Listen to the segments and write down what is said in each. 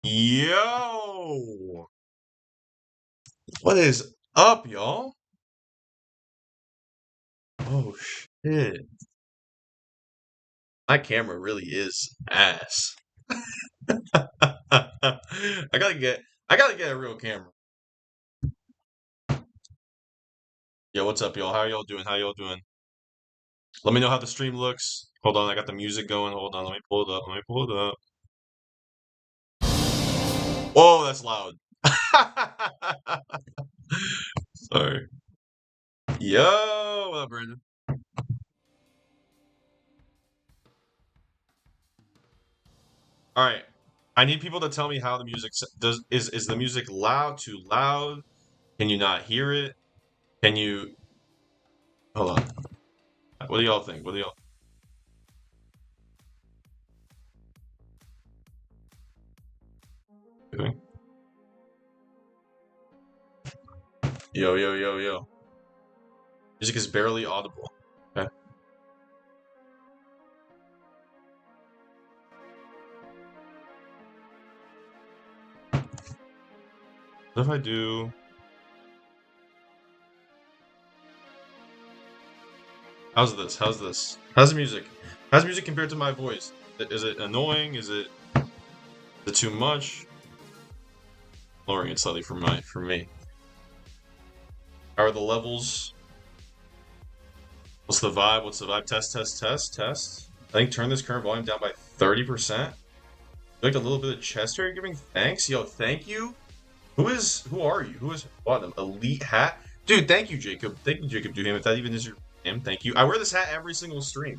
Yo, what is up, y'all? Oh shit, my camera really is ass. I gotta get, I gotta get a real camera. Yo, what's up, y'all? How y'all doing? How y'all doing? Let me know how the stream looks. Hold on, I got the music going. Hold on, let me pull it up. Let me pull it up. Whoa, that's loud. Sorry. Yo, what up, Brandon? All right. I need people to tell me how the music does. Is the music loud? Too loud? Can you not hear it? Can you? Hold on. What do y'all think? What do y'all? Think? Yo, yo, yo, yo. Music is barely audible. Okay. What if I do? How's this? How's this? How's the music? How's the music compared to my voice? Is it annoying? Is it too much? Lowering it slightly for me. How are the levels? What's the vibe? What's the vibe? Test, test, test, test. I think turn this current volume down by 30%. Like a little bit of chest hair giving thanks. Yo, thank you. Who are you? Who is what? An elite hat? Dude, thank you, Jacob. Thank you, Jacob Duham. If that even is your name, thank you. I wear this hat every single stream.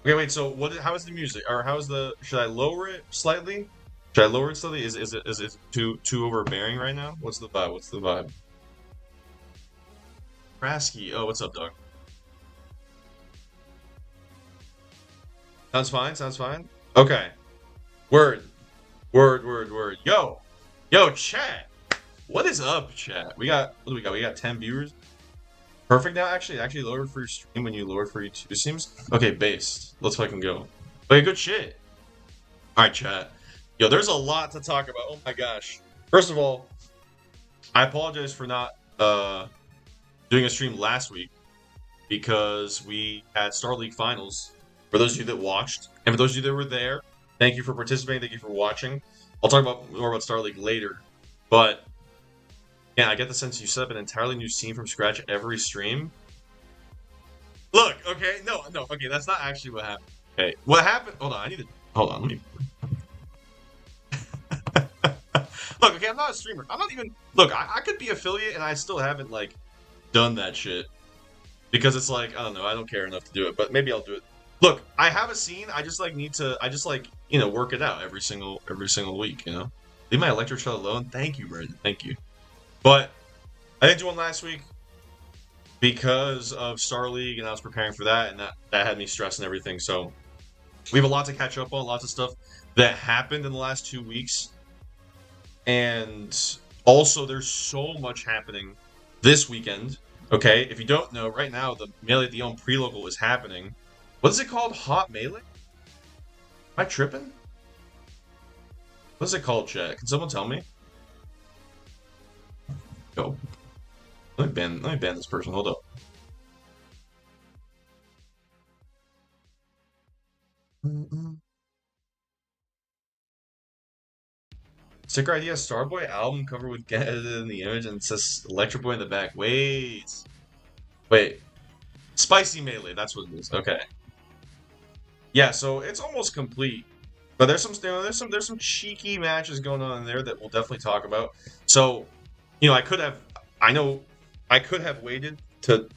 Okay, wait, so how is the music? Or how is the should I lower it slightly? Should I lower it slightly? Is it too overbearing right now? What's the vibe? What's the vibe? Krasky. Oh, what's up, dog? Sounds fine, sounds fine. Okay. Word. Word, word, word. Yo, chat. What is up, chat? What do we got? We got 10 viewers. Perfect now, actually. Actually lowered for your stream when you lowered for YouTube streams. Okay, based. Let's fucking go. Wait, good shit. Alright, chat. Yo, there's a lot to talk about. Oh my gosh. First of all, I apologize for not doing a stream last week because we had Star League Finals. For those of you that watched, and for those of you that were there, thank you for participating. Thank you for watching. I'll talk more about Star League later. But yeah, I get the sense you set up an entirely new scene from scratch every stream. Look, okay, no, okay, that's not actually what happened. Okay, what happened? Hold on, hold on. Let me. Look, okay, I'm not a streamer. I'm not even. Look, I could be affiliate, and I still haven't like done that shit because it's like I don't know. I don't care enough to do it, but maybe I'll do it. Look, I have a scene. I just like need to. I just like work it out every single week. Leave my electro shell alone. Thank you, Brandon. Thank you. But I didn't do one last week because of Star League, and I was preparing for that, and that had me stressed and everything. So we have a lot to catch up on. Lots of stuff that happened in the last 2 weeks, and also there's so much happening this weekend. Okay, if you don't know, right now the Melee at the Elm pre-local is happening. What is it called? Hot Melee? Am I tripping? What is it called, chat? Can someone tell me? Go. Let me ban this person. Hold up. Sticker idea: Starboy album cover with get edited in the image and it says Electro Boy in the back. Wait. Spicy Melee. That's what it is. Okay. Yeah, so it's almost complete. But there's some cheeky matches going on in there that we'll definitely talk about. So, I know I could have waited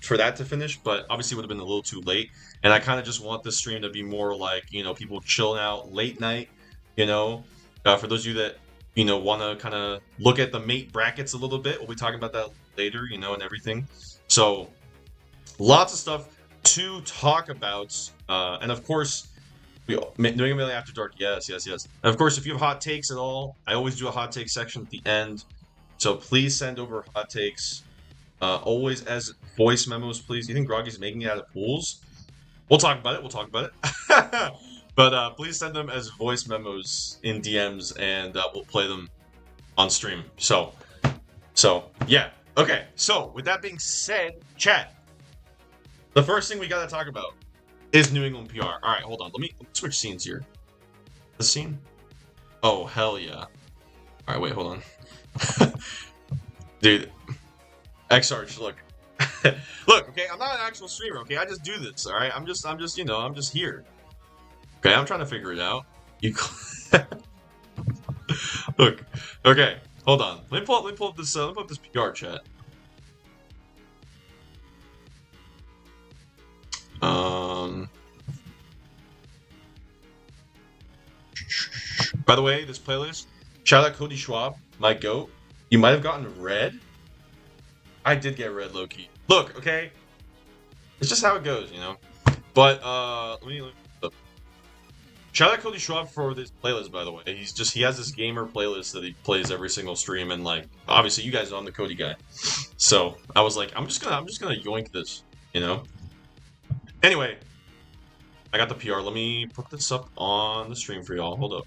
for that to finish, but obviously it would have been a little too late. And I kind of just want this stream to be more like, people chilling out late night, for those of you that, want to kind of look at the mate brackets a little bit. We'll be talking about that later, and everything. So, lots of stuff to talk about. And of course, doing a Melee After Dark, yes. And of course, if you have hot takes at all, I always do a hot take section at the end. So please send over hot takes. Always as voice memos, please. You think Groggy's making it out of pools? We'll talk about it. But please send them as voice memos in DMs, and we'll play them on stream. So yeah. Okay. So with that being said, chat. The first thing we gotta talk about is New England PR. All right, hold on. Let me switch scenes here. This scene? Oh, hell yeah. All right, wait, hold on. Dude, X-Arch, look. Look, okay, I'm not an actual streamer, okay? I just do this, all right? I'm just here. Okay, I'm trying to figure it out. Look, okay, hold on. Let me pull up this. Let me pull up this PR chat. By the way, this playlist. Shout out Cody Schwab, my goat. You might have gotten red. I did get red, low key. Look, okay, it's just how it goes, you know. But let me. Shout out Cody Schwab for this playlist, by the way. He has this gamer playlist that he plays every single stream, and like obviously you guys know I'm the Cody guy. So I was like, I'm just gonna yoink this, you know? Anyway, I got the PR. Let me put this up on the stream for y'all. Hold up.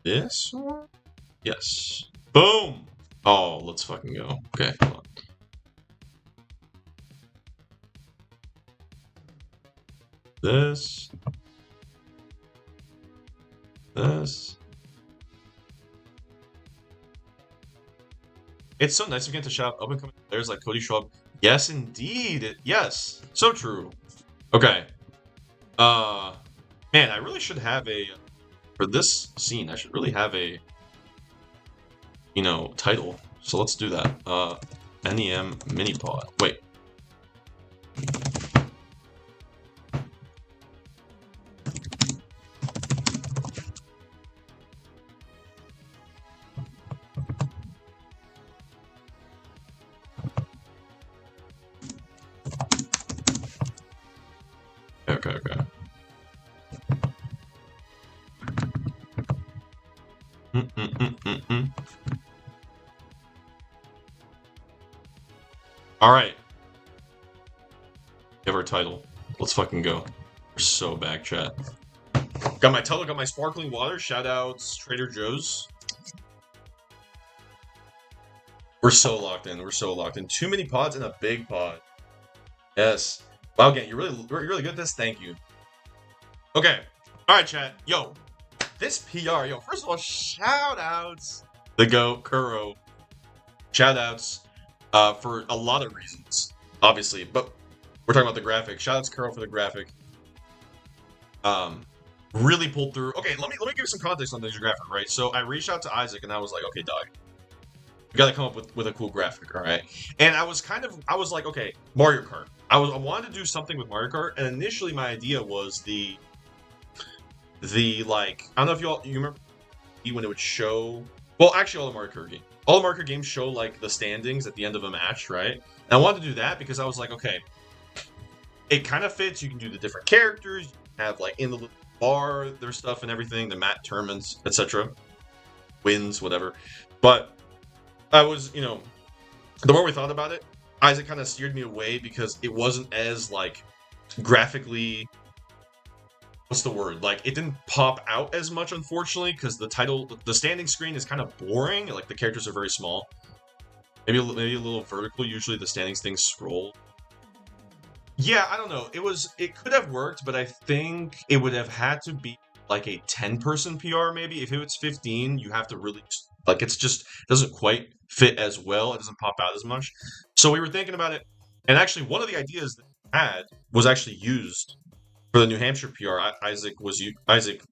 This one? Yes. Boom! Oh, let's fucking go. Okay, hold on. This. It's so nice again to shout out up and coming players like Cody Schwab. Yes, indeed. Yes. So true. Okay. Man, I really should have for this scene, I should really have a, title. So let's do that. NEM mini pod. Wait. Okay. All right. Give our title. Let's fucking go. We're so back, chat. Got my title, got my sparkling water. Shout outs Trader Joe's. We're so locked in. We're so locked in. Too many pods and a big pod. Yes. Wow, Gant, you're really good at this. Thank you. Okay. All right, chat. Yo, this PR. Yo, first of all, shout outs the GOAT Kuro. Shout outs for a lot of reasons, obviously, but we're talking about the graphic. Shout outs Kuro for the graphic. Really pulled through. Okay, let me give you some context on the graphic, right? So I reached out to Isaac and I was like, okay, dog, you gotta come up with a cool graphic, all right? And I was like, okay, Mario Kart. I wanted to do something with Mario Kart, and initially my idea was the like, I don't know if you remember when it would show. Well, actually, all the Mario Kart games show like the standings at the end of a match, right? And I wanted to do that because I was like, okay, it kind of fits. You can do the different characters. You can have like in the bar their stuff and everything, the mat tournaments, etc. Wins, whatever. But I was, the more we thought about it, Isaac kind of steered me away because it wasn't as like graphically. What's the word? Like it didn't pop out as much, unfortunately, because the standing screen is kind of boring. Like the characters are very small. Maybe a little vertical. Usually the standings things scroll. Yeah, I don't know. It could have worked, but I think it would have had to be like a 10-person PR maybe. If it was 15, you have to really like it doesn't quite fit as well. It doesn't pop out as much. So we were thinking about it, and actually one of the ideas that we had was actually used for the New Hampshire PR. Isaac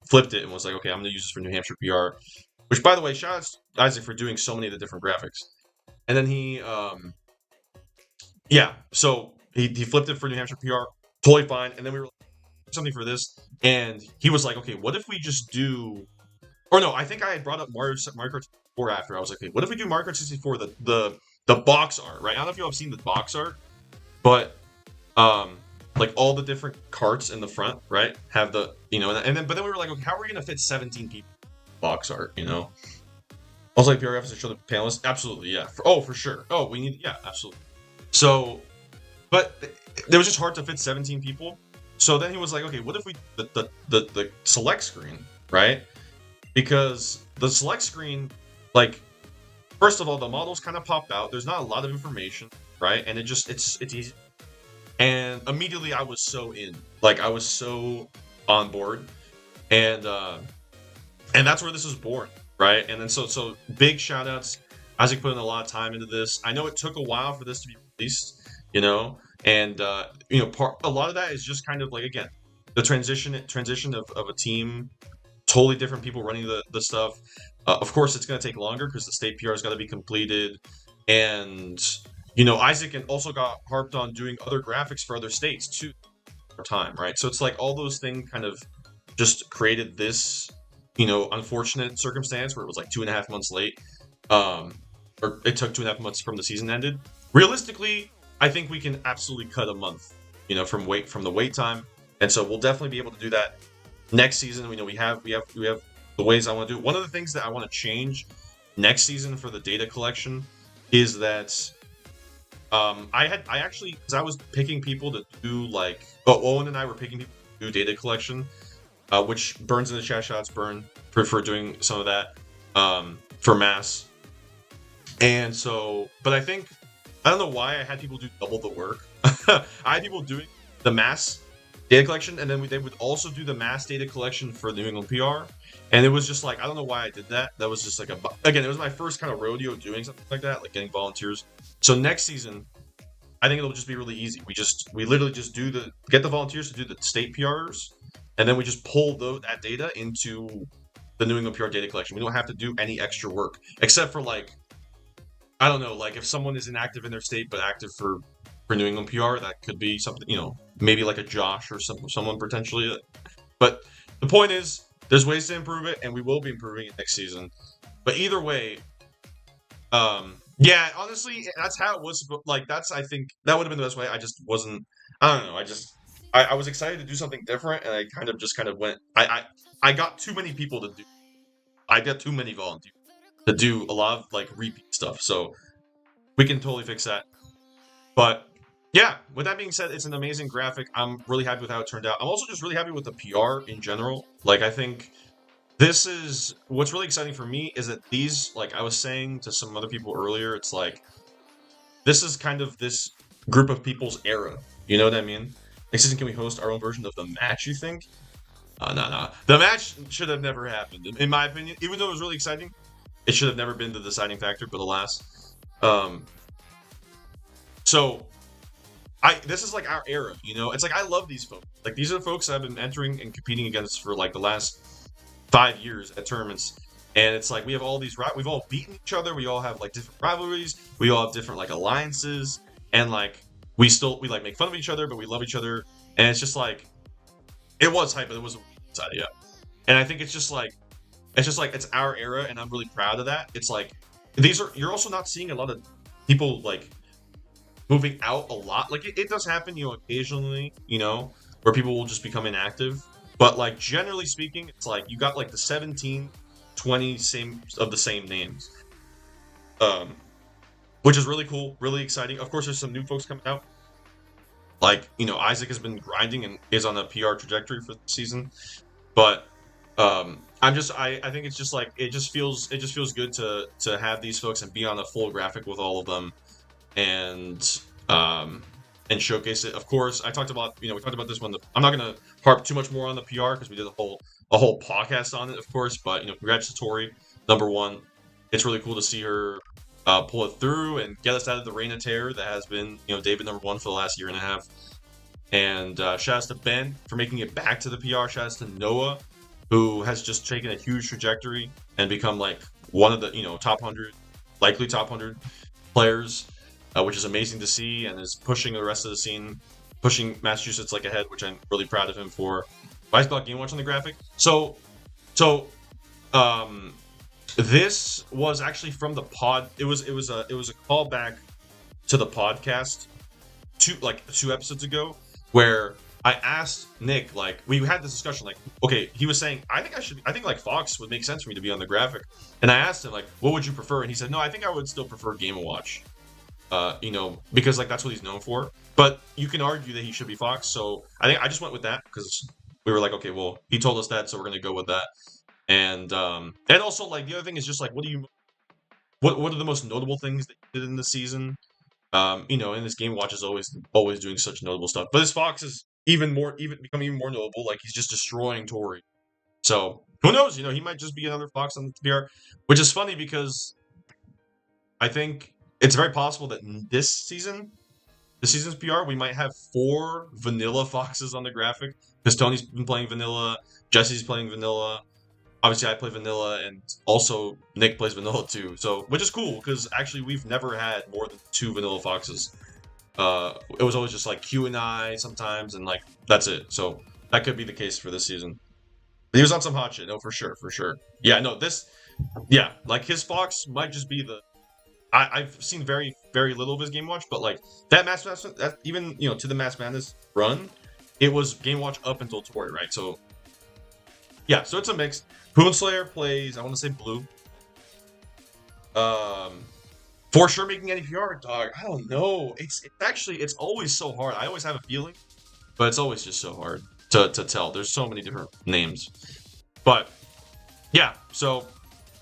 flipped it and was like, okay, I'm going to use this for New Hampshire PR. Which, by the way, shout out to Isaac for doing so many of the different graphics. And then he, so he flipped it for New Hampshire PR, totally fine. And then we were like, something for this, and he was like, okay, what if we just do? Or no, I think I had brought up Mario Kart 64 after. I was like, okay, what if we do Mario Kart 64 the box art, right? I don't know if you all have seen the box art, but like all the different carts in the front, right? Have the but then we were like, okay, how are we gonna fit 17 people box art, Also, like PRFs to show the panelists, absolutely, yeah. For sure. Oh, we need, yeah, absolutely. So, but it was just hard to fit 17 people. So then he was like, okay, what if we the select screen, right? Because the select screen, like, first of all, the models kind of popped out. There's not a lot of information, right? And it's easy. And immediately I was so in, like I was so on board, and that's where this was born, right? And then so big shout outs. Isaac put in a lot of time into this. I know it took a while for this to be released, and a lot of that is just kind of like, again, the transition of a team, totally different people running the stuff. Of course, it's going to take longer because the state PR has got to be completed, and Isaac and also got harped on doing other graphics for other states too. Time, right? So it's like all those things kind of just created this, unfortunate circumstance where it was like 2.5 months late. Um, or it took 2.5 months from the season ended. Realistically, I think we can absolutely cut a month, from the wait time, and so we'll definitely be able to do that next season. We have the ways I want to do it. One of the things that I want to change next season for the data collection is that I actually, because I was picking people to do like, Owen and I were picking people to do data collection, which Burns in the chat shots burn for doing some of that for mass. And so, but I don't know why I had people do double the work. I had people doing the mass data collection, and then they would also do the mass data collection for the New England PR. And it was just like, I don't know why I did that. That was just like again, it was my first kind of rodeo doing something like that, like getting volunteers. So next season, I think it'll just be really easy. We literally just get the volunteers to do the state PRs, and then we just pull that data into the New England PR data collection. We don't have to do any extra work, except for like, I don't know, like if someone is inactive in their state but active for New England PR, that could be something, maybe like a Josh or someone potentially. But the point is, there's ways to improve it, and we will be improving it next season. But either way, yeah, honestly, that's how it was. Like, I think that would have been the best way. I just wasn't. I don't know. I was excited to do something different, and I kind of went. I got too many people to do. I got too many volunteers to do a lot of like repeat stuff. So we can totally fix that. But yeah, with that being said, it's an amazing graphic. I'm really happy with how it turned out. I'm also just really happy with the PR in general. Like, I think this is what's really exciting for me is that these, like I was saying to some other people earlier, it's like this is kind of this group of people's era. You know what I mean? Next season, can we host our own version of the match? You think? No. The match should have never happened, in my opinion. Even though it was really exciting, it should have never been the deciding factor. But alas, so this is like our era. It's like I love these folks. Like these are the folks I've been entering and competing against for like the last 5 years at tournaments. And it's like we have all these we've all beaten each other. We all have like different rivalries. We all have different like alliances, and like we like make fun of each other, but we love each other. And it's just like it was hype, but it wasn't inside yet. And I think it's just like it's our era, and I'm really proud of that. It's like you're also not seeing a lot of people like moving out a lot. Like it does happen, occasionally, where people will just become inactive. But like generally speaking, it's like you got like the 17, 20 of the same names, which is really cool, really exciting. Of course, there's some new folks coming out. Like Isaac has been grinding and is on a PR trajectory for the season, but I think it's just like it just feels good to have these folks and be on a full graphic with all of them, and showcase it. Of course, I talked about we talked about this one. I'm not gonna harp too much more on the PR because we did a whole podcast on it, of course. But congrats to Tori, number one. It's really cool to see her pull it through and get us out of the reign of terror that has been David number one for the last year and a half. And shout outs to Ben for making it back to the PR. Shout outs to Noah, who has just taken a huge trajectory and become like one of the top 100, likely top 100 players. Which is amazing to see, and is pushing the rest of the scene, pushing Massachusetts like ahead, which I'm really proud of him for. Vice Block Game Watch on the graphic. So, this was actually from the pod. It was a callback to the podcast two episodes ago, where I asked Nick, like, we had this discussion, like, okay, he was saying, I think like Fox would make sense for me to be on the graphic, and I asked him like, what would you prefer? And he said, no, I think I would still prefer Game Watch. Because like that's what he's known for. But you can argue that he should be Fox. So I think I just went with that because we were like, okay, well, he told us that, so we're gonna go with that. And also like the other thing is just like, what are the most notable things that you did in the season? And this Game Watch is always doing such notable stuff. But this Fox is becoming even more notable. Like he's just destroying Tori. So who knows? He might just be another Fox on the PR, which is funny because I think it's very possible that this season's PR, we might have 4 vanilla Foxes on the graphic, because Tony's been playing vanilla, Jesse's playing vanilla. Obviously, I play vanilla, and also Nick plays vanilla too. So, which is cool because actually we've never had more than 2 vanilla foxes. It was always just like Q and I sometimes, and like that's it. So that could be the case for this season. But he was on some hot shit, no, for sure, for sure. Yeah, no, yeah, like his fox might just be the. I've seen very, very little of his game watch, but like that that even to the Mass Madness run, it was game watch up until Tori, right? So yeah, so it's a mix. Poonslayer plays, I want to say blue. Um, for sure making any PR, dog. I don't know. It's actually it's always so hard. I always have a feeling, but it's always just so hard to tell. There's so many different names. But yeah, so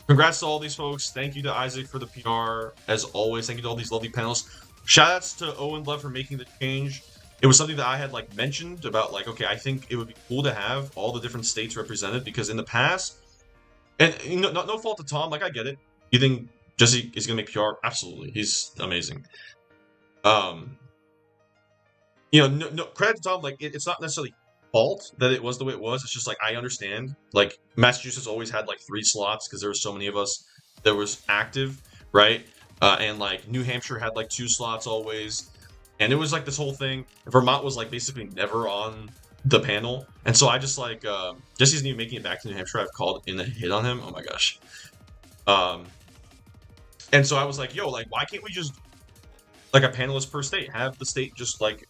congrats to all these folks. Thank you to Isaac for the PR. As always, thank you to all these lovely panels. Shoutouts to Owen Love for making the change. It was something that I had like mentioned about like, okay, I think it would be cool to have all the different states represented because in the past, and no fault to Tom, like I get it. You think Jesse is gonna make PR? Absolutely, he's amazing. Um, no credit to Tom. Like it's not necessarily fault that it was the way it was. It's just like I understand. Like Massachusetts always had like 3 slots because there were so many of us that was active, right? And like New Hampshire had like 2 slots always, and it was like this whole thing. Vermont was like basically never on the panel, and so I just like Jesse's even making it back to New Hampshire. I've called in a hit on him. Oh my gosh. Um, and so I was like, yo, like why can't we just like a panelist per state have the state just like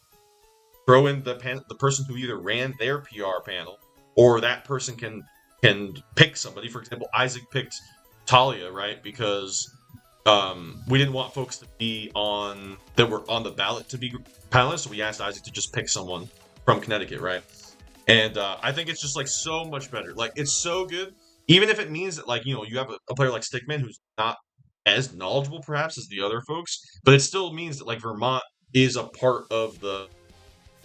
throw in the person who either ran their PR panel or that person can pick somebody. For example, Isaac picked Talia, right? Because we didn't want folks to be on that were on the ballot to be panelists, so we asked Isaac to just pick someone from Connecticut, right? And I think it's just like so much better. Like it's so good, even if it means that like you have a player like Stickman who's not as knowledgeable perhaps as the other folks, but it still means that like Vermont is a part of the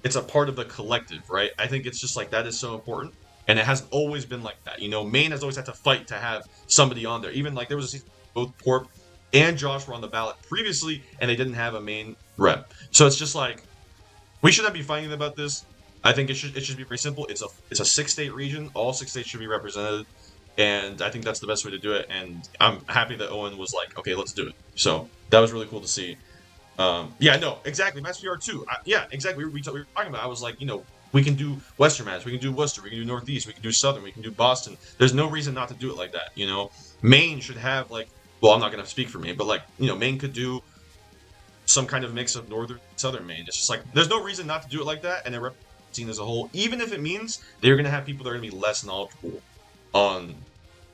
it's a part of the collective, right? I think it's just like that is so important, and it has always been like that. Maine has always had to fight to have somebody on there. Even like there was a season both Porp and Josh were on the ballot previously, and they didn't have a Maine rep. So it's just like we shouldn't be fighting about this. I think it should be very simple. It's a 6-state region. All 6 states should be represented, and I think that's the best way to do it. And I'm happy that Owen was like, okay, let's do it. So that was really cool to see. Yeah, no, exactly. Mass PR too. Yeah, exactly. We were talking about. I was like, we can do Western Mass, we can do Worcester, we can do Northeast, we can do Southern, we can do Boston. There's no reason not to do it like that. Maine should have like. Well, I'm not gonna speak for Maine, but like, Maine could do some kind of mix of Northern and Southern Maine. It's just like there's no reason not to do it like that, and it represents as a whole, even if it means they're gonna have people that are gonna be less knowledgeable on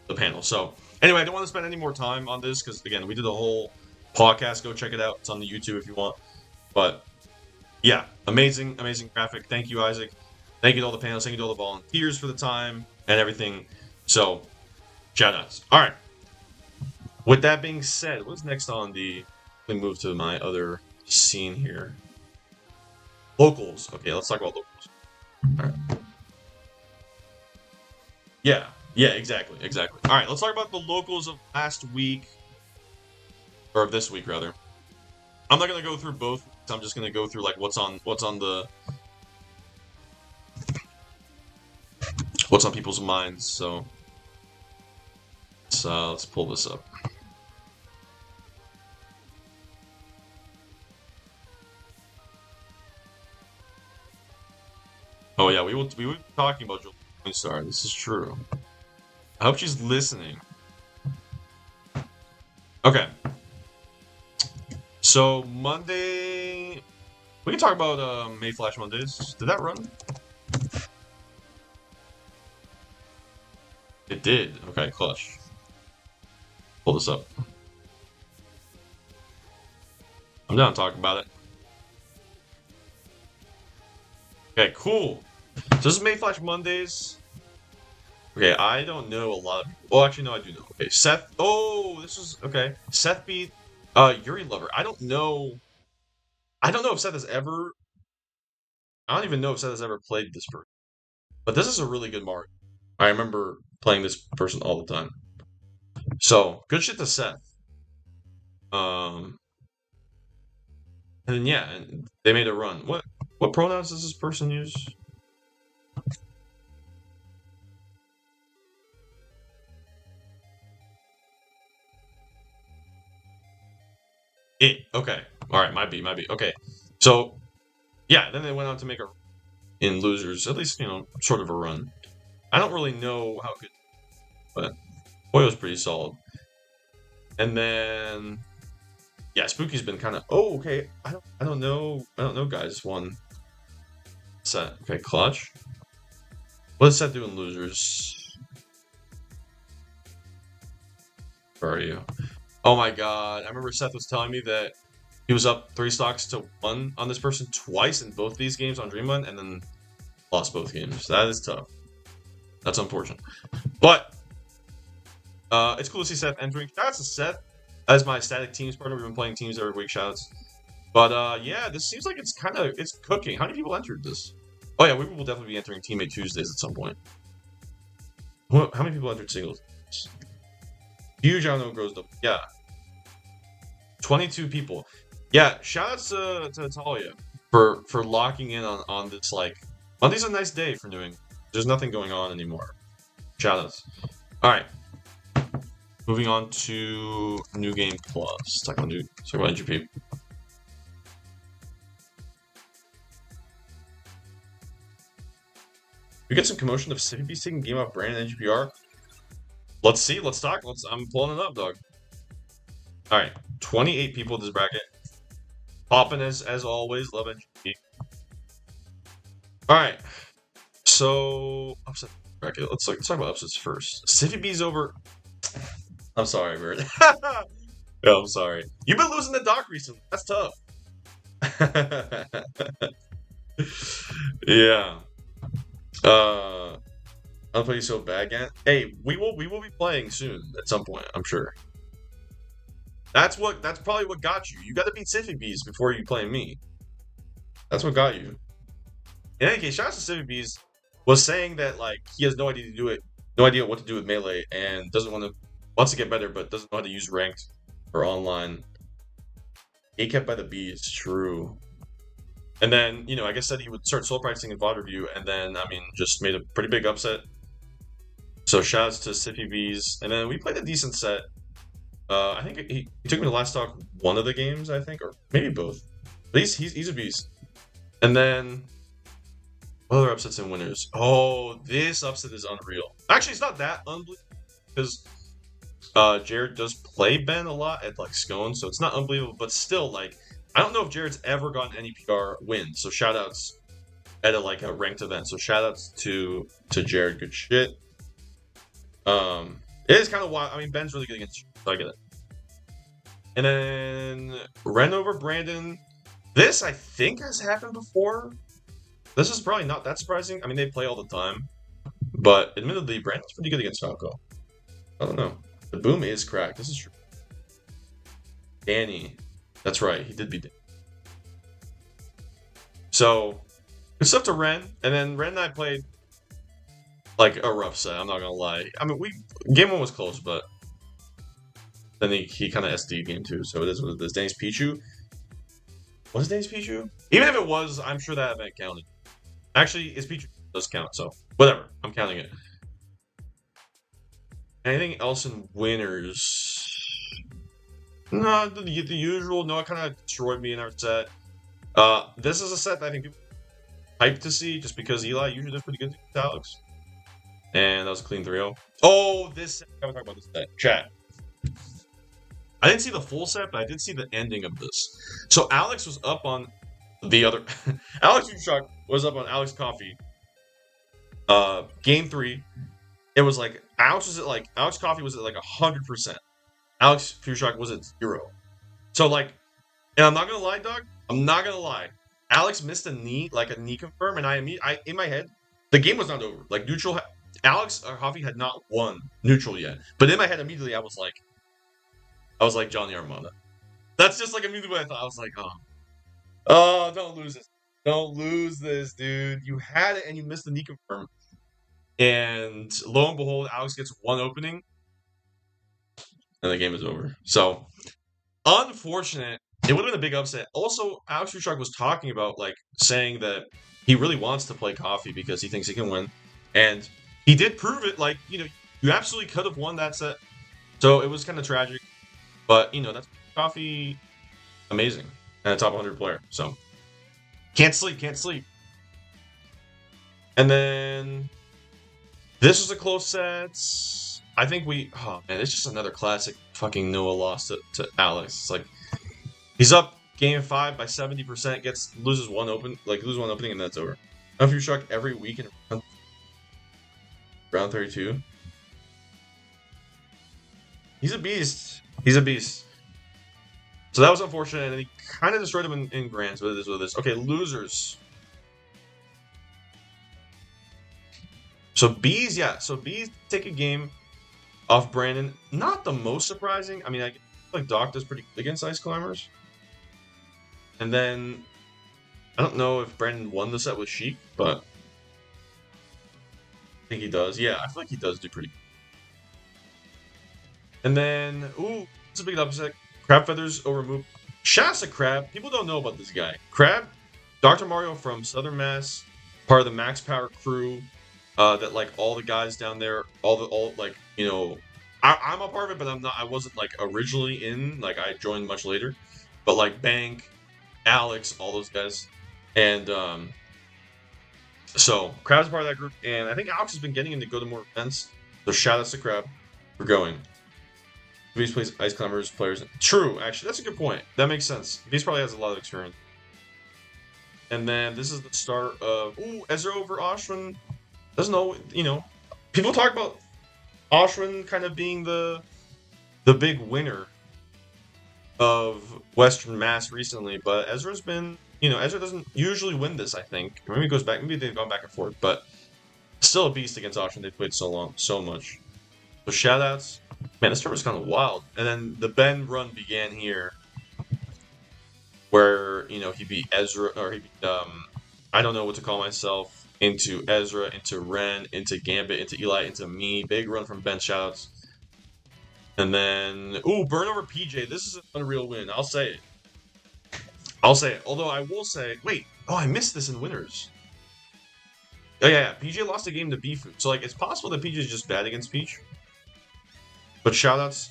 the panel. So anyway, I don't want to spend any more time on this because again, we did a whole podcast. Go check it out. It's on the YouTube if you want. But yeah, amazing graphic. Thank you, Isaac. Thank you to all the panels. Thank you to all the volunteers for the time and everything. So shout outs. All right. With that being said, what's next on the? Let me move to my other scene here. Locals. Okay, let's talk about locals. All right. Yeah, exactly. All right, let's talk about the locals of last week, or of this week rather. I'm not gonna go through both. I'm just gonna go through like what's on people's minds. So let's pull this up. Oh yeah, we will be talking about Julie Star. This is true. I hope she's listening. Okay. So Monday, we can talk about May Flash Mondays. Did that run? It did. Okay, clutch. Pull this up. I'm down talking about it. Okay, cool. So this is May Flash Mondays. Okay, I don't know a lot of people. Well, actually, no, I do know. Okay, Seth. Oh, this is okay. Seth beat Yuri Lover. I don't know. I don't know if Seth has ever. I don't even know if Seth has ever played this person. But this is a really good mark. I remember playing this person all the time. So good shit to Seth. Um, and then yeah, and they made a run. What pronouns does this person use? Okay. All right. Might be. Okay. So yeah, then they went on to make a in losers, at least sort of a run. I don't really know how good, but boy, it was pretty solid. And then yeah, Spooky's been kind of okay. I don't know, guys. One set. Okay, clutch. What does that do in losers? Where are you? Oh my god! I remember Seth was telling me that he was up 3 stocks to 1 on this person twice in both these games on Dream Run, and then lost both games. That is tough. That's unfortunate. But it's cool to see Seth entering. Shoutouts to Seth as my static teams partner. We've been playing teams every week. Shoutouts. But yeah, this seems like it's cooking. How many people entered this? Oh yeah, we will definitely be entering Teammate Tuesdays at some point. How many people entered singles? Huge, I don't know what grows up. Yeah. 22 people. Yeah, shoutouts to Talia for locking in on this, like, Monday's a nice day for doing. There's nothing going on anymore. Shoutouts. Alright. Moving on to New Game Plus. Talk about NGP. We get some commotion of City Beast taking game off Brandon and NGPR. Let's see, let's talk. I'm pulling it up, dog. Alright. 28 people in this bracket. Popping as always. Love NGP. Alright. So upset bracket. Let's talk about upsets first. City B's over. I'm sorry, Bird. Yeah, I'm sorry. You've been losing the dock recently. That's tough. Yeah. I'll play so bad again. Hey, we will be playing soon at some point, I'm sure. That's probably what got you. You gotta beat Civic Bees before you play me. That's what got you. In any case, shout out to Civic Bees was saying that, like, he has no idea to do it, no idea what to do with melee, and wants to get better, but doesn't know how to use ranked or online. A kept by the bees, true. And then, I guess said he would start solo practicing in VOD review, and then, just made a pretty big upset. So shouts to Siffy Bees. And then we played a decent set. I think he took me to last talk one of the games, I think, or maybe both. But he's a beast. And then what other upsets and winners? Oh, this upset is unreal. Actually, it's not that unbelievable because Jared does play Ben a lot at like Scone, so it's not unbelievable, but still, like, I don't know if Jared's ever gotten any PR win. So shoutouts at a ranked event. So shoutouts to Jared. Good shit. It is kind of wild. I mean, Ben's really good against you, so I get it. And then Ren over Brandon. This, I think, has happened before. This is probably not that surprising. I mean, they play all the time. But admittedly, Brandon's pretty good against Falco. I don't know. The boom is cracked. This is true. Danny. That's right. He did beat Danny. So, good stuff to Ren. And then Ren and I played like a rough set. I'm not going to lie. I mean, game 1 was close, but then he kind of SD'd game 2. So it is what it is. Danny's Pichu. Was Danny's Pichu? Even if it was, I'm sure that event counted. Actually, his Pichu does count, so whatever. I'm counting it. Anything else in winners? No, the usual. No, it kind of destroyed me in our set. This is a set that I think people hyped to see just because Eli usually does pretty good against Alex. And that was a clean 3-0. Oh, this set. I gotta talk about this set. Chat. I didn't see the full set, but I did see the ending of this. So Alex was up on the other. Alex Shock was up on Alex Coffee. Game 3. It was like Alex Coffee was at like 100%. Alex Fushak was at 0. So like, and I'm not gonna lie, dog. I'm not gonna lie. Alex missed a knee confirm, and I in my head, the game was not over. Like neutral, Alex Coffee had not won neutral yet. But in my head, immediately I was like Johnny Armada. That's just like immediately what I thought. I was like, oh, don't lose this. Don't lose this, dude. You had it and you missed the knee confirm. And lo and behold, Alex gets one opening, and the game is over. So, unfortunate. It would have been a big upset. Also, Alex Rushark was talking about, like, saying that he really wants to play Coffee because he thinks he can win. And he did prove it. Like, you absolutely could have won that set. So, it was kind of tragic. But, that's Coffee. amazing and a top 100 player. So can't sleep, can't sleep. And then this was a close set. I think oh man, it's just another classic fucking Noah loss to Alex. It's like he's up game 5 by 70%, loses one opening, and that's over. I don't know if you're shocked every week in round 32. He's a beast. He's a beast. So that was unfortunate, and he kind of destroyed him in grands, but it is what it is. Okay, losers. So Bees, yeah. So Bees take a game off Brandon. Not the most surprising. I mean, I feel like Doc does pretty good against Ice Climbers. And then, I don't know if Brandon won the set with Sheik, but I think he does. Yeah, I feel like he does do pretty good. And then, ooh, it's a big upset. Crab Feathers over move. Shasta Crab. People don't know about this guy. Crab, Dr. Mario from Southern Mass, part of the Max Power crew. That like all the guys down there, all like I'm a part of it, but I'm not. I wasn't like originally in. Like I joined much later, but like Bank, Alex, all those guys, and so Crab's part of that group, and I think Alex has been getting him to go to more events. So shout out to Crab for going. Beast plays Ice Climbers players. True, actually, that's a good point. That makes sense. Beast probably has a lot of experience. And then this is the start of Ezra over Ashwin. Doesn't know, people talk about Ashwin kind of being the big winner of Western Mass recently, but Ezra's been, Ezra doesn't usually win this, I think. Maybe it goes back, maybe they've gone back and forth, but still a beast against Ashwin. They played so much. So shoutouts. Man, this tournament's kind of wild. And then the Ben run began here, where, he beat Ezra, or he beat, I don't know what to call myself, into Ezra, into Ren, into Gambit, into Eli, into me. Big run from Ben, shoutouts. And then, burn over PJ. This is an unreal win. I'll say it. Although I will say, I missed this in winners. Oh yeah, PJ lost a game to Bifu. So like, it's possible that PJ is just bad against Peach. But shoutouts.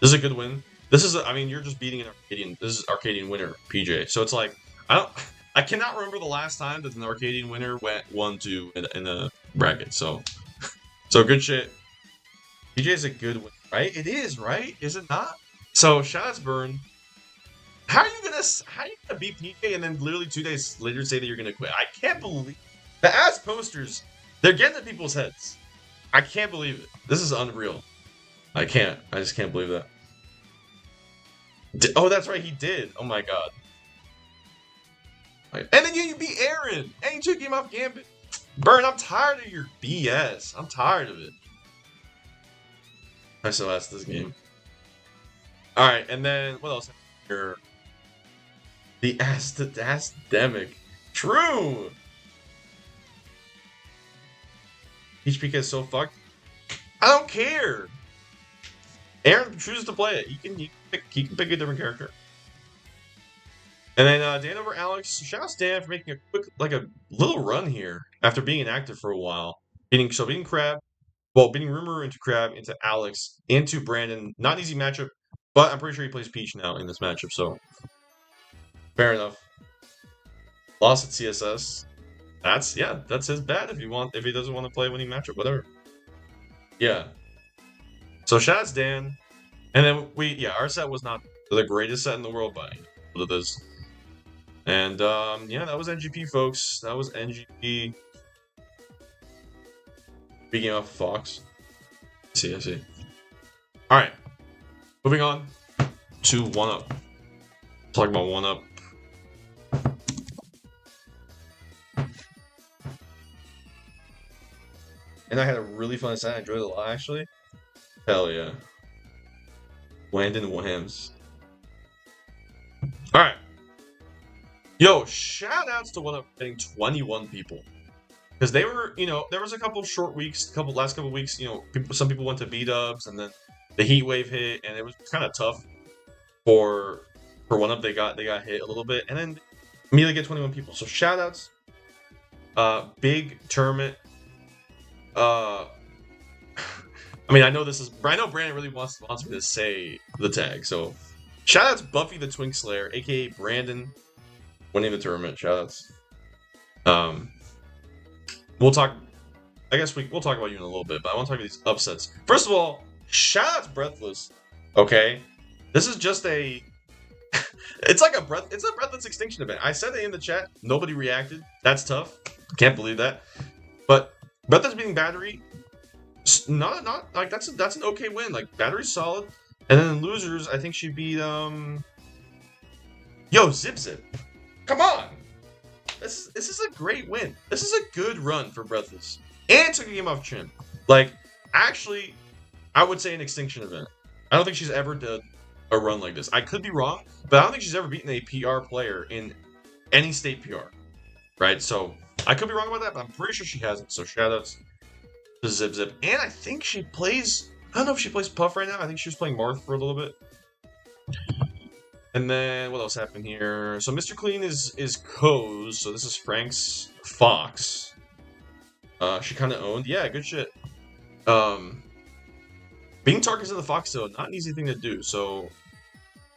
This is a good win. You're just beating an Arcadian. This is Arcadian winner, PJ. So it's like, I cannot remember the last time that an Arcadian winner went 1-2 in a bracket. So good shit. PJ is a good win, right? It is, right? Is it not? So shoutouts Burn. How are you gonna beat PJ and then literally 2 days later say that you're gonna quit? I can't believe the ass posters. They're getting to people's heads. I can't believe it. This is unreal. I just can't believe that. Oh, that's right, he did. Oh my god. And then you beat Aaron, and you took him off Gambit. Burn, I'm tired of your BS. I'm tired of it. I still asked this game. Alright, and then, what else? Here? The Astademic. True! Peach Pika is so fucked. I don't care! Aaron chooses to play it. He can pick a different character. And then Dan over Alex. Shout out to Dan for making a little run here after being inactive for a while. Beating Crab. Well, beating Rumor into Crab, into Alex, into Brandon. Not an easy matchup, but I'm pretty sure he plays Peach now in this matchup, so fair enough. Lost at CSS. That's his bad if he doesn't want to play a winning matchup, whatever. Yeah. So shout out to Dan. And then our set was not the greatest set in the world by what it is. And that was NGP, folks. That was NGP. Speaking of Fox. I see. Alright. Moving on to 1UP. Talking about 1UP. And I had a really fun set. I enjoyed it a lot, actually. Hell yeah. Landon Whams. Alright. Yo, shout outs to 1UP getting 21 people. Because they were, there was a couple short weeks, last couple weeks, some people went to B-dubs, and then the heat wave hit, and it was kind of tough for 1UP. They got hit a little bit, and then immediately get 21 people. So shout outs. Big tournament. I know Brandon really wants me to say the tag, so Shoutouts Buffy the Twink Slayer, aka Brandon, winning the tournament. Shoutouts. Um, we'll talk. I guess we'll talk about you in a little bit, but I want to talk about these upsets. First of all, shoutouts Breathless. Okay, this is just a. It's like a Breathless Extinction event. I said it in the chat. Nobody reacted. That's tough. Can't believe that. But Breathless beating Battery, not like that's an okay win. Like Battery's solid. And then losers, I think she beat Zip Zip. Come on! This is a great win. This is a good run for Breathless. And took a game off Chin. Like, actually, I would say an Extinction event. I don't think she's ever done a run like this. I could be wrong, but I don't think she's ever beaten a PR player in any state PR. Right? So, I could be wrong about that, but I'm pretty sure she hasn't. So, shoutouts to Zip Zip. And I think she plays... I don't know if she plays Puff right now. I think she was playing Marth for a little bit. And then, what else happened here? So, Mr. Clean is Co's. So, this is Frank's Fox. She kind of owned. Yeah, good shit. Being Tarkus of the Fox, though, not an easy thing to do. So,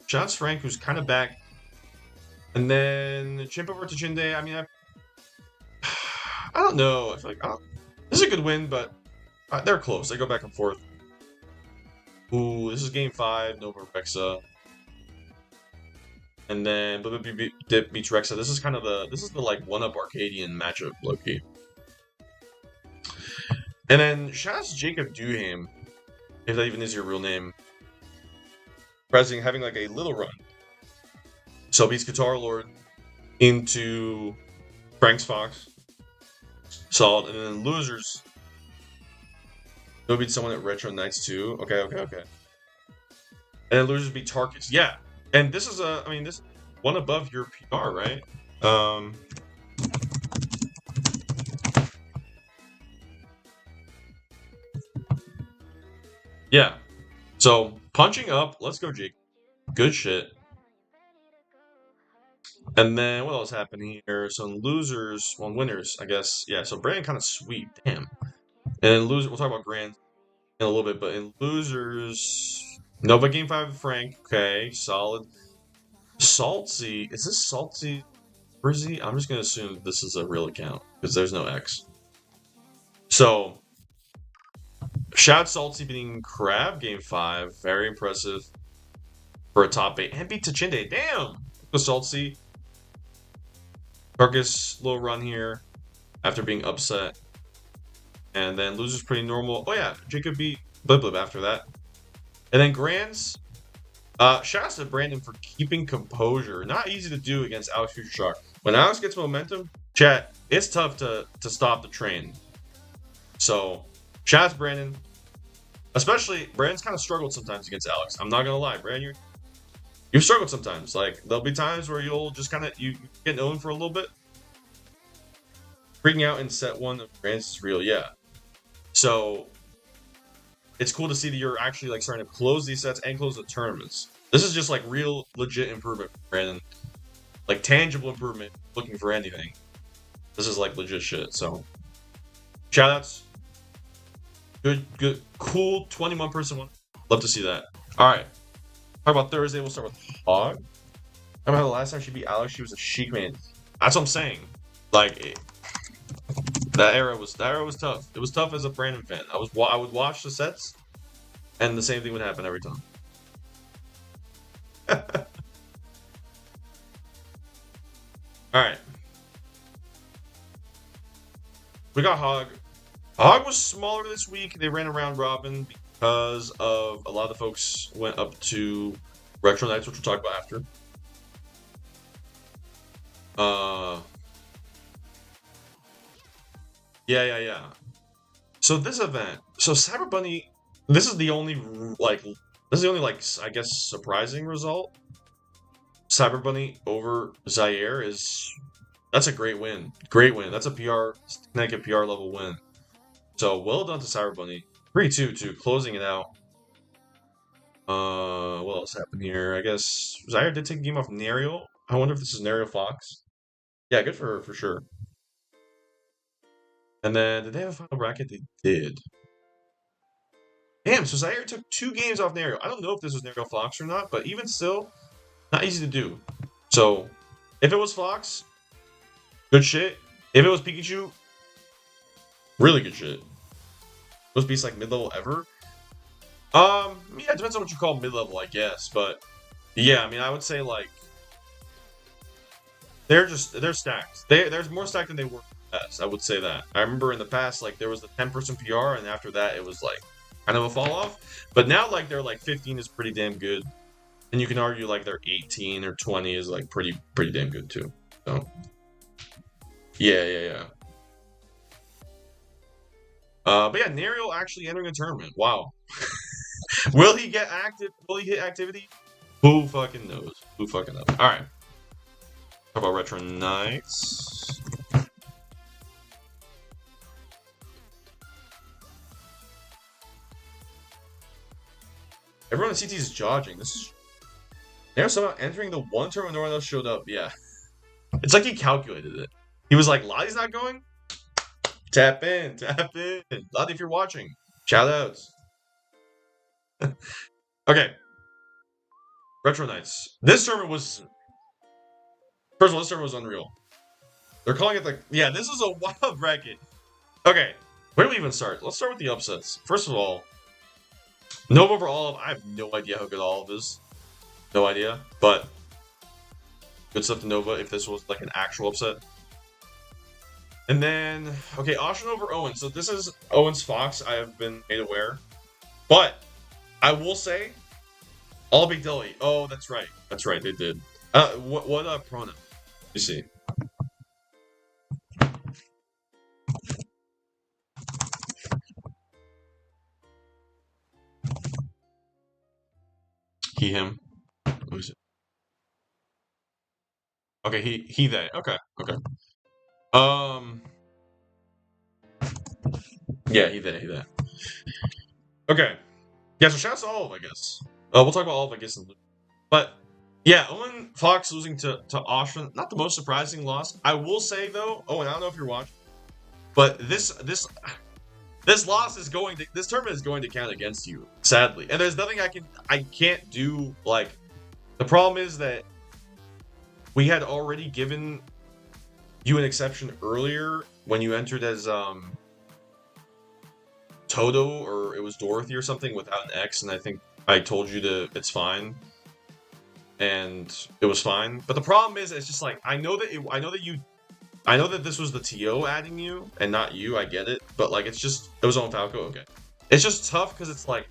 shoutouts Frank, who's kind of back. And then, Chimp over to Chinde. I mean, I don't know. I feel like this is a good win, but they're close. They go back and forth. Ooh, this is game 5. Nova Rexa. And then Dip beats Rexa. This is kind of the like one-up Arcadian matchup, low-key. And then shoutouts Jacob Duham, if that even is your real name. Having like a little run. So beats Guitar Lord into Frank's Fox. Solid. And then losers. Go beat someone at Retro Nights too. Okay. And then losers beat Tarkus. Yeah. And this is this one above your PR, right? Yeah. So punching up. Let's go, Jake. Good shit. And then what else happened here? So in losers, winners, I guess. Yeah. So Brand kind of sweep. Damn. And then losers. We'll talk about Grand in a little bit, but in losers, Nova game 5 with Frank. Okay, solid. Salty. Is this Salty Brizzy? I'm just gonna assume this is a real account because there's no X. So, shout Salty beating Crab game 5. Very impressive for a top 8 and beat Tachinde. Damn. Go Salty. Tarkus little run here after being upset. And then losers pretty normal. Oh yeah, Jacob beat Blip after that. And then Grands. Shouts to Brandon for keeping composure. Not easy to do against Alex Future Shock. When Alex gets momentum, chat, it's tough to stop the train. So, shouts Brandon. Especially, Brandon's kind of struggled sometimes against Alex. I'm not gonna lie, Brandon, you've struggled sometimes. Like, there'll be times where you'll just kind of, you get owned for a little bit. Freaking out in set 1 of Grants is real, yeah. So, it's cool to see that you're actually like starting to close these sets and close the tournaments. This is just like real legit improvement, Brandon. Like tangible improvement, looking for anything. This is like legit shit. So shoutouts. Good, cool 21 person one. Love to see that. Alright. Talk about Thursday, we'll start with Hog. I remember the last time she beat Alex, she was a chic man. That's what I'm saying. Like that era was tough. It was tough as a Brandon fan. I would watch the sets, and the same thing would happen every time. All right, we got Hog. Hog was smaller this week. They ran a round robin because of a lot of the folks went up to Retro Nights, which we'll talk about after. Yeah. So this event, Cyber Bunny, this is the only I guess surprising result. Cyber Bunny over Zaire that's a great win. Great win. That's a Connecticut PR level win. So well done to Cyber Bunny. 3-2 to closing it out. What else happened here? I guess Zaire did take a game off Nariel. I wonder if this is Nariel Fox. Yeah, good for her for sure. And then, did they have a final bracket? They did. Damn, so Zaire took 2 games off Nariel. I don't know if this was Nariel Fox or not, but even still, Not easy to do. So, if it was Fox, good shit. If it was Pikachu, really good shit. Those beasts like mid-level ever? Yeah, it depends on what you call mid-level, I guess. But yeah, I mean, I would say like they're stacked. There's more stacked than they were in the past. I would say that. I remember in the past, like there was the 10-person PR, and after that, it was like kind of a fall off. But now, like they're like 15 is pretty damn good, and you can argue like their 18 or 20 is like pretty damn good too. So yeah. But yeah, Nariel actually entering a tournament. Wow. Will he get active? Will he hit activity? Who fucking knows? Who fucking knows? All right. Talk about Retro Knights. Everyone in CT is dodging. This is. Now somehow entering the one tournament no one else showed up. Yeah. It's like he calculated it. He was like, Lottie's not going? Tap in. Lottie, if you're watching, shout outs. Okay. Retro Knights. This tournament was. First of all, this tournament was unreal. They're calling it the. Yeah, this is a wild bracket. Okay. Where do we even start? Let's start with the upsets. First of all, Nova over Olive. I have no idea how good Olive is. No idea. But good stuff to Nova if this was like an actual upset. And then, okay, Austin over Owen. So this is Owen's Fox. I have been made aware. But I will say, all Big Dilly. Oh, that's right. That's right. They did. What pronoun? You see. He, him. What is it? Okay, he, they. Okay. Um. Yeah, he, they. Okay. Yeah, so shouts to Olive, I guess. We'll talk about Olive, I guess, in a little. But yeah, Owen Fox losing to Austin, not the most surprising loss. I will say though, Owen, I don't know if you're watching, but this loss is going to this tournament is going to count against you, sadly. And there's nothing I can't do. Like the problem is that we had already given you an exception earlier when you entered as Toto or it was Dorothy or something without an X, and I think I told you to it's fine. And it was fine. But the problem is it's just like I know that this was the TO adding you and not you, I get it. But like it was on Falco, okay. It's just tough because it's like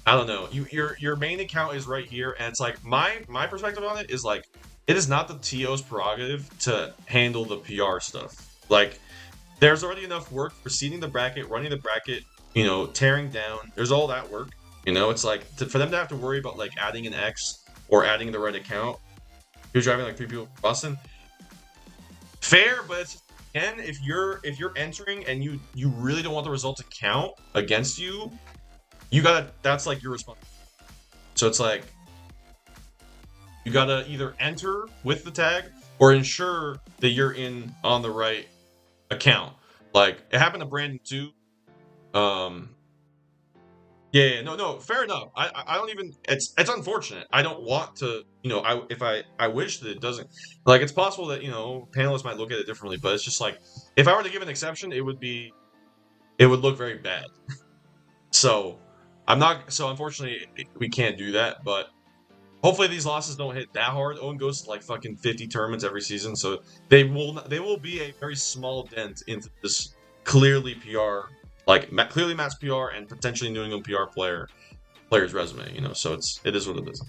I don't know. Your main account is right here, and it's like my perspective on it is like it is not the TO's prerogative to handle the PR stuff. Like there's already enough work for seeding the bracket, running the bracket, tearing down. There's all that work. It's like for them to have to worry about like adding an X or adding the right account. Who's driving like 3 people from Boston? Fair, but it's again, if you're entering and you really don't want the result to count against you, that's like your response. So it's like you gotta either enter with the tag or ensure that you're in on the right account. Like it happened to Brandon too. Yeah, no, fair enough. I don't even. It's unfortunate. I don't want to. I wish that it doesn't. Like it's possible that panelists might look at it differently, but it's just like if I were to give an exception, it would look very bad. So I'm not. So unfortunately, we can't do that. But hopefully these losses don't hit that hard. Owen goes to like fucking 50 tournaments every season, so they will be a very small dent into this clearly PR. Like clearly Matt's PR and potentially New England PR player's resume, so it is what it is.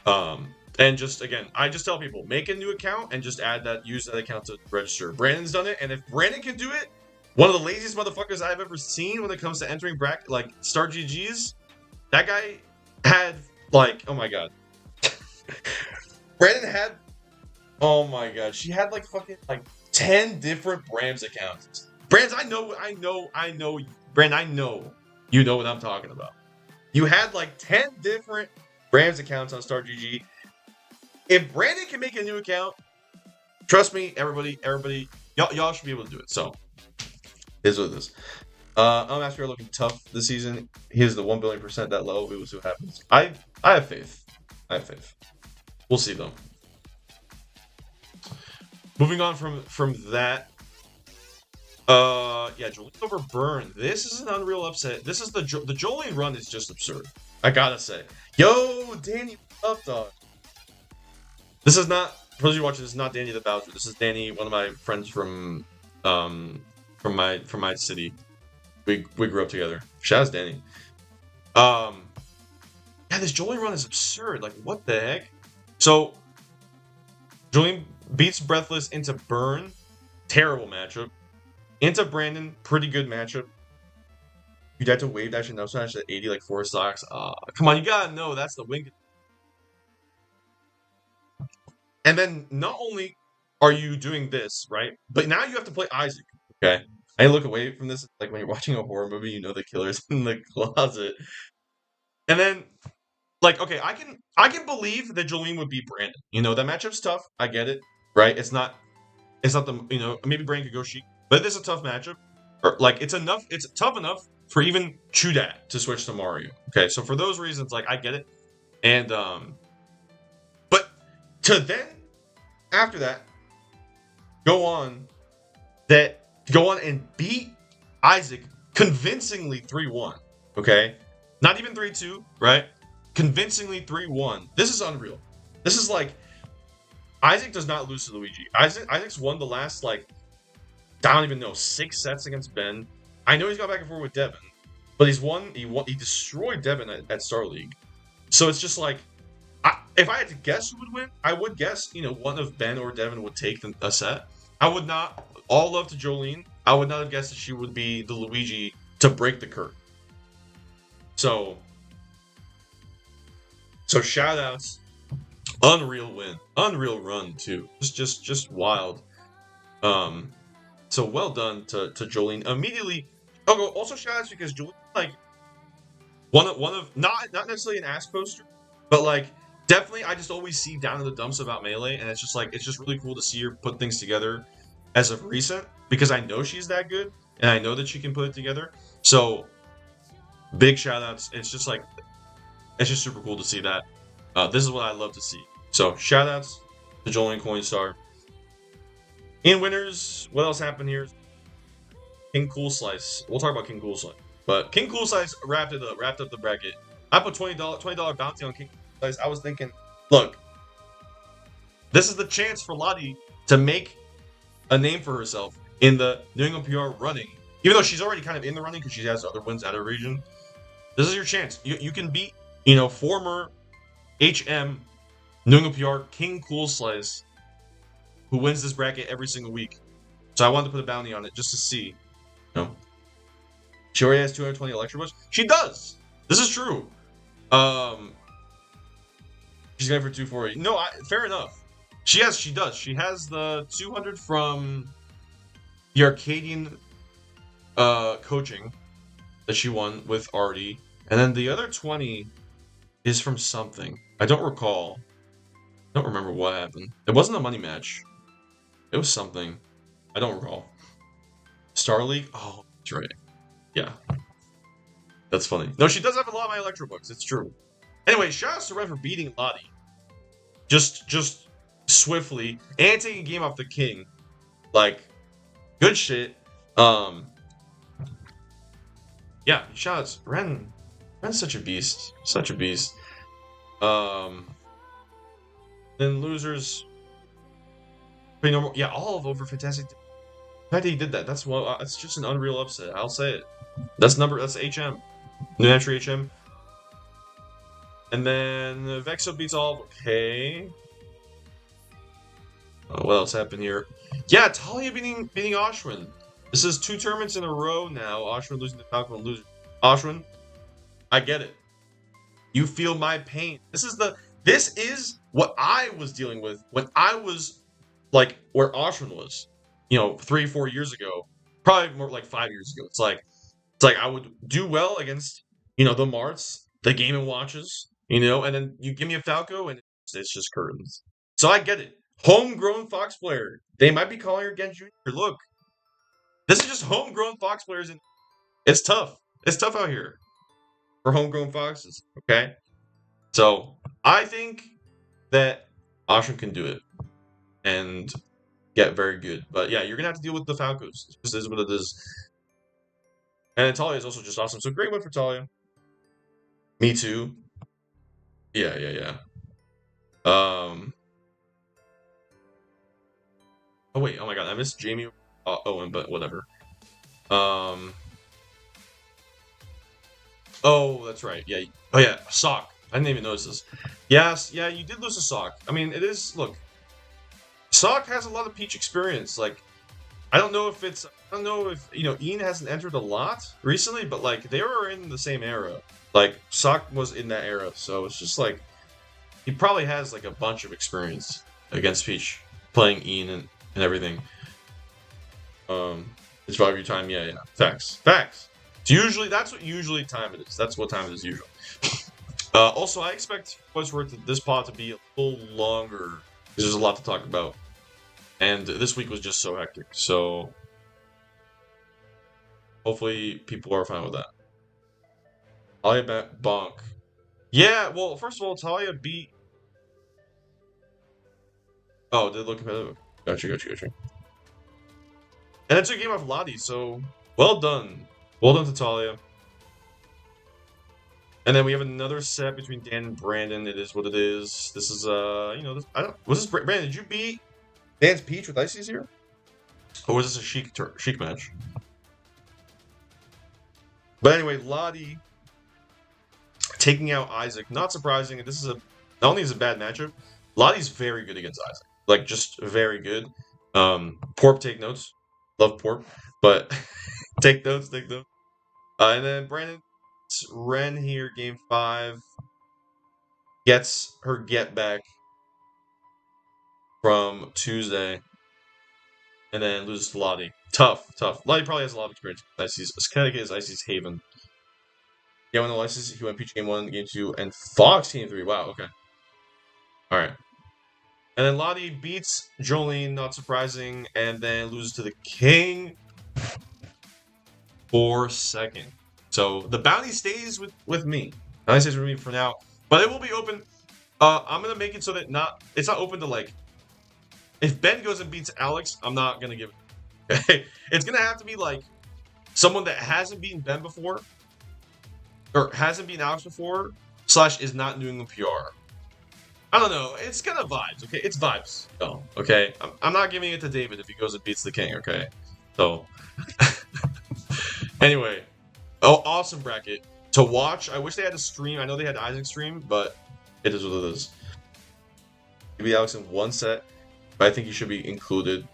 And just again, I just tell people make a new account and just use that account to register. Brandon's done it, and if Brandon can do it, one of the laziest motherfuckers I've ever seen when it comes to entering bracket like start GGs. That guy had like, oh my god, Brandon had, oh my god, she had like fucking like 10 different Brams accounts. Brands, I know, Brand, I know you know what I'm talking about. You had like 10 different Brams accounts on StarGG. If Brandon can make a new account, trust me, everybody, y'all should be able to do it. So, is what it is. Unmastered looking tough this season. He is the 1 billion % that low. We will see what happens. I have faith. I have faith. We'll see though. Moving on from that. Yeah, Jolene over Burn. This is an unreal upset. This is the Jolene run is just absurd. I gotta say. Yo, Danny, what's up, dog? This is not, for those of you watching, this is not Danny the Bowser. This is Danny, one of my friends from my city. We grew up together. Shout out to Danny. Yeah, this Jolene run is absurd. Like, what the heck? So, Jolene beats Breathless into Burn. Terrible matchup. Into Brandon, pretty good matchup. You died to Wave Dash and no smash at 80 like 4 stocks. Come on, you gotta know that's the win. And then not only are you doing this, right? But now you have to play Isaac. Okay. I look away from this like when you're watching a horror movie, you know the killer's in the closet. And then like, okay, I can believe that Jolene would beat Brandon. You know, that matchup's tough. I get it. Right? It's not the, you know, maybe Brandon could go Sheik, but it is a tough matchup. Or like it's tough enough for even Chudat to switch to Mario. Okay, so for those reasons, like I get it. And but to then after that go on and beat Isaac convincingly 3-1. Okay? Not even 3-2, right? Convincingly 3-1. This is unreal. This is like Isaac does not lose to Luigi. Isaac's won the last like I don't even know 6 sets against Ben. I know he's got back and forth with Devin, but he destroyed Devin at Star League. So it's just like if I had to guess who would win, I would guess, you know, one of Ben or Devin would take a set. I would not, all love to Jolene, I would not have guessed that she would be the Luigi to break the curse. So shout outs. Unreal win. Unreal run too. Just wild. So well done to Jolene. Immediately also shout outs because Jolene like one of not necessarily an ass poster, but like definitely I just always see down in the dumps about Melee, and it's just really cool to see her put things together as of recent because I know she's that good and I know that she can put it together. So big shout outs. It's just super cool to see that. This is what I love to see. So shout outs to Jolene Coinstar. In winners, what else happened here? King Cool Slice. We'll talk about King Cool Slice. But King Cool Slice wrapped up the bracket. I put $20 bounty on King Cool Slice. I was thinking, look, this is the chance for Lottie to make a name for herself in the New England PR running. Even though she's already kind of in the running because she has other wins out of region. This is your chance. You can beat, you know, former HM New England PR King Cool Slice, who wins this bracket every single week. So I wanted to put a bounty on it just to see. You know, she already has 220 Electro Bucks. She does. This is true. She's going for 240. No, fair enough. She does. She has the 200 from the Arcadian coaching that she won with Artie, and then the other 20 is from something. I don't recall. I don't remember what happened. It wasn't a money match. It was something. I don't recall. Star League? Oh, that's right. Yeah. That's funny. No, she does have a lot of my Electro books. It's true. Anyway, shout out to Red for beating Lottie. Just swiftly and taking a game off the king. Like, good shit. Yeah, shout outs. Ren's such a beast. Such a beast. Then losers. Pretty normal. Yeah, all of over fantastic. The fact that he did that, that's just an unreal upset. I'll say it. That's HM. New Hampshire HM. And then Vexo beats all. Okay. What else happened here? Yeah, Talia beating Oshwin. This is 2 tournaments in a row now. Oshwin losing to Falcon and losing. Oshwin, I get it. You feel my pain. This is what I was dealing with when I was like where Oshwin was, you know, 3-4 years ago, probably more like 5 years ago. It's like I would do well against, you know, the Marts, the Game and Watches, you know, and then you give me a Falco and it's just curtains. So I get it. Homegrown Fox player. They might be calling her again Junior. Look, this is just homegrown Fox players, and it's tough. It's tough out here for homegrown Foxes. Okay, so I think that Oshun can do it and get very good. But yeah, you're gonna have to deal with the Falcos. This is what it is. And Talia is also just awesome. So great win for Talia. Me too. Yeah, yeah, yeah. Oh wait, oh my god, I missed Jamie Owen, but whatever. Oh, that's right. Yeah. Oh yeah, Sock. I didn't even notice this. Yes, yeah, you did lose a Sock. I mean, it is. Look, Sock has a lot of Peach experience. Like, I don't know if Ian hasn't entered a lot recently, but like they were in the same era. Like Sock was in that era, so it's just like he probably has like a bunch of experience against Peach, playing Ian and everything. It's 5 year time. Yeah, yeah. Facts. It's usually that's what usually time it is. That's what time it is usually. Also, I expect this pod to be a little longer because there's a lot to talk about, and this week was just so hectic. So hopefully people are fine with that. Talia bonk. Yeah. Well, first of all, Talia beat. Oh, did it look competitive? Gotcha. And it's a game off Lottie, so well done. Well done to Talia. And then we have another set between Dan and Brandon. It is what it is. This is I don't. Was this Brandon? Did you beat Dan's Peach with Ices here, or was this a Sheik match? But anyway, Lottie taking out Isaac. Not surprising. This is not only is a bad matchup, Lottie's very good against Isaac. Like just very good. Porp, take notes. Love Porp, but take notes. And then Brandon Ren here, game 5, gets her get back from Tuesday, and then loses to Lottie. Tough. Lottie probably has a lot of experience with Ices. Connecticut is Ices Haven. Yeah, when the license, he went Peach game 1, game 2, and Fox game 3. Wow, okay. Alright. And then Lottie beats Jolene, not surprising, and then loses to the King for second. So the bounty stays with me. Bounty stays with me for now. But it will be open. I'm gonna make it so that it's not open to like. If Ben goes and beats Alex, I'm not gonna give it. Okay? It's gonna have to be like someone that hasn't beaten Ben before, or hasn't beaten Alex before, / is not doing the PR. I don't know. It's kind of vibes, okay? It's vibes. Oh, okay? I'm not giving it to David if he goes and beats the King, okay? So, anyway. Oh, awesome bracket. To watch, I wish they had a stream. I know they had Isaac stream, but it is what it is. Maybe Alex in one set, but I think he should be included.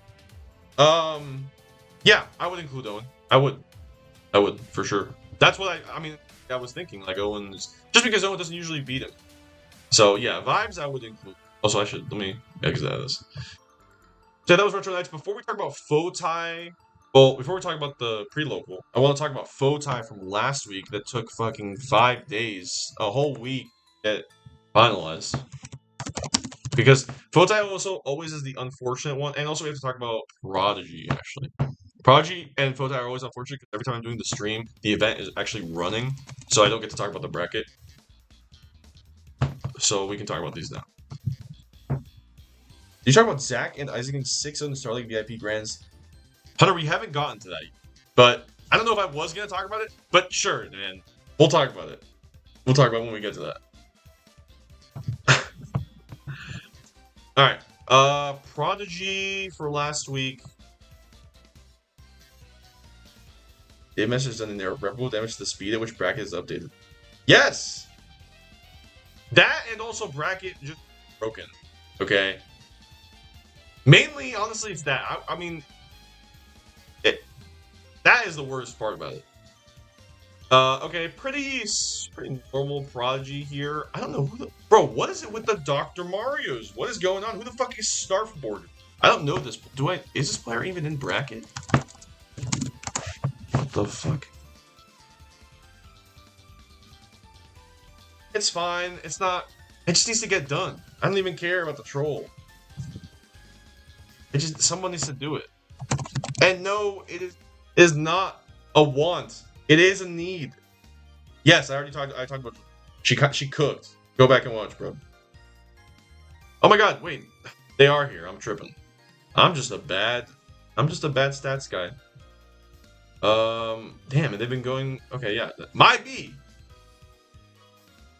Yeah, I would include Owen. I would, for sure. That's what I was thinking, like Owen's, just because Owen doesn't usually beat him. So yeah, vibes I would include. Also, let me exit out of this. So that was Retro Nights. Before we talk about Fotai, before we talk about the pre-local, I want to talk about Fotai from last week that took fucking 5 days, a whole week to get finalized. Because Fotai also always is the unfortunate one, and also we have to talk about Prodigy, actually. Prodigy and Fotai are always unfortunate because every time I'm doing the stream, the event is actually running, so I don't get to talk about the bracket. So we can talk about these now. You talk about Zach and Isaac in 6 on the Starleague VIP Grands. Hunter, we haven't gotten to that yet. But I don't know if I was going to talk about it, but sure, man. We'll talk about it. We'll talk about it when we get to that. Alright. Prodigy for last week. Damage is done in there. Replicable damage to the speed at which bracket is updated. Yes! That and also bracket just broken. Okay. Mainly, honestly, it's that. I mean, that is the worst part about it. Okay, pretty normal Prodigy here. I don't know bro, what is it with the Dr. Marios? What is going on? Who the fuck is Starfboard? I don't know this. Is this player even in bracket? What the fuck? It's fine. It's not. It just needs to get done. I don't even care about the troll. Someone needs to do it. And no, it is not a want. It is a need. Yes, I talked about. She cooked. Go back and watch, bro. Oh my god, wait. They are here. I'm tripping. I'm just a bad stats guy. Damn, and they've been going. Okay, yeah. My B.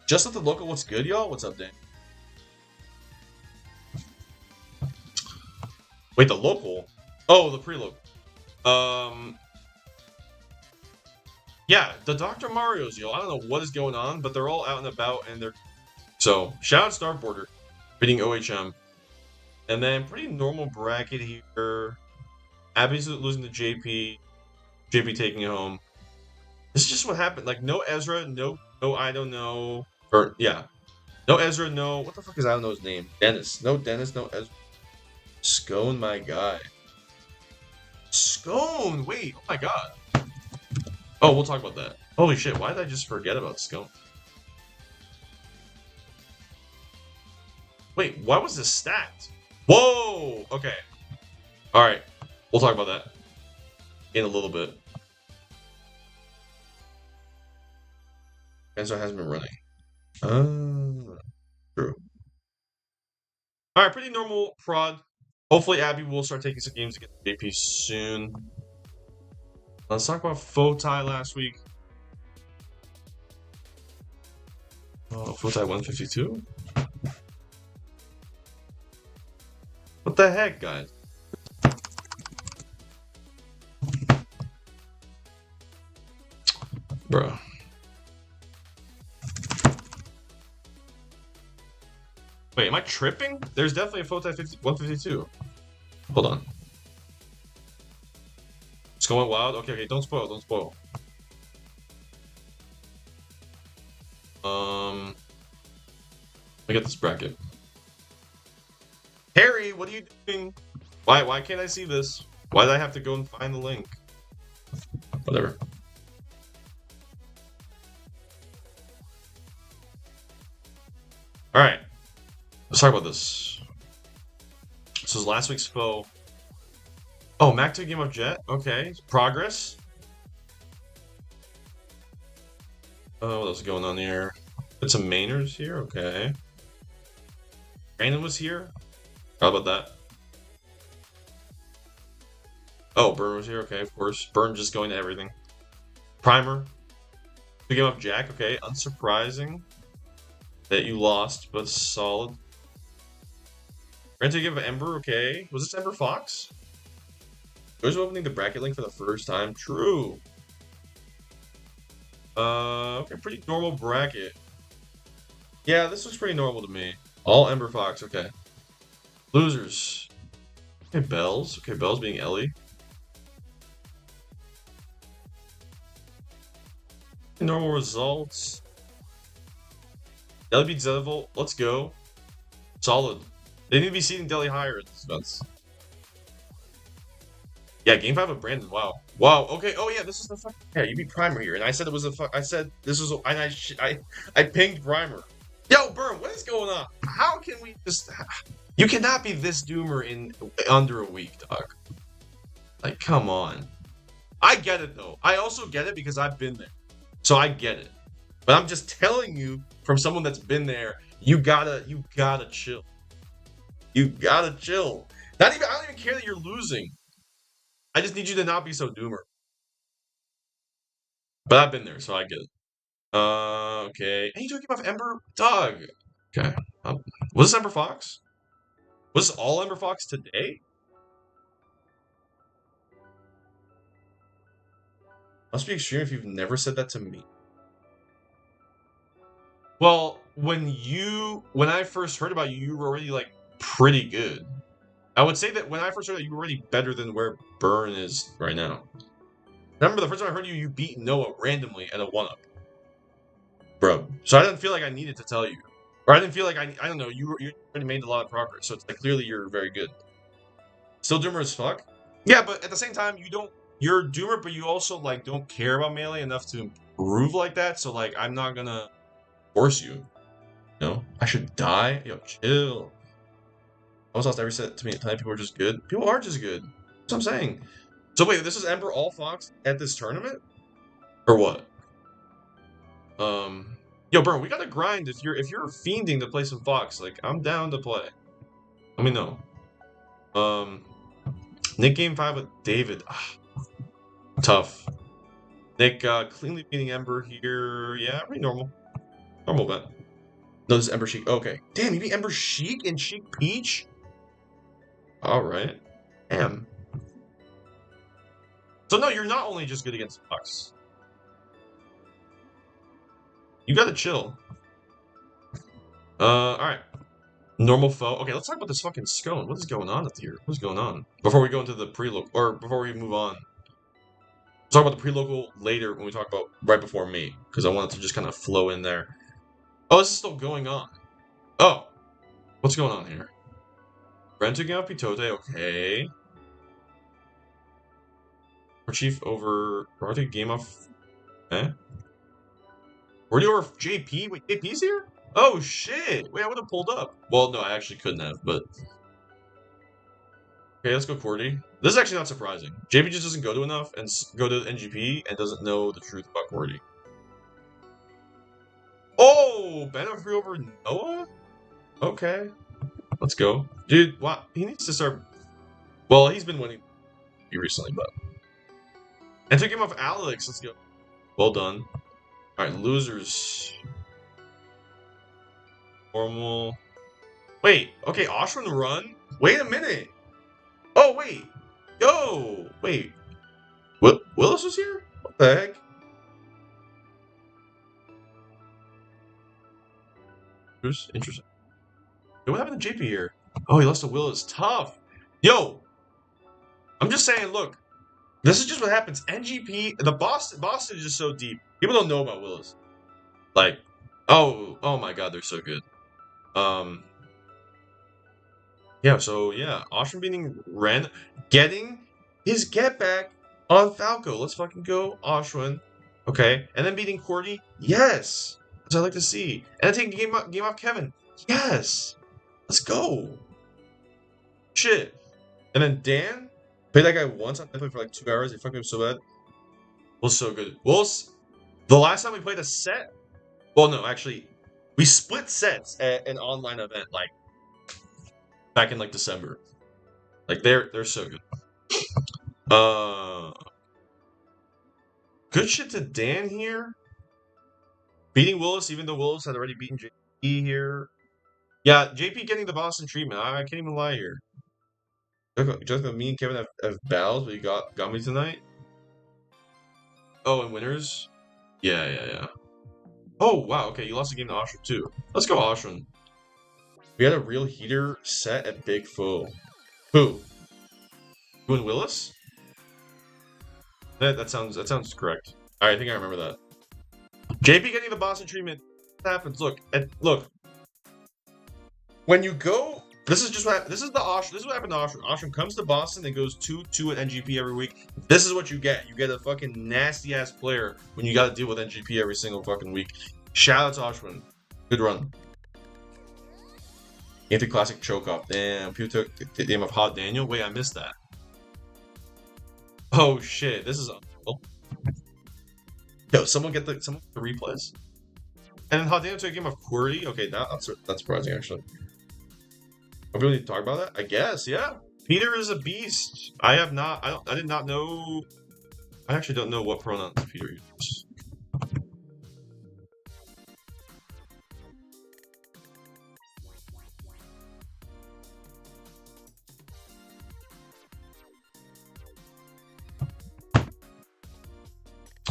Just at the local. What's good, y'all? What's up, Dan? Wait, the local? Oh, the pre-local. Um, yeah, the Dr. Mario's, yo. I don't know what is going on, but they're all out and about, and they're so shout out Starboarder, beating OHM, and then pretty normal bracket here. Abby's losing to JP. JP taking it home. This is just what happened. Like no Ezra, no I don't know, or yeah, no Ezra, no what the fuck is I don't know his name? Dennis, no Ezra. Scone, my guy. Scone, wait, oh my god. Oh, we'll talk about that. Holy shit, why did I just forget about Scone? Wait, why was this stacked? Whoa! Okay. Alright. We'll talk about that in a little bit. Enzo hasn't been running. True. Alright, pretty normal prod. Hopefully Abby will start taking some games against JP soon. Let's talk about Fotai last week. Oh, Fotai 152? What the heck, guys? Bro. Wait, am I tripping? There's definitely a Fotai 152. Hold on. It's going wild? Okay, don't spoil. Let me get this bracket. Harry, what are you doing? Why can't I see this? Why did I have to go and find the link? Whatever. Alright. Let's talk about this. This was last week's foe. Oh, Mac took game of Jet? Okay. Progress. What else is going on here? It's some mainers here? Okay. Brandon was here? How about that? Oh, Burn was here? Okay, of course. Burn just going to everything. Primer. Took game of Jack? Okay. Unsurprising that you lost, but solid. Ran to give Ember? Okay. Was this Ember Fox? Who's opening the bracket link for the first time? True. Okay, pretty normal bracket. Yeah, this looks pretty normal to me. All Ember Fox, okay. Losers. Okay, Bells. Okay, Bells being Ellie. Normal results. Ellie beats Zedivol. Let's go. Solid. They need to be seating Delhi higher at this events. Yeah, game 5 of Brandon. Wow. Wow. Okay. Oh yeah, this is the fuck. Yeah, you beat Primer here, and I said it was a fuck. I said this was. And I pinged Primer. Yo, Burn, what is going on? How can we just? You cannot be this doomer in under a week, dog. Like, come on. I get it though. I also get it because I've been there, so I get it. But I'm just telling you, from someone that's been there, you gotta chill. You gotta chill. I don't even care that you're losing. I just need you to not be so doomer. But I've been there, so I get it. Okay. Hey, you talking about Ember? Dog. Okay. Was this Ember Fox? Was this all Ember Fox today? Must be extreme if you've never said that to me. Well, when I first heard about you, you were already like pretty good. I would say that when I first heard that, you were already better than where Burn is right now. Remember the first time I heard you, you beat Noah randomly at a 1-up. Bro. So I didn't feel like I needed to tell you. Or I didn't feel like I don't know, you already made a lot of progress, so it's like clearly you're very good. Still doomer as fuck? Yeah, but at the same time, you're doomer, but you also like don't care about melee enough to improve like that, so like I'm not gonna force you. No? I should die? Yo, chill. I almost lost every set to me. Tonight people are just good. People are just good. That's what I'm saying. So wait, this is Ember all Fox at this tournament? Or what? Yo, Burn, we gotta grind if you're fiending to play some Fox. Like, I'm down to play. Let me know. Nick game 5 with David. Tough. Nick cleanly beating Ember here. Yeah, pretty normal. Normal bet. No, this is Ember Sheik. Okay. Damn, you beat Ember Sheik and Sheik Peach? Alright. Damn. So no, you're not only just good against Fox. You gotta chill. Alright. Normal foe. Okay, let's talk about this fucking scone. What is going on up here? What's going on? Before we go into the pre-local, or before we move on. We'll talk about the pre-local later when we talk about right before me, because I want it to just kind of flow in there. Oh, this is still going on. Oh. What's going on here? Ren taking off Pitote, okay. Our Chief over Arctic game off. Eh? Were you over JP? Wait, JP's here? Oh shit! Wait, I would have pulled up. Well, no, I actually couldn't have, but. Okay, let's go Cordy. This is actually not surprising. JP just doesn't go to enough and go to NGP and doesn't know the truth about Cordy. Oh! Benefree over Noah? Okay. Let's go. Dude, wow, he needs to start. Well, he's been winning recently, but. And took him off Alex. Let's go. Well done. Alright, losers. Normal. Wait, okay, Oshrin run? Wait a minute. Oh, wait. Yo! Wait. Willis was here? What the heck? Interesting. Yo, what happened to JP here? Oh, he lost to Willis. Tough. Yo! I'm just saying, look. This is just what happens. NGP, the Boston is just so deep. People don't know about Willis. Like, oh my god, they're so good. Yeah, so yeah, Oshrin beating Ren, getting his get back on Falco. Let's fucking go, Oshrin. Okay, and then beating Cordy. Yes, as I like to see. And then taking game off Kevin. Yes, let's go. Shit. And then Dan played that guy once. I played for like 2 hours. He fucked him so bad. Was so good. The last time we played a set. Well, no, actually, we split sets at an online event like back in like December. Like they're so good. Good shit to Dan here. Beating Willis, even though Willis had already beaten JP here. Yeah, JP getting the Boston treatment. I can't even lie here. Just me and Kevin have battles, but you got me tonight. Oh, and winners? Yeah. Oh, wow, okay, you lost a game to Oshrin too. Let's go, Oshrin. We had a real heater set at Big Foe. Who? You and Willis? That sounds correct. Alright, I think I remember that. JP getting the Boston treatment happens. Look. When you go, this is what happened to Oshrin. Oshrin comes to Boston and goes 2-2 at NGP every week. This is what you get. You get a fucking nasty ass player when you gotta deal with NGP every single fucking week. Shout out to Oshrin. Good run. Anti-classic choke off. Damn, people took the name of Hot Daniel. Wait, I missed that. Oh shit, this is unreal. Yo, someone get the replays. And then Hot Daniel took a game of Query. Okay, that's surprising actually. Are we need to talk about that? I guess, yeah. Peter is a beast. I did not know. I actually don't know what pronouns Peter uses.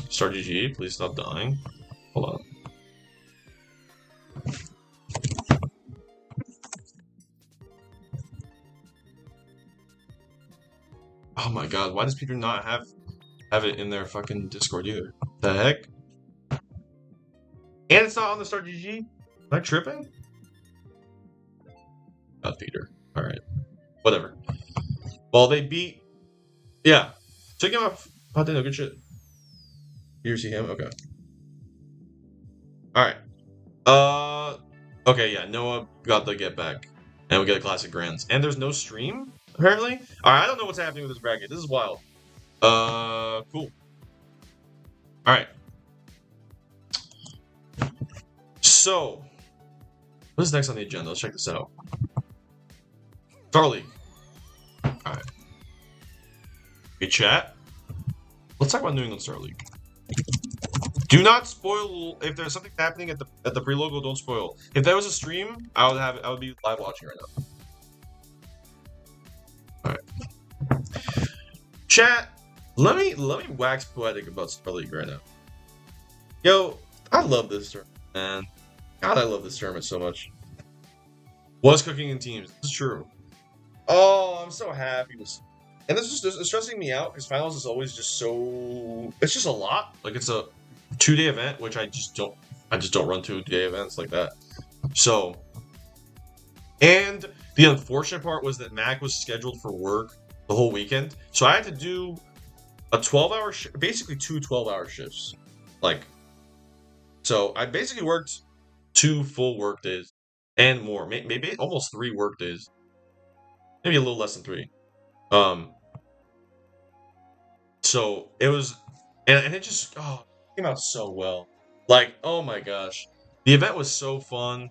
Start GG, please stop dying. Hold on. Oh my god, why does Peter not have it in their fucking Discord either? The heck? And it's not on the Start GG? Am I tripping? Not Peter. Alright. Whatever. Well, they beat. Yeah. Check him off. Oh, no, good shit. You see him? Okay. Alright. Okay, yeah, Noah got the get back. And we get a classic grands. And there's no stream, apparently? Alright, I don't know what's happening with this bracket. This is wild. Cool. Alright. So, what is next on the agenda? Let's check this out. Star League. Alright. Okay, chat. Let's talk about New England Star League. Do not spoil if there's something happening at the pre-logo, don't spoil. If there was a stream, I would be live watching right now. Alright. Chat, let me wax poetic about Star League right now. Yo, I love this tournament, man. God, I love this tournament so much. Was cooking in teams. This is true. Oh, I'm so happy. And this is stressing me out because finals is always just so. It's just a lot. Like it's a 2-day event, which I just don't run 2-day events like that. So, and the unfortunate part was that Mac was scheduled for work the whole weekend, so I had to do a 12-hour, basically 2 12-hour shifts. Like, so I basically worked 2 full work days and more, maybe almost 3 work days, maybe a little less than 3. So it was, and it just came out so well. Like, oh my gosh, the event was so fun,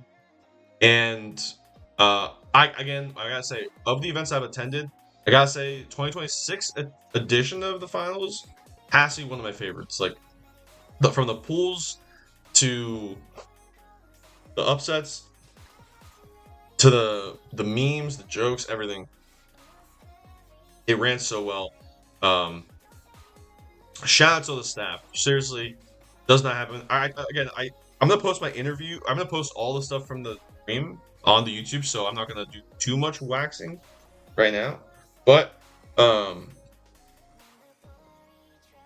and I gotta say, of the events I've attended, I gotta say 2026 edition of the finals has to be one of my favorites. Like, from the pools to the upsets to the memes, the jokes, everything. It ran so well. Shout out to the staff. Seriously, does not happen. I'm gonna post my interview. I'm gonna post all the stuff from the stream on the YouTube, so I'm not gonna do too much waxing right now. But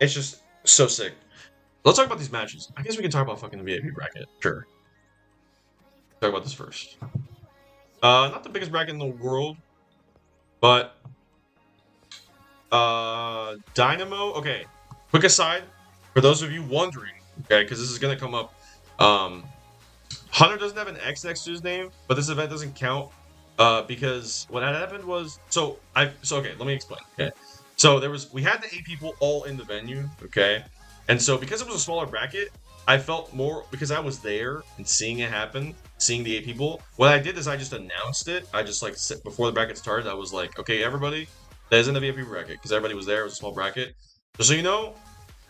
it's just so sick. Let's talk about these matches. I guess we can talk about fucking the VIP bracket. Sure. Talk about this first. Not the biggest bracket in the world, but Dynamo. Okay. Quick aside, for those of you wondering, okay, because this is gonna come up. Hunter doesn't have an X next to his name, but this event doesn't count because what had happened was okay. Let me explain. Okay, so we had the 8 people all in the venue. Okay, and so because it was a smaller bracket, I felt more because I was there and seeing it happen, seeing the 8 people. What I did is I just announced it. I just before the bracket started, I was like, okay, everybody, that is in the VIP bracket because everybody was there. It was a small bracket. Just so you know,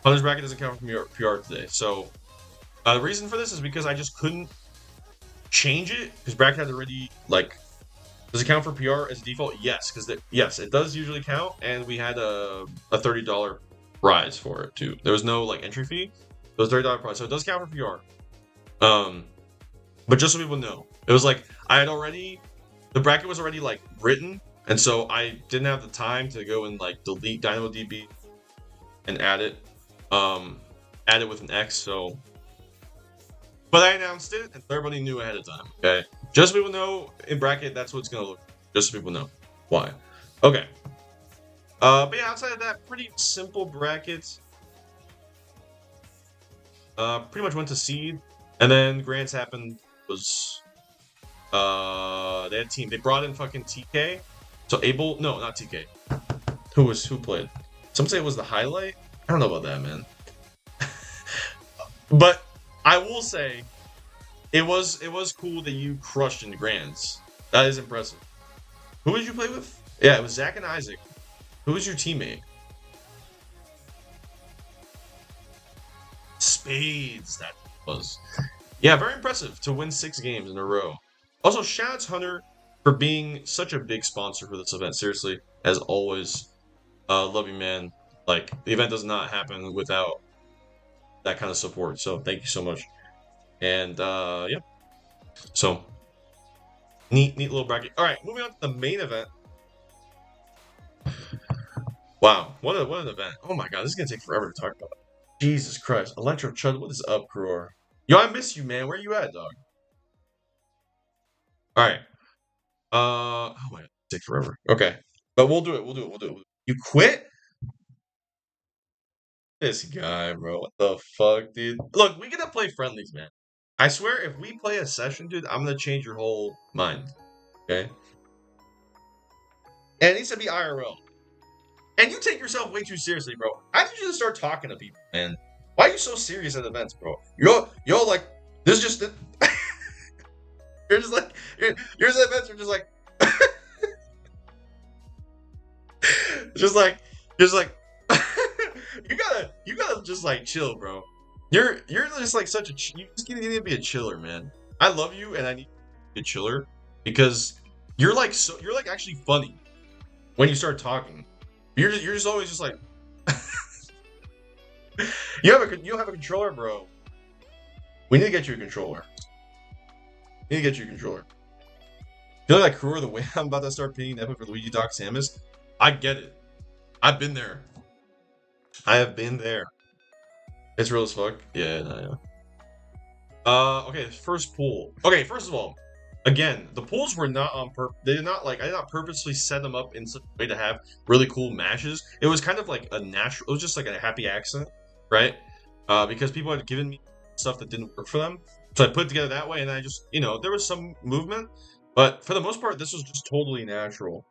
Hunter's bracket doesn't count from your PR today. So the reason for this is because I just couldn't change it because bracket had already does it count for PR as default? Yes, because yes, it does usually count, and we had a $30 prize for it too. There was no entry fee. It was $30 prize, so it does count for PR. But just so people know, it was the bracket was already written, and so I didn't have the time to go and delete DynamoDB and add it with an X. So, but I announced it, and everybody knew ahead of time. Okay, just so people know in bracket that's what it's gonna look like. Just so people know why. Okay. But yeah, outside of that, pretty simple brackets. Pretty much went to seed, and then Grants happened was they had team. They brought in fucking TK. So not TK. Who played? Some say it was the highlight. I don't know about that, man. But I will say it was cool that you crushed in the Grands. That is impressive. Who did you play with? Yeah, it was Zach and Isaac. Who was your teammate? Spades, that was. Yeah, very impressive to win 6 games in a row. Also, shout out to Hunter for being such a big sponsor for this event. Seriously, as always. Love you, man. The event does not happen without that kind of support. So thank you so much. And yeah. So neat little bracket. All right, moving on to the main event. Wow, what an event! Oh my god, this is gonna take forever to talk about. Jesus Christ, Electro Chud, what is up, Kror? Yo, I miss you, man. Where you at, dog? All right. Oh my god, take forever. Okay, but we'll do it. You quit? This guy, bro. What the fuck, dude? Look, we gotta play friendlies, man. I swear, if we play a session, dude, I'm gonna change your whole mind. Okay? And it needs to be IRL. And you take yourself way too seriously, bro. I need you to start talking to people, man. Why are you so serious at events, bro? You're like, this is just you're just like, you're at events, you're just like, just like you gotta just like chill, bro. You're just like such a you just need to be a chiller, man. I love you, and I need to be a chiller because you're like actually funny when you start talking. You're just always just like you don't have a controller, bro. We need to get you a controller. We need to get you a controller. Feeling like crew the way I'm about to start pinging Epic for Luigi Doc Samus. I get it. I've been there. I have been there. It's real as fuck. Yeah, no, yeah. Okay, first pool. Okay, first of all, again, the pools were not on purpose. They did not I did not purposely set them up in such a way to have really cool matches. It was kind of like a natural. It was just like a happy accident, right? Because people had given me stuff that didn't work for them, so I put it together that way, and I just, there was some movement, but for the most part, this was just totally natural.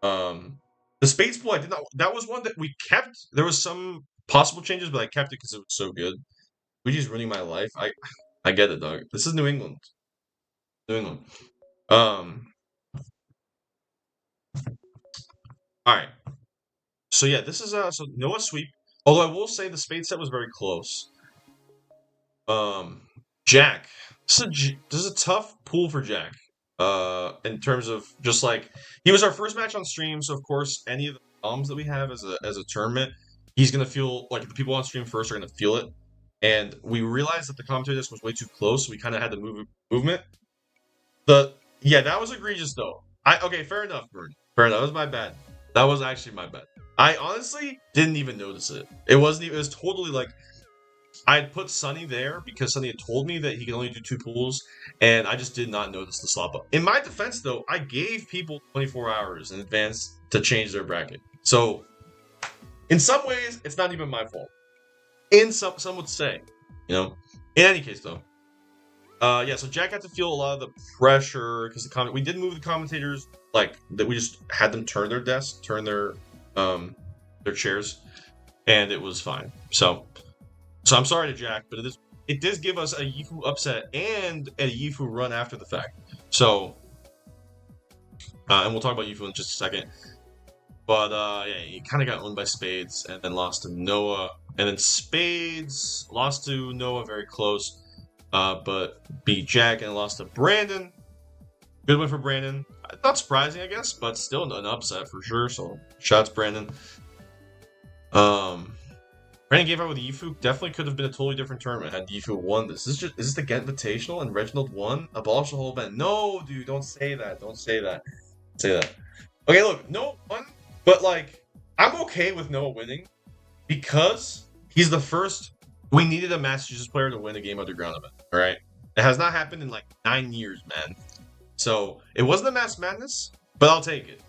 The Spades pool, I did not. That was one that we kept. There was some possible changes, but I kept it because it was so good. Luigi's ruining my life. I get it, dog. This is New England. New England. All right. So yeah, this is so Noah sweep. Although I will say the spade set was very close. Jack. This is a tough pool for Jack. In terms of just like he was our first match on stream, so of course any of the bombs that we have as a tournament, he's gonna feel like the people on stream first are gonna feel it. And we realized that the commentary disc was way too close, so we kind of had to move movement. Yeah, that was egregious though. Okay, fair enough, Bird. Fair enough. That was my bad. That was actually my bad. I honestly didn't even notice it. It wasn't. It was totally like I had put Sunny there because Sunny had told me that he could only do 2 pools, and I just did not notice the slop up. In my defense, though, I gave people 24 hours in advance to change their bracket. So, in some ways, it's not even my fault. In some would say, In any case, though, yeah. So Jack had to feel a lot of the pressure because we did move the commentators like that. We just had them turn their desks, turn their chairs, and it was fine. So I'm sorry to Jack, but it does give us a Yifu upset and a Yifu run after the fact. So, and we'll talk about Yifu in just a second. But yeah, he kind of got owned by Spades and then lost to Noah, and then Spades lost to Noah very close, but beat Jack and lost to Brandon. Good win for Brandon. Not surprising, I guess, but still an upset for sure. So shots Brandon. Brandon gave out with Yifu. Definitely could have been a totally different tournament had Yifu won this. Is this the Ghent Invitational and Reginald won? Abolish the whole event. No, dude, don't say that. Don't say that. Say that. Okay, look, Noah won, but like, I'm okay with Noah winning because he's the first. We needed a Massachusetts player to win a Game Underground event. All right, it has not happened in like 9 years, man. So it wasn't a mass madness, but I'll take it.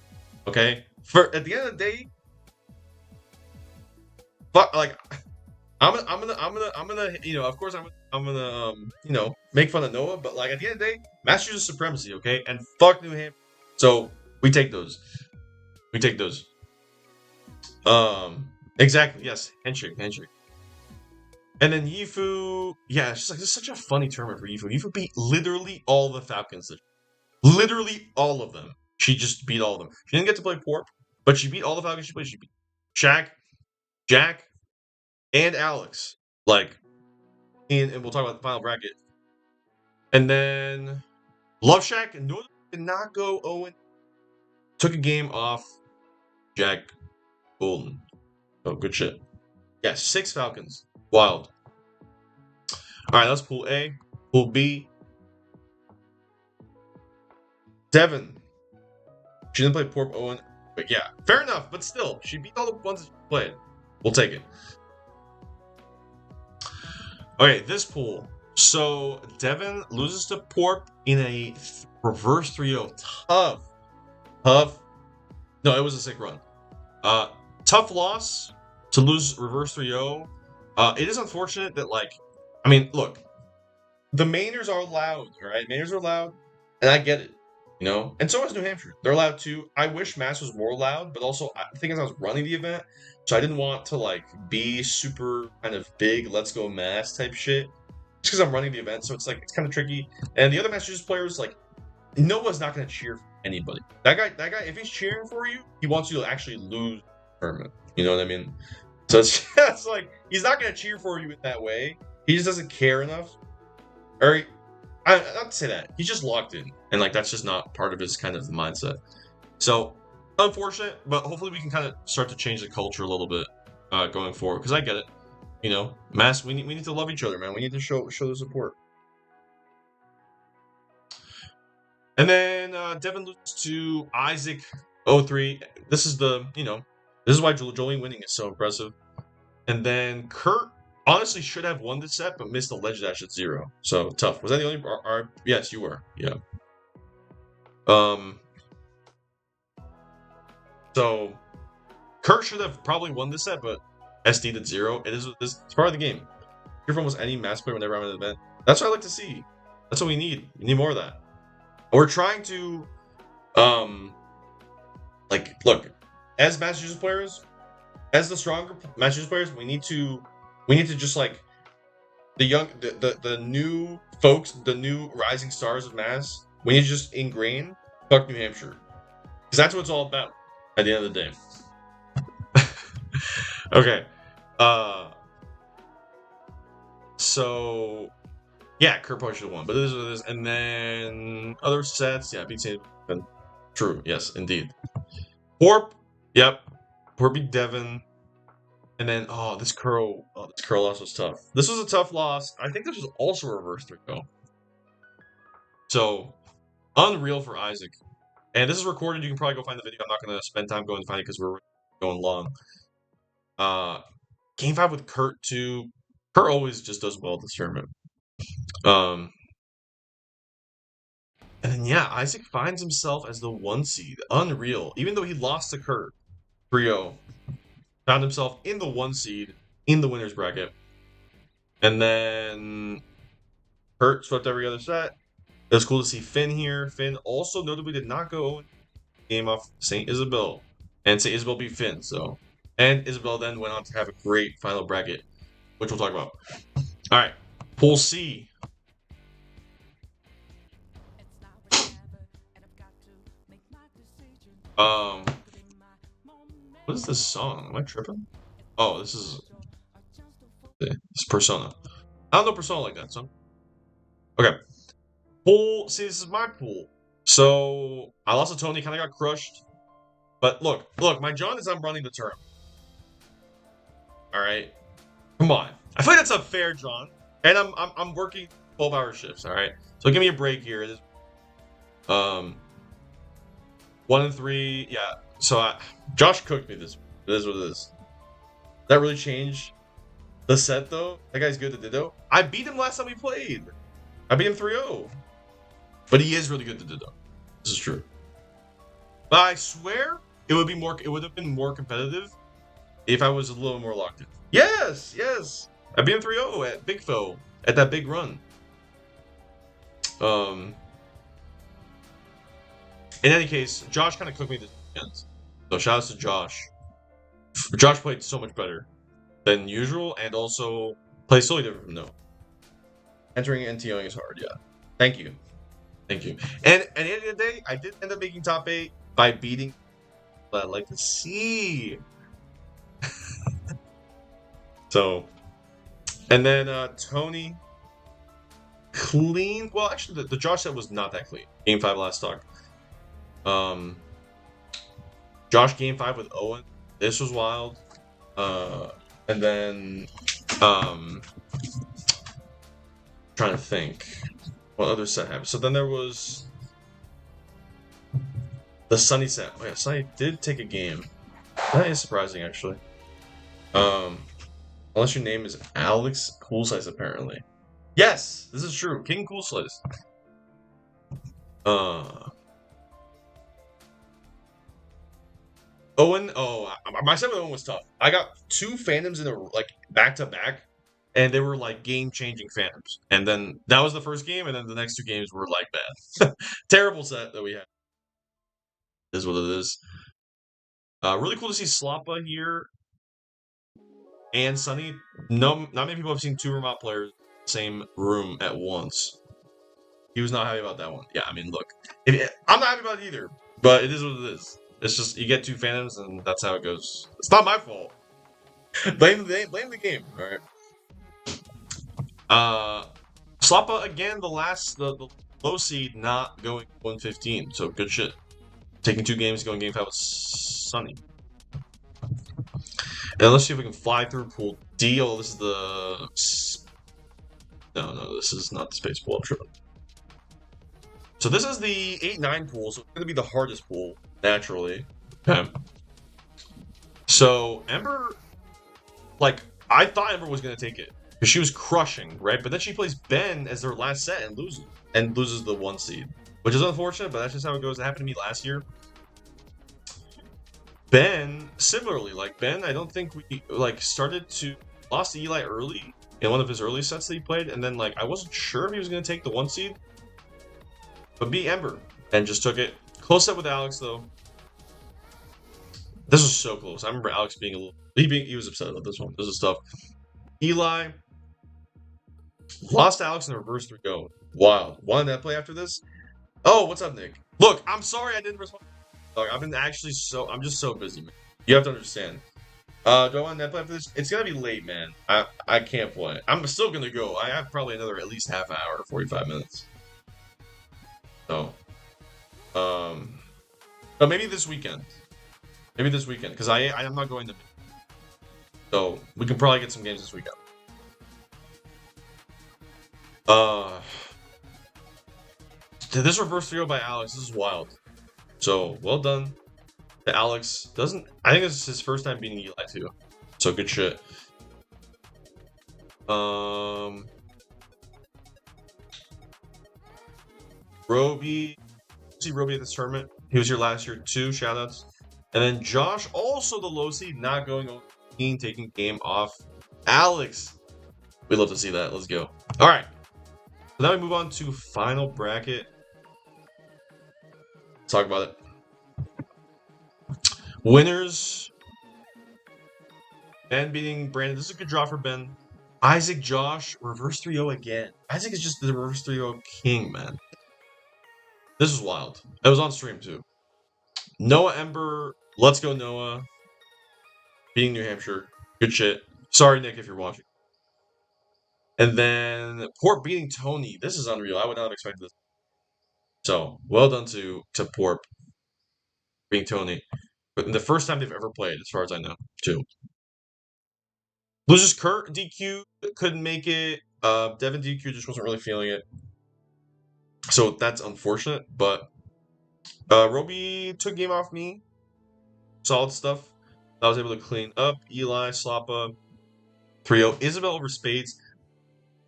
Okay, at the end of the day. But like, I'm gonna, of course, I'm gonna, make fun of Noah. But like, at the end of the day, Massachusetts supremacy, okay, and fuck New Hampshire. So we take those. We take those. Exactly. Yes, handshake. And then Yifu, yeah, it's just like this is such a funny tournament for Yifu. Yifu beat literally all the Falcons. Literally all of them. She just beat all of them. She didn't get to play Porp, but she beat all the Falcons she played. She beat Shaq, Jack, and Alex, and we'll talk about the final bracket. And then Love Shack and Northern did not go Owen. Took a game off Jack Golden. Oh, good shit. Yeah, 6 Falcons. Wild. All right, that's Pool A. Pool B. Devin. She didn't play Porp Owen. But yeah, fair enough. But still, she beat all the ones that she played. We'll take it. Okay, this pool. So Devin loses to Porp in a reverse 3-0. Tough. No, it was a sick run. Tough loss to lose reverse 3-0. It is unfortunate that look, the Mainers are loud, right? Mainers are loud, and I get it, And so is New Hampshire. They're loud too. I wish Mass was more loud, but also the thing is I was running the event, so I didn't want to be super kind of big, let's go Mass type shit. Just because I'm running the event, so it's kind of tricky. And the other Massachusetts players, Noah's not going to cheer for anybody. That guy, if he's cheering for you, he wants you to actually lose tournament. You know what I mean? So it's just like he's not gonna cheer for you in that way. He just doesn't care enough. Or not to say that he's just locked in, and like that's just not part of his kind of mindset. So unfortunate, but hopefully we can kind of start to change the culture a little bit going forward. Because I get it, you know, mass. We need to love each other, man. We need to show the support. And then Devin loses to Isaac 03. This is this is why Jolene winning is so impressive. And then Kurt honestly should have won this set, but missed the ledge dash at 0. So tough. Was that the only? Yes, you were. Yeah. So Kurt should have probably won this set, but SD did 0. It's part of the game. Here for almost any match player whenever I'm at an event. That's what I like to see. That's what we need. We need more of that. We're trying to, look, as Massachusetts players, as the stronger Massachusetts players, we need to just like the new folks, the new rising stars of Mass. We need to just ingrain fuck New Hampshire, because that's what it's all about at the end of the day. Okay, so yeah, Kurt probably should have won, but it is what it is. And then other sets, yeah, beat St. True, yes, indeed. Porp, yep. Porp beat Devin. And then, this curl loss was tough. This was a tough loss. I think this was also a reverse 3-0. So, unreal for Isaac. And this is recorded. You can probably go find the video. I'm not going to spend time going to find it because we're going long. Game 5 with Kurt, too. Kurt always just does well at this tournament. And then, yeah, Isaac finds himself as the 1 seed. Unreal. Even though he lost to Kurt 3-0. Found himself in the 1 seed in the winner's bracket. And then Kurt swept every other set. It was cool to see Finn here. Finn also notably did not go game off St. Isabel. And St. Isabel beat Finn, so. And Isabel then went on to have a great final bracket, which we'll talk about. All right, Pool C. What is this song? Am I tripping? Oh, this is Persona. I don't know Persona like that, so. Okay. Pool, see, this is my pool. So, I lost to Tony, kind of got crushed. But look, my John is I'm running the term. All right? Come on. I feel like that's unfair, John. And I'm working 12-hour shifts, all right? So give me a break here. 1 and 3, yeah. So Josh cooked me this. It is what it is. That really changed the set, though. That guy's good at Ditto. I beat him last time we played. I beat him 3-0. But he is really good at Ditto. This is true. But I swear it would have been more competitive if I was a little more locked in. Yes. I beat him 3-0 at Big Foe at that big run. In any case, Josh kind of cooked me this weekend. So shout out to Josh. Josh played so much better than usual, and also plays totally different from No. Entering NTOing is hard, yeah. Thank you. And at the end of the day, I did end up making top 8 by beating. But I'd like to see. So, and then Tony clean. Well, actually, the Josh set was not that clean. Game 5 last talk. Josh game 5 with Owen. This was wild. And then trying to think what other set happened. So then there was the Sunny set. Oh yeah, Sunny did take a game. That is surprising, actually. Unless your name is Alex Cool Slice, apparently. Yes, this is true. King Cool Slice. Owen, my set with Owen was tough. I got 2 Phantoms in a back to back, and they were like game changing Phantoms. And then that was the first game, and then the next 2 games were like bad. Terrible set that we had. Is what it is. Really cool to see Slappa here and Sunny. No, not many people have seen 2 Vermont players in the same room at once. He was not happy about that one. Yeah, I mean, look, I'm not happy about it either, but it is what it is. It's just you get 2 phantoms, and that's how it goes. It's not my fault. blame the game. All right. Slappa again. The low seed not going 115. So good shit. Taking 2 games, going game 5 with Sunny. And let's see if we can fly through pool D. Oh, this is the. No, this is not the space pool. I'm tripping. So this is the 8-9 pool, so it's going to be the hardest pool, naturally. Okay. So Ember, like, I thought Ember was going to take it because she was crushing, right? But then she plays Ben as their last set and loses the 1 seed, which is unfortunate, but that's just how it goes. It happened to me last year. Ben, similarly, like Ben, I don't think we started to lost to Eli early in one of his early sets that he played, and then I wasn't sure if he was going to take the 1 seed, but beat Ember and just took it. Close set with Alex though. This was so close. I remember Alex being a little. He was upset about this one. This is tough. Eli lost to Alex in the reverse 3-0. Wild. Won that play after this. Oh, what's up, Nick? Look, I'm sorry I didn't respond. Like, I've been actually I'm just so busy, man. You have to understand. Do I want that play after this? It's gonna be late, man. I can't play. I'm still gonna go. I have probably another at least half hour, 45 minutes. So, but maybe this weekend. Maybe this weekend, because I am not going to. So we can probably get some games this weekend. This reverse 3-0 by Alex. This is wild. So well done. Alex doesn't. I think this is his first time beating Eli too. So good shit. Roby. See Roby at this tournament. He was here last year too. Shoutouts. And then Josh, also the low seed, not going on, taking game off. Alex. We'd love to see that. Let's go. All right. So now we move on to final bracket. Let's talk about it. Winners. Ben beating Brandon. This is a good draw for Ben. Isaac, Josh, reverse 3-0 again. Isaac is just the reverse 3-0 king, man. This is wild. It was on stream too. Noah Ember. Let's go, Noah. Beating New Hampshire. Good shit. Sorry, Nick, if you're watching. And then Port beating Tony. This is unreal. I would not have expected this. So, well done to Port beating Tony. But the first time they've ever played, as far as I know, too. Loses Kurt. DQ couldn't make it. Devin DQ just wasn't really feeling it. So that's unfortunate. But Roby took game off me. Solid stuff. I was able to clean up. Eli, Slappa, 3-0. Isabel over Spades.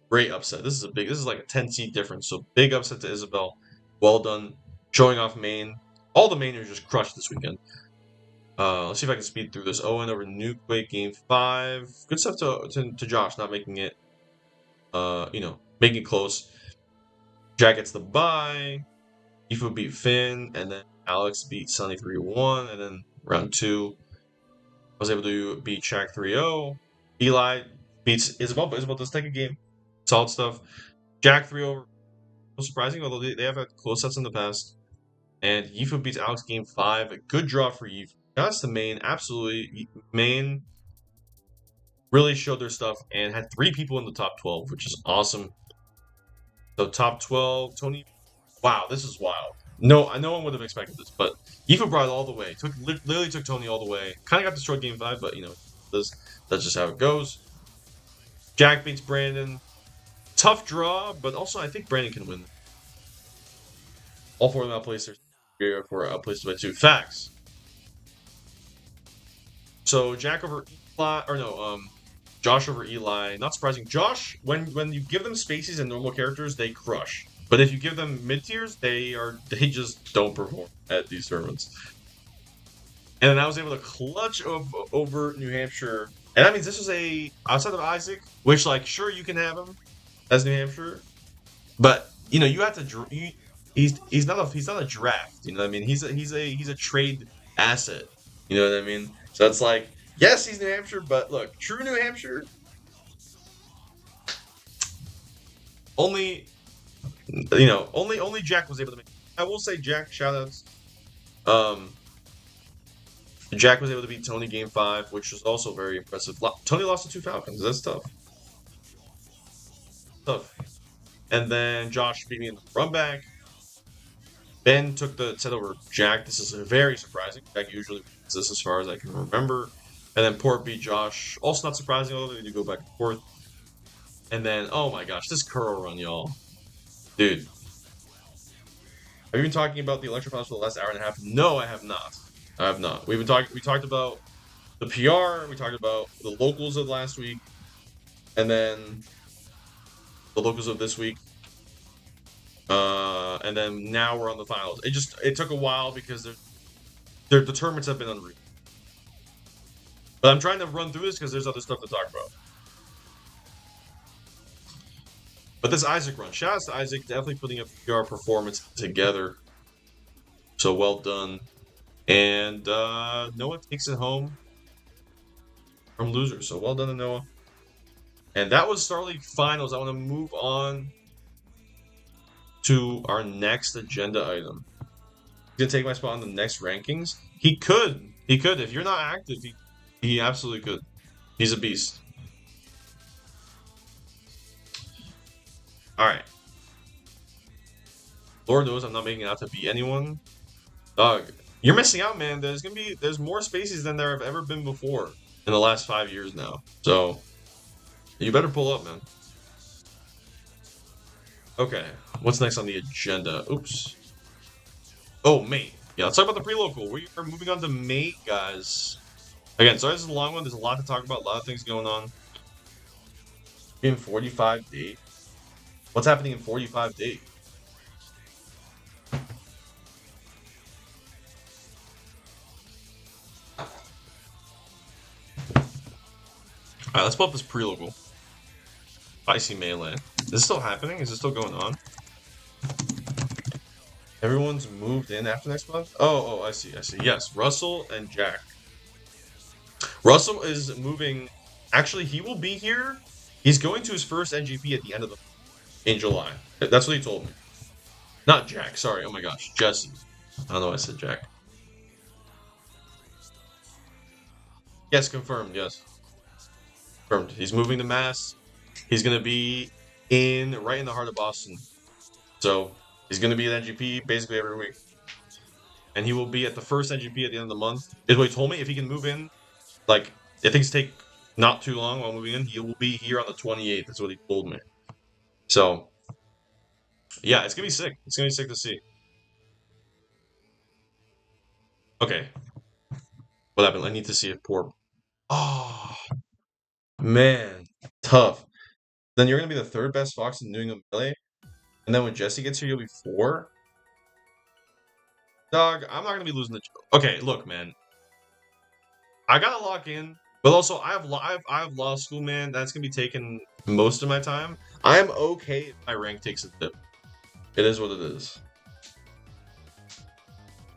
Great upset. This is like a 10 seed difference. So big upset to Isabel. Well done. Showing off main. All the mainers just crushed this weekend. Let's see if I can speed through this. Owen over Nukequake game 5. Good stuff to Josh, not making it making it close. Jack gets the bye. Ifu beat Finn, and then Alex beat Sunny 3-1, and then round 2. I was able to beat Shaq 3-0. Eli beats Isabel, but Isabel does take a game. Solid stuff. Jack 3-0. Surprising, although they have had close sets in the past. And Yifu beats Alex game 5. A good draw for Yifu. That's the main. Absolutely. Main really showed their stuff and had 3 people in the top 12, which is awesome. So top 12, Tony. Wow, this is wild. No one would have expected this, but Yifu brought it all the way. Literally took Tony all the way. Kind of got destroyed game 5, but that's just how it goes. Jack beats Brandon. Tough draw, but also I think Brandon can win. All 4 of them outplaced their for outplaced by 2. Facts. So Jack over Eli, or no, Josh over Eli. Not surprising. Josh, when you give them spacies and normal characters, they crush. But if you give them mid tiers, they just don't perform at these tournaments. And then I was able to clutch over New Hampshire, and that means this is outside of Isaac, which sure you can have him as New Hampshire, but you have to. He's not a draft. You know what I mean? He's a trade asset. You know what I mean? So it's yes, he's New Hampshire, but look, true New Hampshire. Only Jack was able to make. I will say Jack shoutouts. Jack was able to beat Tony game 5, which was also very impressive. Tony lost to 2 Falcons. That's tough. Tough. And then Josh beat me in the run back. Ben took the set over Jack. This is very surprising. Jack usually wins this as far as I can remember. And then Port beat Josh. Also not surprising, although they do go back and forth. And then, oh my gosh, this curl run, y'all. Dude. Have you been talking about the Electro for the last hour and a half? No, I have not. I have not. We talked about the PR, we talked about the locals of last week, and then the locals of this week. And then now we're on the finals. It took a while because the tournaments have been unreal. But I'm trying to run through this because there's other stuff to talk about. But this Isaac run, shout out to Isaac, definitely putting a PR performance together. So well done. And Noah takes it home from losers. So well done to Noah. And that was Star League Finals. I want to move on to our next agenda item. He's gonna take my spot on the next rankings. He could. If you're not active, he absolutely could. He's a beast. Alright. Lord knows I'm not making it out to beat anyone. Dog, you're missing out, man. There's more spaces than there have ever been before in the last 5 years now. So you better pull up, man. Okay, what's next on the agenda? Oops. Oh, mate. Yeah, let's talk about the pre-local. We are moving on to mate, guys. Again, sorry this is a long one. There's a lot to talk about. A lot of things going on. In 45 days. What's happening in 45 days? Alright, let's pull up this pre-local. Spicy Melee. Is this still happening? Is this still going on? Everyone's moved in after next month? Oh, I see. Yes, Russell and Jack. Russell is moving. Actually, he will be here. He's going to his first NGP at the end of in July. That's what he told me. Not Jack, sorry. Oh my gosh, Jesse. I don't know why I said Jack. Yes, confirmed, yes. Confirmed. He's moving to Mass. He's going to be right in the heart of Boston. So, he's going to be at NGP basically every week. And he will be at the first NGP at the end of the month. Is what he told me. If he can move in, like, if things take not too long while moving in, he will be here on the 28th. That's what he told me. So, yeah, it's going to be sick. It's going to be sick to see. Okay. What happened? I need to see it pour. Oh, man. Tough. Then you're going to be the third best Fox in New England Melee. And then when Jesse gets here, you'll be 4. Dog, I'm not going to be losing the... Okay, look, man. I got to lock in. But also, I have law school, man. That's going to be taking most of my time. I'm okay if my rank takes a dip. It is what it is.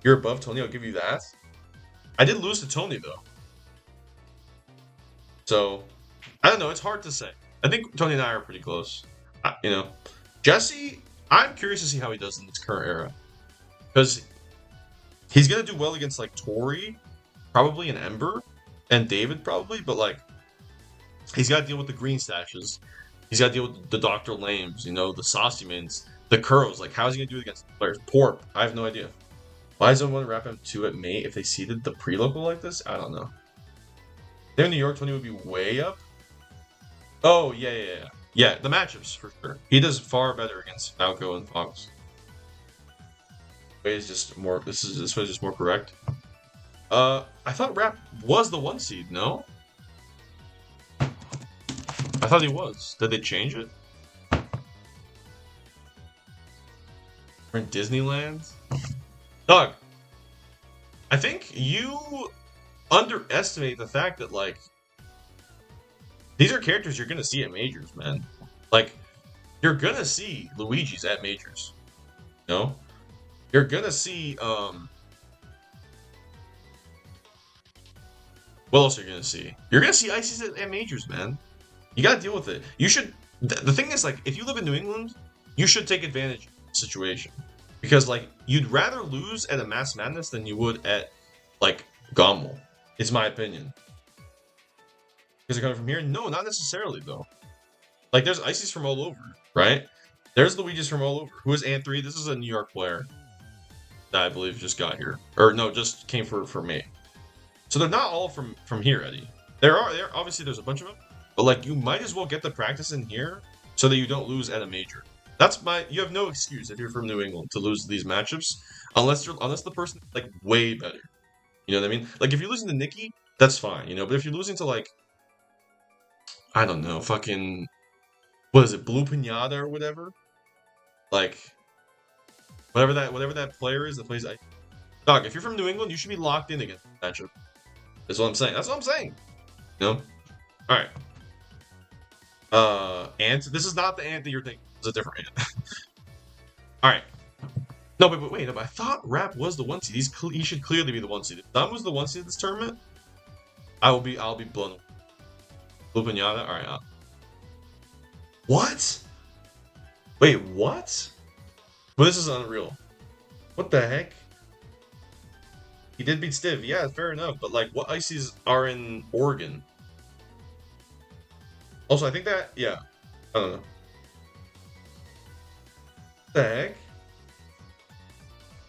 You're above Tony, I'll give you that. I did lose to Tony, though. So, I don't know. It's hard to say. I think Tony and I are pretty close. You know. Jesse, I'm curious to see how he does in this current era. Because he's going to do well against, like, Tori, probably, and Ember, and David, probably. But, like, he's got to deal with the green stashes. He's got to deal with the Dr. Lames, you know, the Saucy Mins, the Curls. Like, how is he going to do it against players? Porp, I have no idea. Why does someone wrap him 2 at mate if they seeded the pre-local like this? I don't know. There in New York, Tony would be way up. Oh, yeah. Yeah, the matchups, for sure. He does far better against Falco and Fox. Way is just more... This way is just more correct. I thought Rap was the 1 seed, no? I thought he was. Did they change it? We're in Disneyland? Dog, I think you underestimate the fact that, like, these are characters you're going to see at majors, man. Like, you're going to see Luigi's at majors. You know? You're going to see, what else are you going to see? You're going to see Ices at majors, man. You got to deal with it. You should, the thing is, like, if you live in New England, you should take advantage of the situation. Because, like, you'd rather lose at a Mass Madness than you would at, like, Gommel. It's my opinion. Because they're coming from here? No, not necessarily, though. Like, there's Ices from all over, right? There's Luigi's from all over. Who is Ant3? This is a New York player that I believe just got here. Or, no, just came for me. So they're not all from here, Eddie. There obviously there's a bunch of them. But, like, you might as well get the practice in here so that you don't lose at a major. You have no excuse if you're from New England to lose these matchups unless the person is, like, way better. You know what I mean? Like, if you're losing to Nikki, that's fine, you know? But if you're losing to, like, I don't know, fucking, what is it, Blue Pinata or whatever? Like, whatever that player is that plays. Dog, if you're from New England, you should be locked in against the matchup. That's what I'm saying. That's what I'm saying. You know? Alright. Ant. This is not the Ant that you're thinking. It's a different Ant. Alright. No, but wait. No, but I thought Rap was the 1 seed. He should clearly be the 1 seed. If Dom was the 1 seed of this tournament, I'll be blown away. Blue Pinata? Alright. What? Wait, what? Well, this is unreal. What the heck? He did beat Stiv. Yeah, fair enough. But, like, what Ices are in Oregon? Also, I think that, yeah. I don't know. What the heck?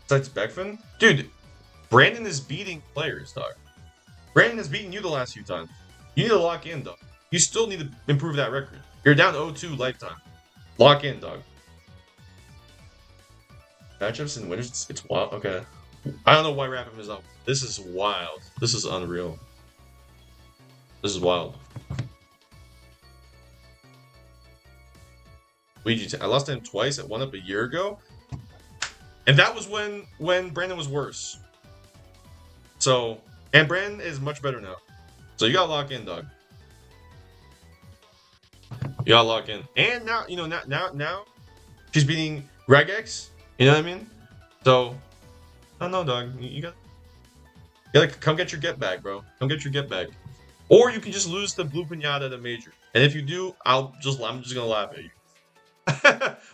Besides Beckfin? Dude, Brandon is beating players, dog. Brandon has beaten you the last few times. You need to lock in, dog. You still need to improve that record. You're down 0-2 lifetime. Lock in, dog. Matchups and winners, it's wild. Okay. I don't know why Rapid is up. This is wild. This is unreal. This is wild. Luigi, I lost to him twice. I won up a year ago. And that was when Brandon was worse. So, and Brandon is much better now. So you gotta lock in, dog. You gotta lock in. And now, you know, now she's beating Regex. You know what I mean? So, I don't know, dog. You gotta come get your get back, bro. Come get your get back. Or you can just lose to Blue Pinata at a major. And if you do, I'm just gonna laugh at you.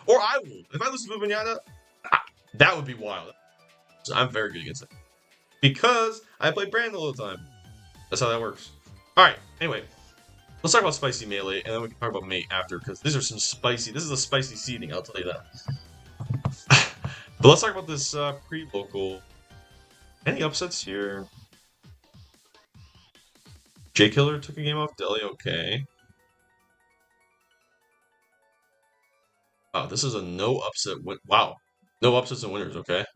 Or I will. If I lose to Blue Pinata, that would be wild. So I'm very good against it. Because I play Brandon all the time. That's how that works. Alright, anyway. Let's talk about Spicy Melee, and then we can talk about Mate after, because these are some spicy... This is a spicy seeding, I'll tell you that. But let's talk about this pre-local. Any upsets here? J-Killer took a game off Deli, okay. Wow, this is a no upset win. Wow. No upsets and winners, okay.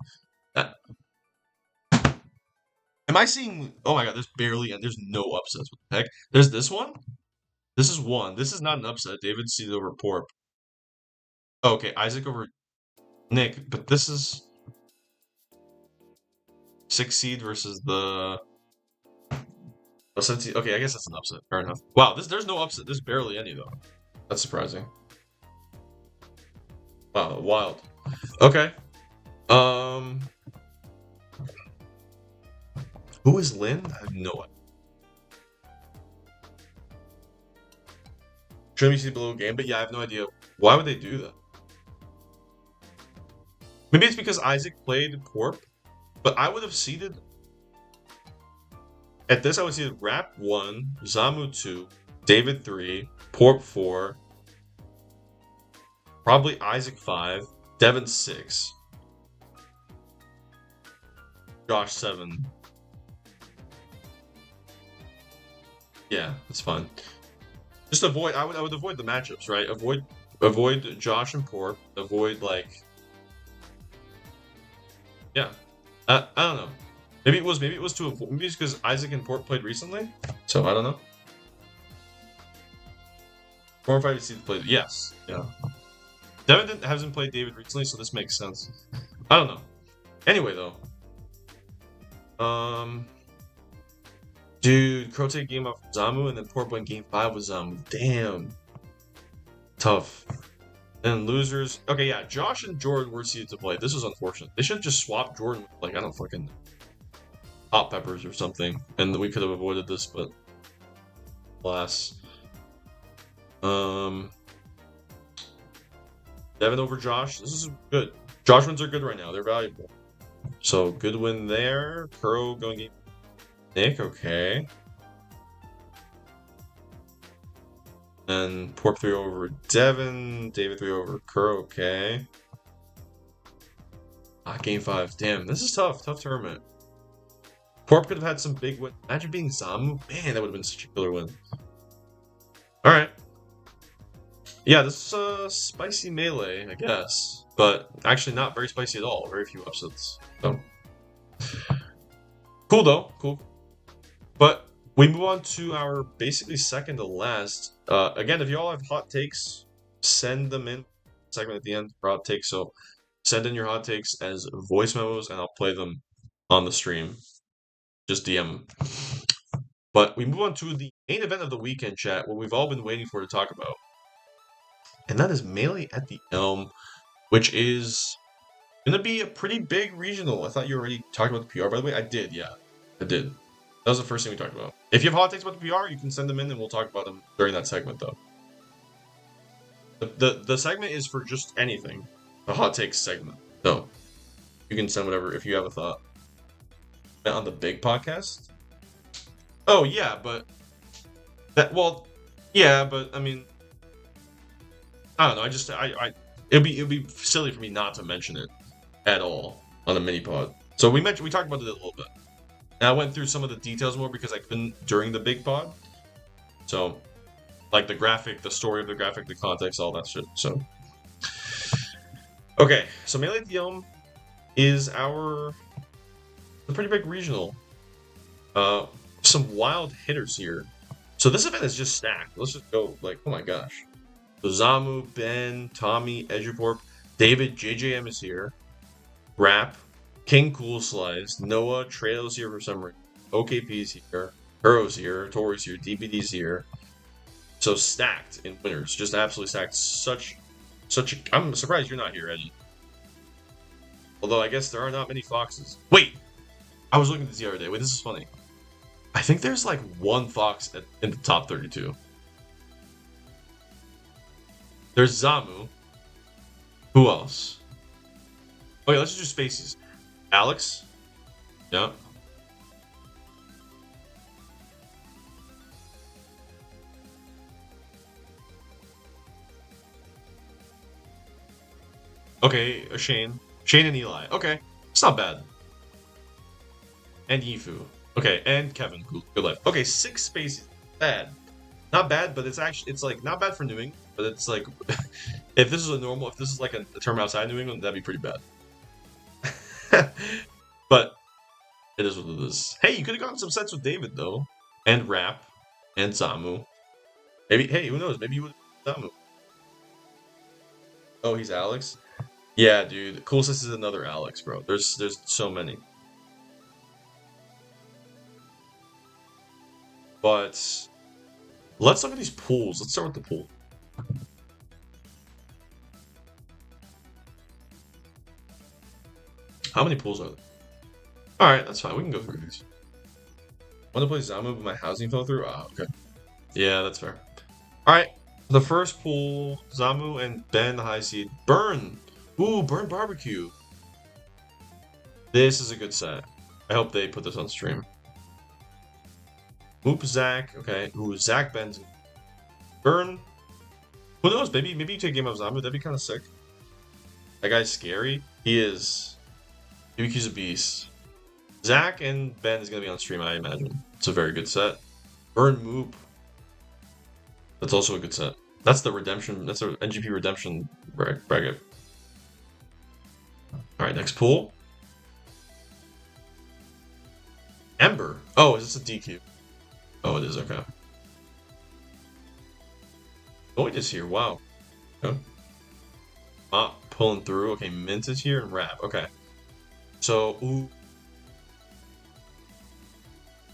Am I seeing... Oh my god, there's barely... And there's no upsets. What the heck? There's this one? This is one. This is not an upset. David seeded over Porp. Oh, okay, Isaac over Nick. But this is... 6 seed versus the... Oh, since okay, I guess that's an upset. Fair enough. Wow, there's no upset. There's barely any, though. That's surprising. Wow, wild. Okay. Who is Lynn? I have no idea. Show me see below game, but yeah, I have no idea. Why would they do that? Maybe it's because Isaac played Porp, but I would have seeded... At this, I would seed Rap 1, Zamu 2, David 3, Porp 4, probably Isaac 5, Devin 6, Josh 7. Yeah, that's fine. Just avoid. I would avoid the matchups, right? Avoid Josh and Porp. Avoid like. Yeah, I don't know. Maybe it was to avoid. Maybe it's because Isaac and Porp played recently. So I don't know. 4 and 5 seeds played. Yes. Yeah. Devin hasn't played David recently, so this makes sense. I don't know. Anyway, though. Dude, Crote game off Zamu, and then Porp went game 5 with Zamu. Damn. Tough. And losers. Okay, yeah, Josh and Jordan were seeded to play. This was unfortunate. They should have just swapped Jordan with, like, I don't fucking... Hot peppers or something. And we could have avoided this, but... Alas. Devin over Josh. This is good. Josh wins are good right now. They're valuable. So, good win there. Kuro going game Nick, okay. And Porp 3 over Devin. David 3 over Kerr, okay. Game 5. Damn, this is tough. Tough tournament. Porp could have had some big win. Imagine being Zamu. Man, that would have been such a killer win. Alright. Yeah, this is a spicy melee, I guess. But actually not very spicy at all. Very few upsets. So. Cool though. Cool. But we move on to our basically second to last. Again, if you all have hot takes, send them in. Segment at the end for hot takes. So send in your hot takes as voice memos, and I'll play them on the stream. Just DM them. But we move on to the main event of the weekend, chat, what we've all been waiting for to talk about. And that is Melee at the Elm, which is going to be a pretty big regional. I thought you already talked about the PR, by the way. I did, yeah. I did. That was the first thing we talked about. If you have hot takes about the PR, you can send them in and we'll talk about them during that segment, though. The segment is for just anything. The hot takes segment. So, you can send whatever if you have a thought. On the big podcast? Oh, yeah, but... yeah, but, I mean... I don't know, it'd be silly for me not to mention it at all on the mini pod. So we talked about it a little bit. And I went through some of the details more because I couldn't during the big pod. So, like the graphic, the story of the graphic, the context, all that shit. So, okay, so Melee at the Elm is a pretty big regional. Some wild hitters here. So this event is just stacked. Let's just go, like, oh my gosh. So Zamu, Ben, Tommy, Edgeporp, David, JJM is here. Rap, King Cool Slice, Noah, Trail's here for some reason. OKP's here. Hero's here. Tori's here. DBD's here. So stacked in winners. Just absolutely stacked. I'm surprised you're not here, Eddie. Although I guess there are not many Foxes. Wait! I was looking at this the other day. Wait, this is funny. I think there's like one Fox in the top 32. There's Zamu. Who else? Okay, let's just do spaces. Alex. Yeah. Okay, Shane. Shane and Eli. Okay, it's not bad. And Yifu. Okay, and Kevin. Good life. Okay, 6 spaces. Bad. Not bad, but it's like not bad for New England, but it's like if this is like a term outside New England, that'd be pretty bad. But it is what it is. Hey, you could have gotten some sets with David though, and Rap, and Zamu. Maybe, hey, who knows? Maybe you would Zamu. Oh, he's Alex. Yeah, dude. Coolest is another Alex, bro. There's so many. But let's look at these pools. Let's start with the pool. How many pools are there? Alright, that's fine. We can go through these. Want to play Zamu, but my housing fell through? Ah, okay. Yeah, that's fair. Alright. The first pool, Zamu and Ben, the high seed. Burn! Ooh, Burn Barbecue. This is a good set. I hope they put this on stream. Oop, Zach. Okay. Ooh, Zach, Ben's. Burn. Who knows? Maybe you take a game of Zamu. That'd be kind of sick. That guy's scary. He is. Yuki's a beast. Zach and Ben is going to be on stream, I imagine. It's a very good set. Burn Moop. That's also a good set. That's the redemption. That's a NGP redemption bracket. Alright, next pool. Ember. Oh, is this a DQ? Oh, it is. Okay. Void is here. Wow. Okay. Mop pulling through. Okay, Mint is here and Rap. Okay. So, ooh.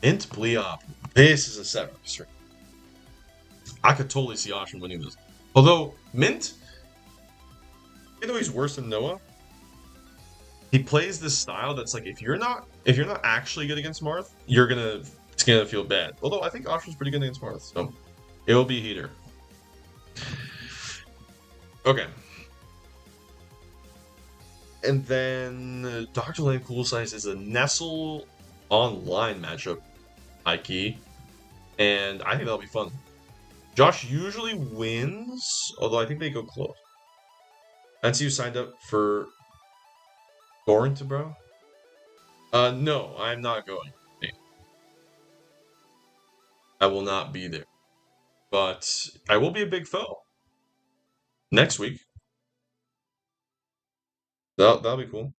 Mint Bleop. This is a 7 stream. I could totally see Ocean winning this. Although, Mint, even though he's worse than Noah, he plays this style that's like if you're not actually good against Marth, it's gonna feel bad. Although I think Ocean's pretty good against Marth, so it will be a heater. Okay. And then Dr. Lane Cool Size is a Nestle online matchup. high key, and I think that'll be fun. Josh usually wins, although I think they go close. And so you signed up for Torrent, bro? No, I'm not going. I will not be there. But I will be a big foe next week. That'll be cool.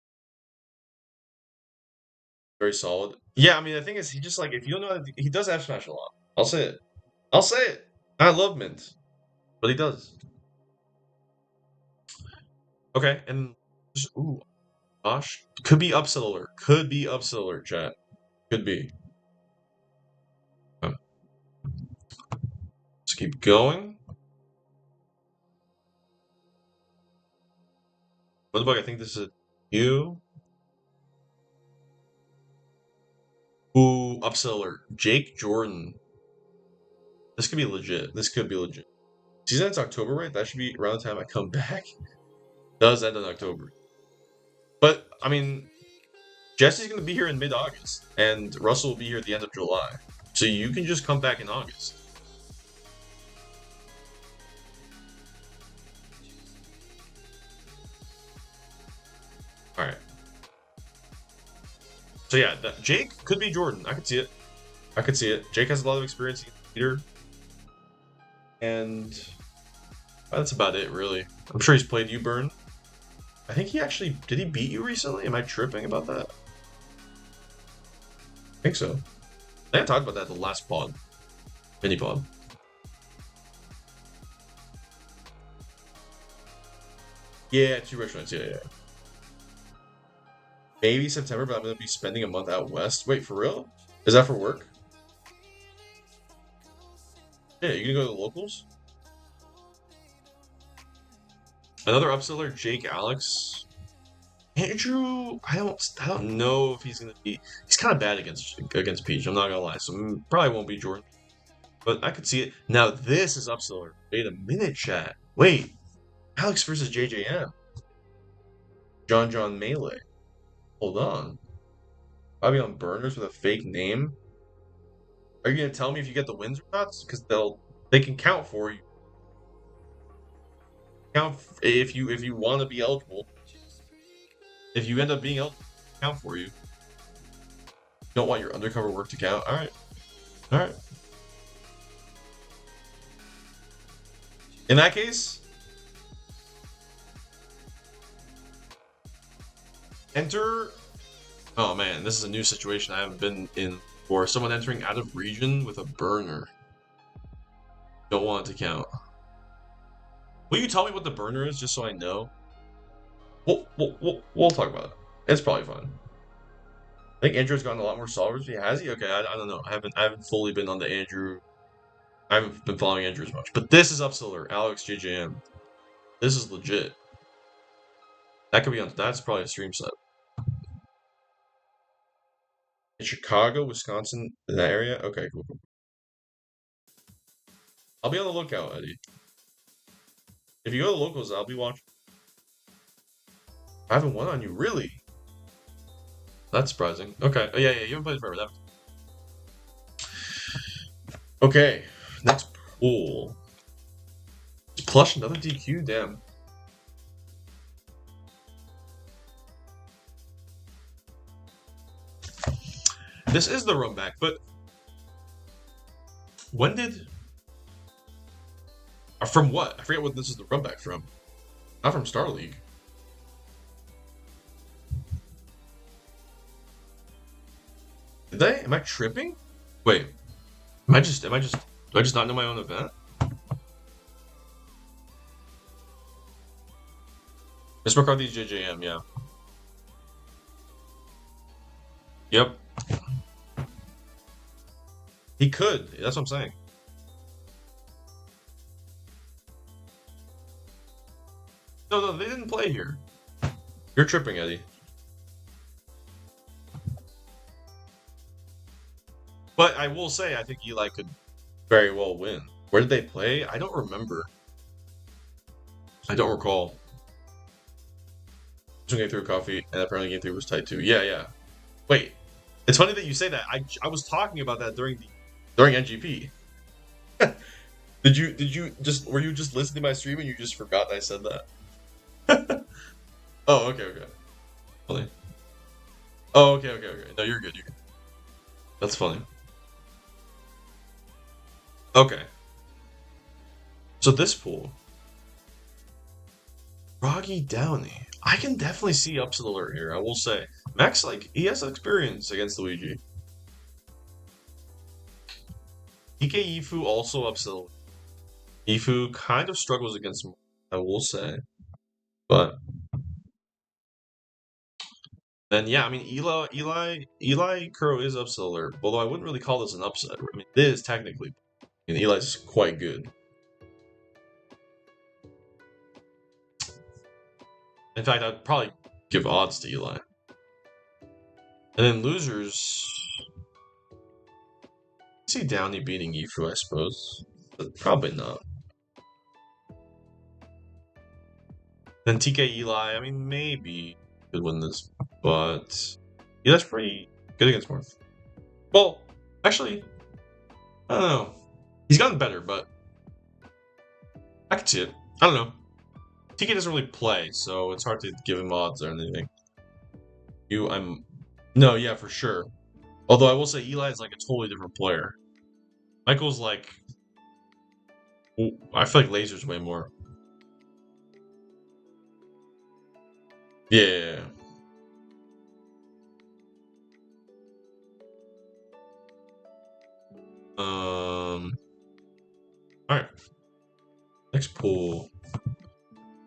Very solid. Yeah, I mean the thing is, he just like if you don't know, he does F smash a lot. I'll say it. I'll say it. I love Mint, but he does. Okay, and ooh, gosh, could be upset alert. Could be upset alert. Chat. Could be. Let's keep going. What about? I think this is you. Ooh, upset alert. Jake Jordan. This could be legit. This could be legit. Season ends October, right? That should be around the time I come back. Does end in October. But I mean, Jesse's gonna be here in mid-August, and Russell will be here at the end of July. So you can just come back in August. All right. So yeah, Jake could be Jordan. I could see it. I could see it. Jake has a lot of experience in theater, and that's about it, really. I'm sure he's played you, Burn. I think he actually did. He beat you recently? Am I tripping about that? I think so. I think I talked about that the last pod, mini pod. Yeah, 2 restaurants. Yeah, yeah. Maybe September, but I'm gonna be spending a month out west. Wait, for real? Is that for work? Yeah, you gonna go to the locals? Another upseller, Jake Alex. Andrew, I don't know if he's gonna be. He's kind of bad against Peach. I'm not gonna lie, so probably won't be Jordan. But I could see it. Now this is upseller. Wait a minute, chat. Wait, Alex versus JJM. John Melee. Hold on. I'll be on burners with a fake name. Are you gonna tell me if you get the wins or not? Because they can count for you. Count if you want to be eligible. If you end up being eligible, count for you. Don't want your undercover work to count. All right, all right. In that case, enter. Oh man, this is a new situation I haven't been in before. Someone entering out of region with a burner. Don't want it to count. Will you tell me what the burner is, just so I know? We'll talk about it. It's probably fun. I think Andrew's gotten a lot more solvers. Has he? Okay, I don't know. I haven't fully been on the Andrew. I haven't been following Andrew as much. But this is Upseller, Alex JJM. This is legit. That could be on. That's probably a stream set. In Chicago, Wisconsin, in that area. Okay, cool. I'll be on the lookout, Eddie. If you go to the locals, I'll be watching. I haven't won on you, really? That's surprising. Okay. Oh, yeah, you haven't played forever. Okay, next pool. Plush another DQ, damn. This is the run back, but when did? From what? I forget what this is the run back from. Not from Star League. Did they? Am I tripping? Wait. Do I just not know my own event? Miss McCarthy's JJM, yeah. Yep. He could. That's what I'm saying. No, they didn't play here. You're tripping, Eddie. But I will say, I think Eli could very well win. Where did they play? I don't remember. I don't recall. Game 3 coffee, and apparently game 3 was tight too. Yeah. Wait. It's funny that you say that. I was talking about that during NGP. Did you just were you just listening to my stream and you just forgot that I said that? Oh, okay. Funny. Oh, okay. No, you're good. You're good. That's funny. Okay. So this pool, Froggy Downey. I can definitely see upset alert here. I will say, Max he has experience against Luigi. DK Ifu also upset alert. Ifu kind of struggles against him, I will say, but then yeah, I mean Eli Kuro is upset alert. Although I wouldn't really call this an upset. I mean, it is technically. And Eli's quite good. In fact, I'd probably give odds to Eli. And then losers. I see Downey beating Ifu, I suppose, but probably not. Then TK Eli, I mean, maybe could win this, but Eli's pretty good against Morph. Well, actually, I don't know. He's gotten better, but I can see it. I don't know. TK doesn't really play, so it's hard to give him odds or anything. No, yeah, for sure. Although I will say Eli is like a totally different player. Michael's like, I feel like Laser's way more. Yeah. Alright. Next pool.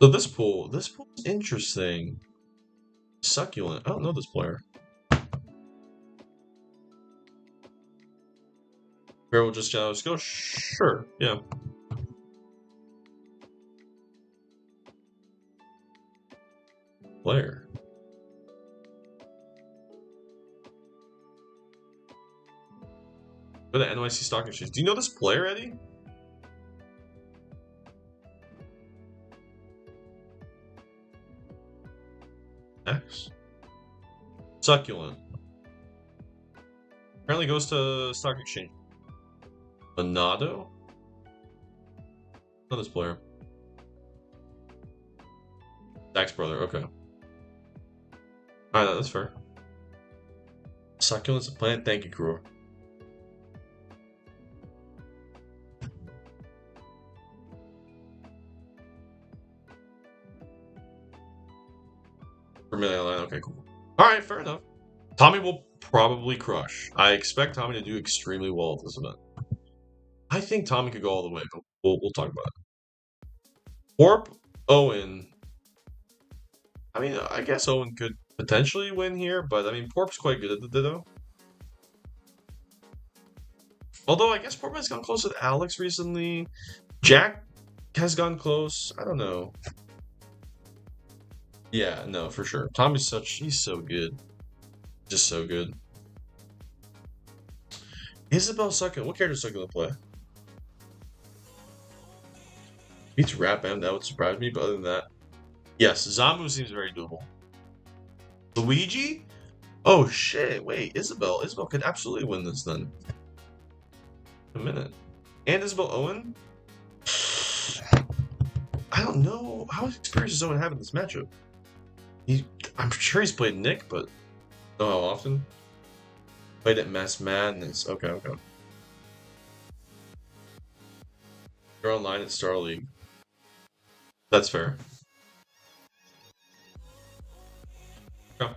So this pool's interesting. Succulent. I don't know this player. We'll just go. Sure. Yeah. Player. Go to NYC Stock Exchange. Do you know this player, Eddie? X. Succulent. Apparently goes to Stock Exchange. Monado? Not this player. Dax brother, okay. Alright, that's fair. Succulent's a plant, thank you, Kuro. Vermilion line, okay, cool. Alright, fair enough. Tommy will probably crush. I expect Tommy to do extremely well at this event. I think Tommy could go all the way, but we'll talk about it. Warp, Owen. I mean, I guess Owen could potentially win here, but I mean, Porp's quite good at the Ditto. Although I guess Porp has gone close with Alex recently. Jack has gone close. I don't know. Yeah, no, for sure. Tommy's he's so good. Just so good. Isabel Succulent. What character Succulent play? Beats Rap M, that would surprise me, but other than that. Yes, Zamu seems very doable. Luigi? Oh shit, wait, Isabel. Isabel could absolutely win this then. A minute. And Isabel Owen? I don't know. How much experience does Owen have in this matchup? I'm sure he's played Nick, but know how often? Played at Mass Madness. Okay. You're online at Star League. That's fair. Okay.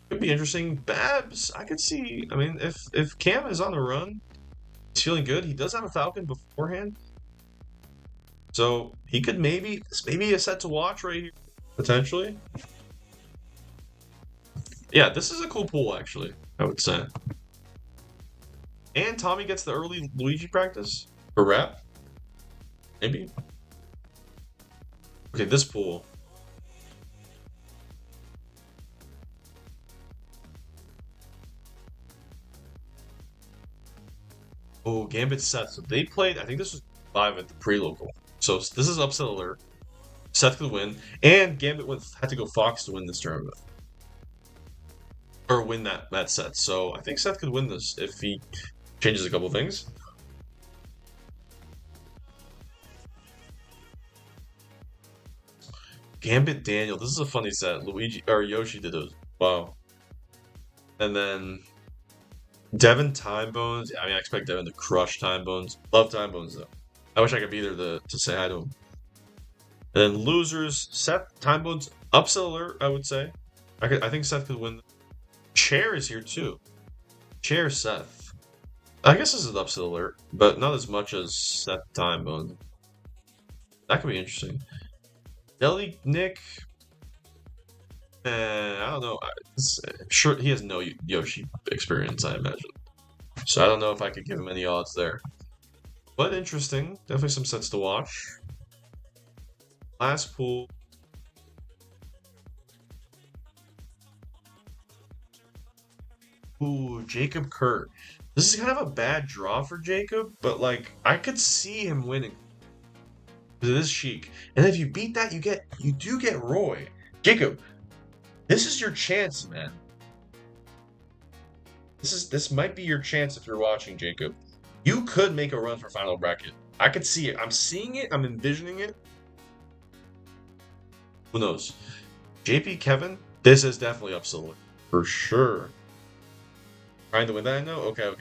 Could be interesting. Babs, I could see. I mean, if Cam is on the run, he's feeling good. He does have a Falcon beforehand, so he could maybe a set to watch right here potentially. Yeah, this is a cool pool actually. I would say. And Tommy gets the early Luigi practice for rap. Maybe. Okay, this pool. Oh, Gambit Seth. So they played, I think this was 5 at the pre-local. So this is upset alert. Seth could win. And Gambit had to go Fox to win this tournament. or win that set. So I think Seth could win this if he changes a couple things. Gambit Daniel. This is a funny set. Luigi or Yoshi did it. Wow. And then Devin Time Bones. I mean, I expect Devin to crush Time Bones. Love Time Bones though. I wish I could be there to say hi to him. And then losers, Seth Time Bones upset alert. I would say. I think Seth could win. Chair is here too. Chair Seth. I guess this is an upset alert, but not as much as Seth Time Bones. That could be interesting. Deli Nick. I don't know. Sure, he has no Yoshi experience, I imagine. So I don't know if I could give him any odds there. But interesting. Definitely some sets to watch. Last pool. Ooh, Jacob Kurt. This is kind of a bad draw for Jacob, but like I could see him winning. Because it is chic. And if you beat that, you do get Roy. Jacob, this is your chance, man. This might be your chance if you're watching, Jacob. You could make a run for final bracket. I could see it. I'm seeing it. I'm envisioning it. Who knows? JP Kevin, this is definitely upset for sure. Trying to win that, I know. Okay.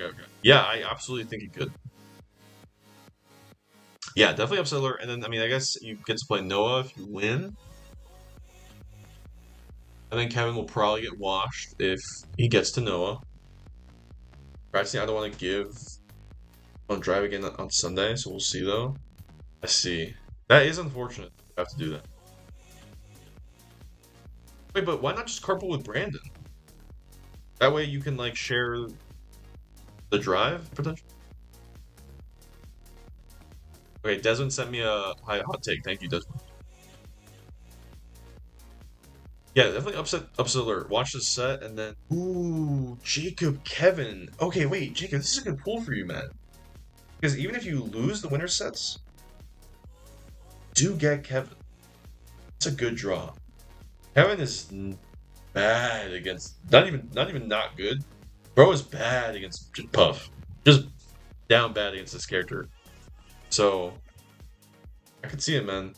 Yeah, I absolutely think he could. Yeah, definitely upset alert. And then I mean, I guess you get to play Noah if you win. And then Kevin will probably get washed if he gets to Noah. Actually, I don't want to give on drive again on Sunday, so we'll see though. I see. That is unfortunate. I have to do that. Wait, but why not just carpool with Brandon? That way you can like share the drive potentially. Okay, Desmond sent me a hot take. Thank you, Desmond. Yeah, definitely upset alert. Watch this set and then ooh, Jacob Kevin. Okay, wait, Jacob, this is a good pull for you, man. Because even if you lose the winner sets, do get Kevin. It's a good draw. Kevin is bad against not good. Bro is bad against Puff. Just down bad against this character. So I could see it, man.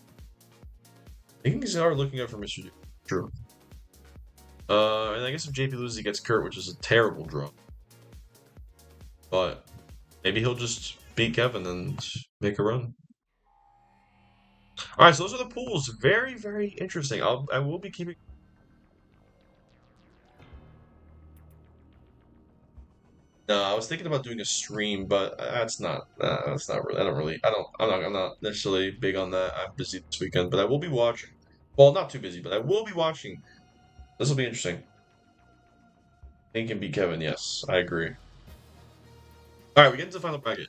I think he's already looking out for Mr. J. True. And I guess if JP loses, he gets Kurt, which is a terrible draw. But maybe he'll just beat Kevin and make a run. All right, so those are the pools. Very, very interesting. I will be keeping. No, I was thinking about doing a stream, but that's not really. I don't really. I don't. I'm not necessarily big on that. I'm busy this weekend, but I will be watching. Well, not too busy, but I will be watching. This will be interesting. Hank can beat Kevin. Yes, I agree. All right, we get into the final bracket.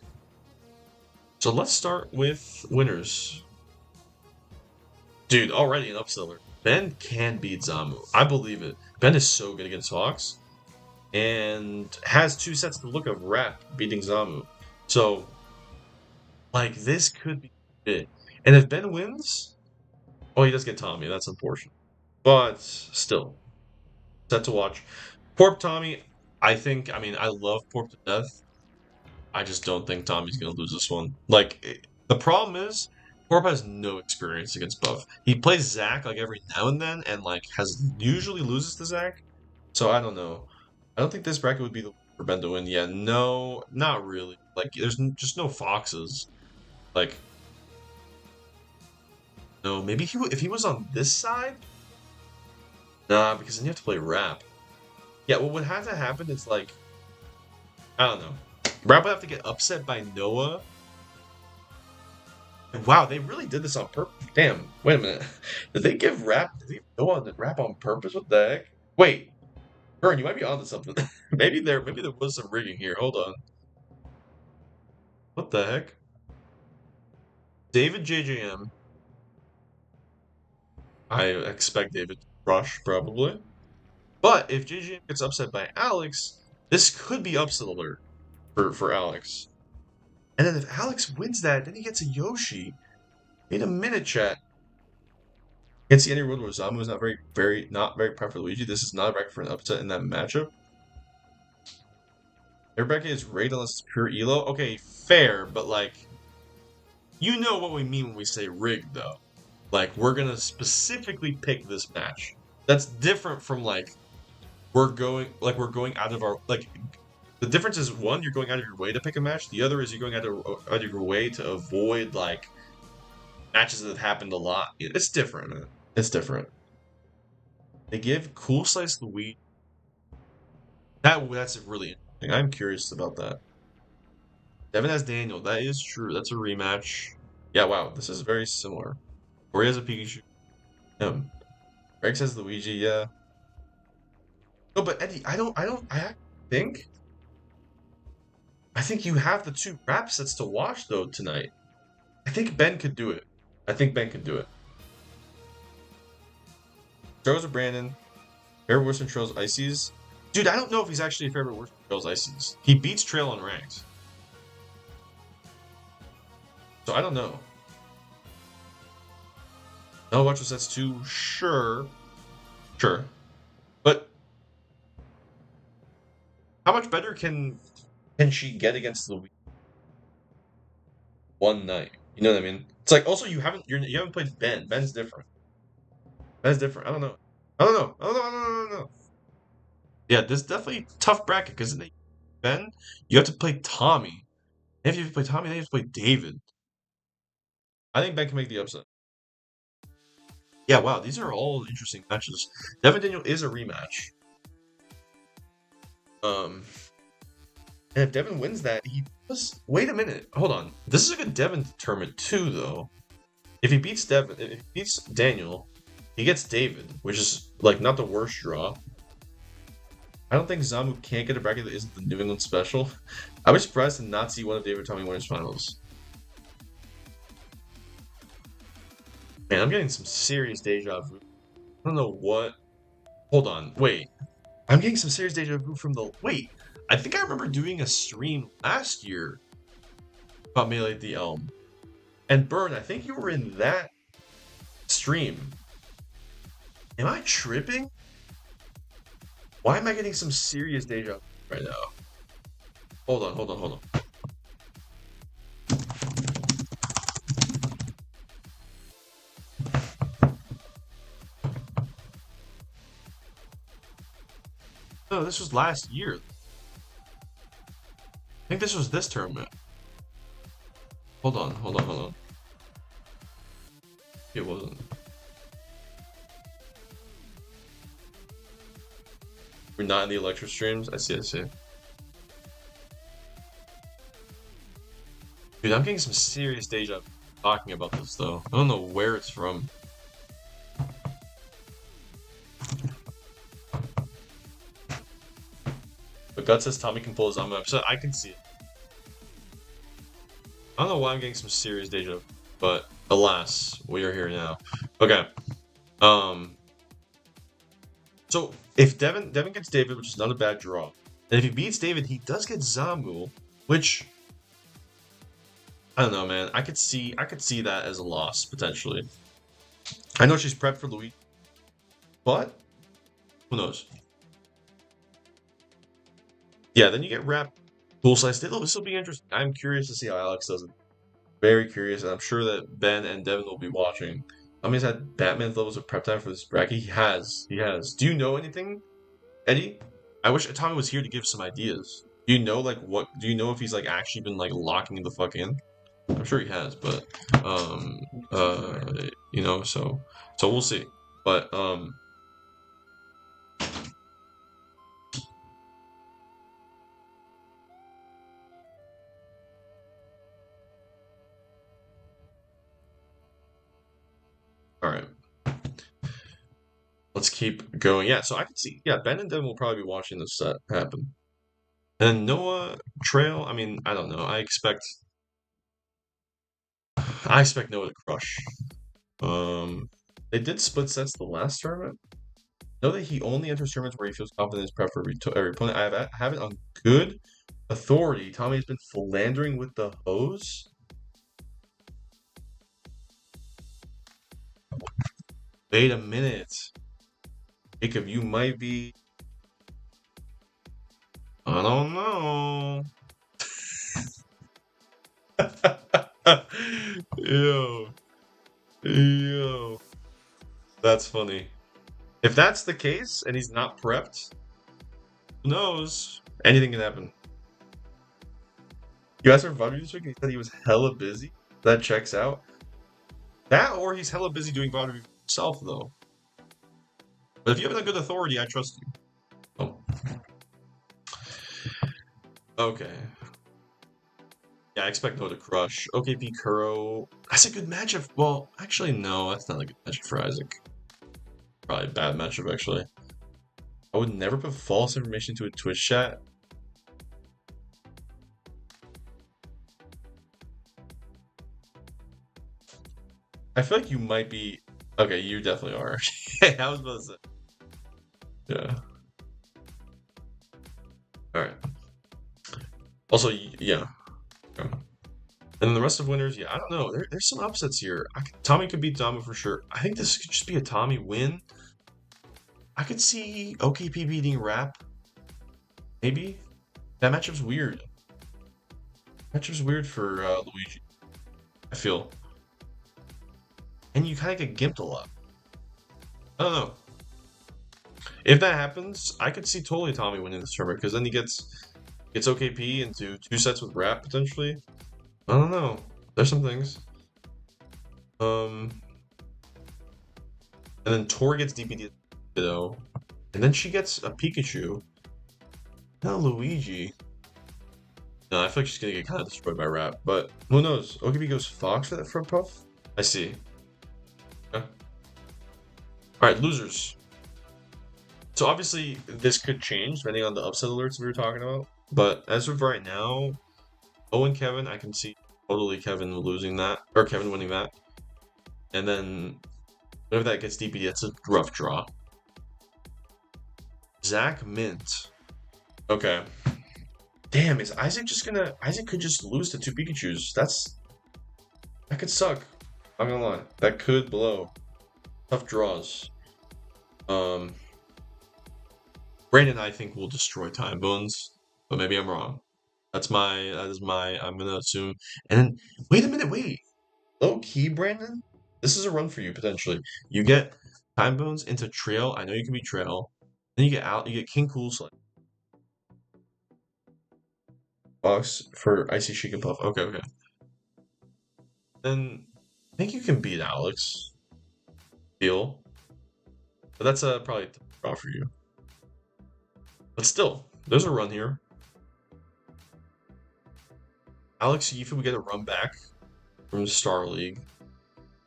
So let's start with winners. Dude, already an upseller. Ben can beat Zamu. I believe it. Ben is so good against Hawks. And has two sets to look of Rap beating Zamu. So, like, this could be it. And if Ben wins, oh, he does get Tommy. That's unfortunate. But still, set to watch. Porp Tommy, I mean, I love Porp to death. I just don't think Tommy's going to lose this one. Like, the problem is, Porp has no experience against Buff. He plays Zack, like, every now and then, and, like, usually loses to Zack. So, I don't know. I don't think this bracket would be the for Ben to win. Yeah, no, not really. Like, there's just no Foxes. Like, no, maybe if he was on this side? Nah, because then you have to play Rap. Yeah, what would have to happen is, like, I don't know. Rap would have to get upset by Noah. And wow, they really did this on purpose. Damn, wait a minute. Did they give Noah the Rap on purpose? What the heck? Wait, Vern, you might be onto something. maybe there was some rigging here. Hold on. What the heck? David JJM. I expect David to crush, probably. But if JJM gets upset by Alex, this could be upset alert for Alex. And then if Alex wins that, then he gets a Yoshi. Wait a minute, chat. Can't see any world where Zamu is not very preferred for Luigi. This is not a bracket for an upset in that matchup. Every bracket is rated unless it's pure elo. Okay, fair, but like, you know what we mean when we say rigged, though. Like, we're gonna specifically pick this match. That's different from like we're going out of our like. The difference is one, you're going out of your way to pick a match. The other is you're going out of your way to avoid like matches that have happened a lot. It's different, man. It's different. They give Cool Slice Louis. That's really interesting. I'm curious about that. Devin has Daniel. That is true. That's a rematch. Yeah, wow. This is very similar. Corey has a Pikachu. Him. Greg says Luigi. Yeah. No, but Eddie, I think. I think you have the two rap sets to watch though tonight. I think Ben could do it. I think Ben could do it. Throws a Brandon. Favorite worse than Trail's Ices. Dude, I don't know if he's actually a favorite worse than Trail's Ices. He beats Trail on ranks. So I don't know. No, watch sets too. Sure. Sure. But how much better can she get against Louis one night? You know what I mean? It's like also you haven't played Ben. Ben's different. Ben's different. I don't know. I don't know. I don't know. I don't know. Yeah, this is definitely a tough bracket because Ben, you have to play Tommy. And if you have to play Tommy, then you have to play David. I think Ben can make the upset. Yeah, wow, these are all interesting matches. Devin Daniel is a rematch. And if Devin wins that, he does. Wait a minute, hold on. This is a good Devin tournament too, though. If he beats Daniel, he gets David, which is like not the worst draw. I don't think Zamu can't get a bracket that isn't the New England special. I was surprised to not see one of David Tommy winners finals. Man, I'm getting some serious deja vu. I don't know what. Hold on, wait. I'm getting some serious deja vu from the. Wait, I think I remember doing a stream last year about Melee at the Elm. And Burn, I think you were in that stream. Am I tripping? Why am I getting some serious deja vu right now? Hold on, hold on, hold on. No, this was last year. I think this was this tournament. Hold on, hold on, hold on. It wasn't. We're not in the Electro streams? I see, I see. Dude, I'm getting some serious deja vu talking about this, though. I don't know where it's from. But Gut says Tommy can pull his arm up, so I can see it. I don't know why I'm getting some serious deja vu, but alas, we are here now. Okay. So if Devin gets David, which is not a bad draw, and if he beats David, he does get Zamu, which I don't know, man. I could see that as a loss potentially. I know she's prepped for Louis, but who knows? Yeah, then you get Rap Cool Slice. This will be interesting. I'm curious to see how Alex does it. Very curious, and I'm sure that Ben and Devin will be watching. Tommy's had Batman's levels of prep time for this bracket. He has. He has. Do you know anything, Eddie? I wish Tommy was here to give some ideas. Do you know like what? Do you know if he's like actually been like locking the fuck in? I'm sure he has, but you know, so we'll see. But all right. Let's keep going. Yeah, so I can see. Yeah, Ben and Devin will probably be watching this set happen. And Noah Trail. I mean, I don't know. I expect Noah to crush. They did split sets the last tournament. Know that he only enters tournaments where he feels confident in his prep for every opponent. I have it on good authority. Tommy has been philandering with the hose. Wait a minute. Jacob, you might be. I don't know. Yo. Yo. That's funny. If that's the case and he's not prepped, who knows? Anything can happen. You asked for Vodka this week and he said he was hella busy. That checks out. That or he's hella busy doing Vodka himself, though. But if you have a good authority, I trust you. Oh. Okay. Yeah, I expect Noah to crush. OKP Kuro. That's a good matchup. Well, actually, no, that's not a good matchup for Isaac. Probably a bad matchup, actually. I would never put false information to a Twitch chat. I feel like you might be. Okay, you definitely are. I was about to say. Yeah. Alright. Also, yeah. And then the rest of winners, yeah, I don't know. There's some upsets here. Tommy could beat Dama for sure. I think this could just be a Tommy win. I could see OKP beating Rap. Maybe. That matchup's weird. Matchup's weird for Luigi, I feel. And you kind of get gimped a lot. I don't know. If that happens, I could see totally Tommy winning this tournament because then he gets OKP into 2 sets with Rap potentially. I don't know. There's some things. And then Tori gets DPD, though. And then she gets a Pikachu. Now Luigi. No, I feel like she's gonna get kind of destroyed by Rap, but who knows? OKP goes Fox for that front puff? I see. Okay. Alright, losers. So obviously this could change depending on the upset alerts we were talking about. But as of right now, Owen Kevin, I can see totally Kevin losing that, or Kevin winning that. And then whenever that gets DPD, that's a rough draw. Zach Mint. Okay. Damn, is Isaac just gonna... Isaac could just lose to 2 Pikachus. That could suck. I'm not gonna lie. That could blow. Tough draws. Brandon, I think, will destroy Time Bones, but maybe I'm wrong. That is my, I'm gonna assume. And then, wait a minute, wait. Low key, Brandon? This is a run for you, potentially. You get Time Bones into Trail. I know you can be Trail. Then you get King Cool Slice. Box for Icy Chic and Puff. Okay, okay. Then I think you can beat Alex. Deal. But that's probably a draw for you. But still, there's a run here. Alex Yifu would get a run back from Star League.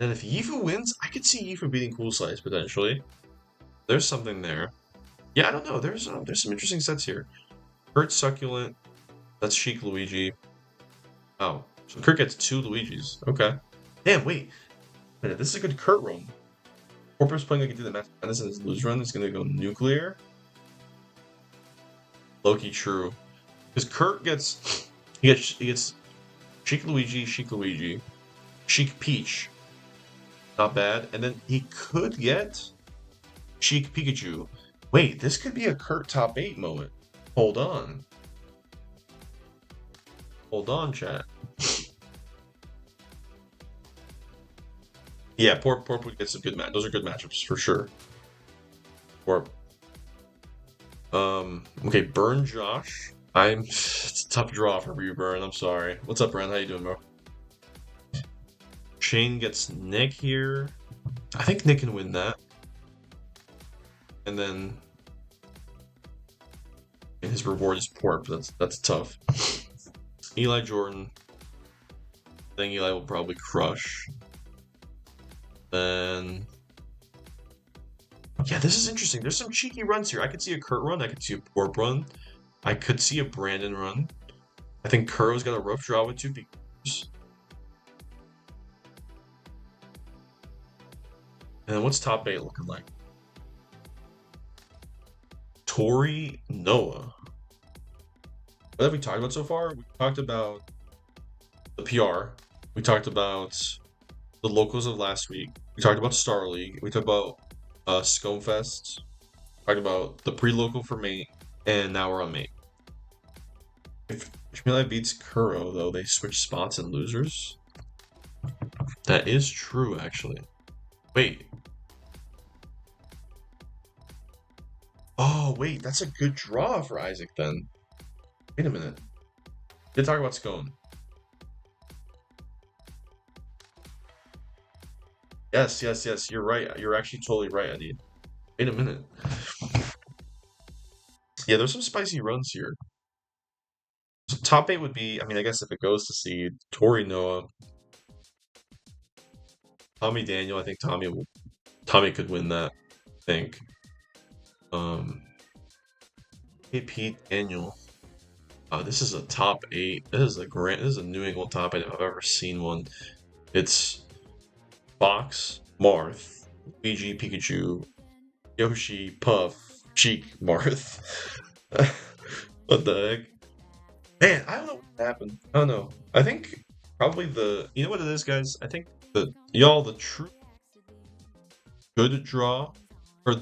And if Yifu wins, I could see Yifu beating Cool Slice potentially. There's something there. Yeah, I don't know. There's some interesting sets here. Kurt Succulent. That's Chic Luigi. Oh, so Kurt gets 2 Luigis. Okay. Damn, wait. This is a good Kurt run. Corpus playing like he did the match. And this is his lose run. Is going to go nuclear. Loki true. Because Kurt gets... He gets Chic Luigi, Chic Peach. Not bad. And then he could get Chic Pikachu. Wait, this could be a Kurt top 8 moment. Hold on. Hold on, chat. Yeah, Porp would get some good match. Those are good matchups for sure. Porp. Okay, Burn Josh. It's a tough draw for you, Burn. I'm sorry. What's up, Brent? How you doing, bro? Shane gets Nick here. I think Nick can win that. And then his reward is Porp. That's tough. Eli Jordan. I think Eli will probably crush. Then yeah, this is interesting. There's some cheeky runs here. I could see a Kurt run. I could see a Porp run. I could see a Brandon run. I think Kuro's got a rough draw with 2 Pikachu's. And then what's top 8 looking like? Tori, Noah. What have we talked about so far? We talked about the PR. We talked about the locals of last week. We talked about Star League. We talked about Scumfest. Talked about the pre-local for Mate, and now we're on Mate. If Shmulai beats Kuro, though, they switch spots in losers. That is true, actually. Wait. Oh, wait, that's a good draw for Isaac then. Wait a minute. Did talk about Scone. Yes, yes, yes. You're right. You're actually totally right, Eddie. Wait a minute. Yeah, there's some spicy runs here. So top 8 would be, I mean, I guess if it goes to seed, Tori Noah, Tommy Daniel. I think Tommy could win that. I think. Hey Pete Daniel. This is a top 8. This is a New England top 8 if I've ever seen one. It's Fox, Marth, Luigi, Pikachu, Yoshi, Puff, Cheek, Marth. What the heck? Man, I don't know what happened. I don't know. I think probably you know what it is, guys? I think the true good draw, or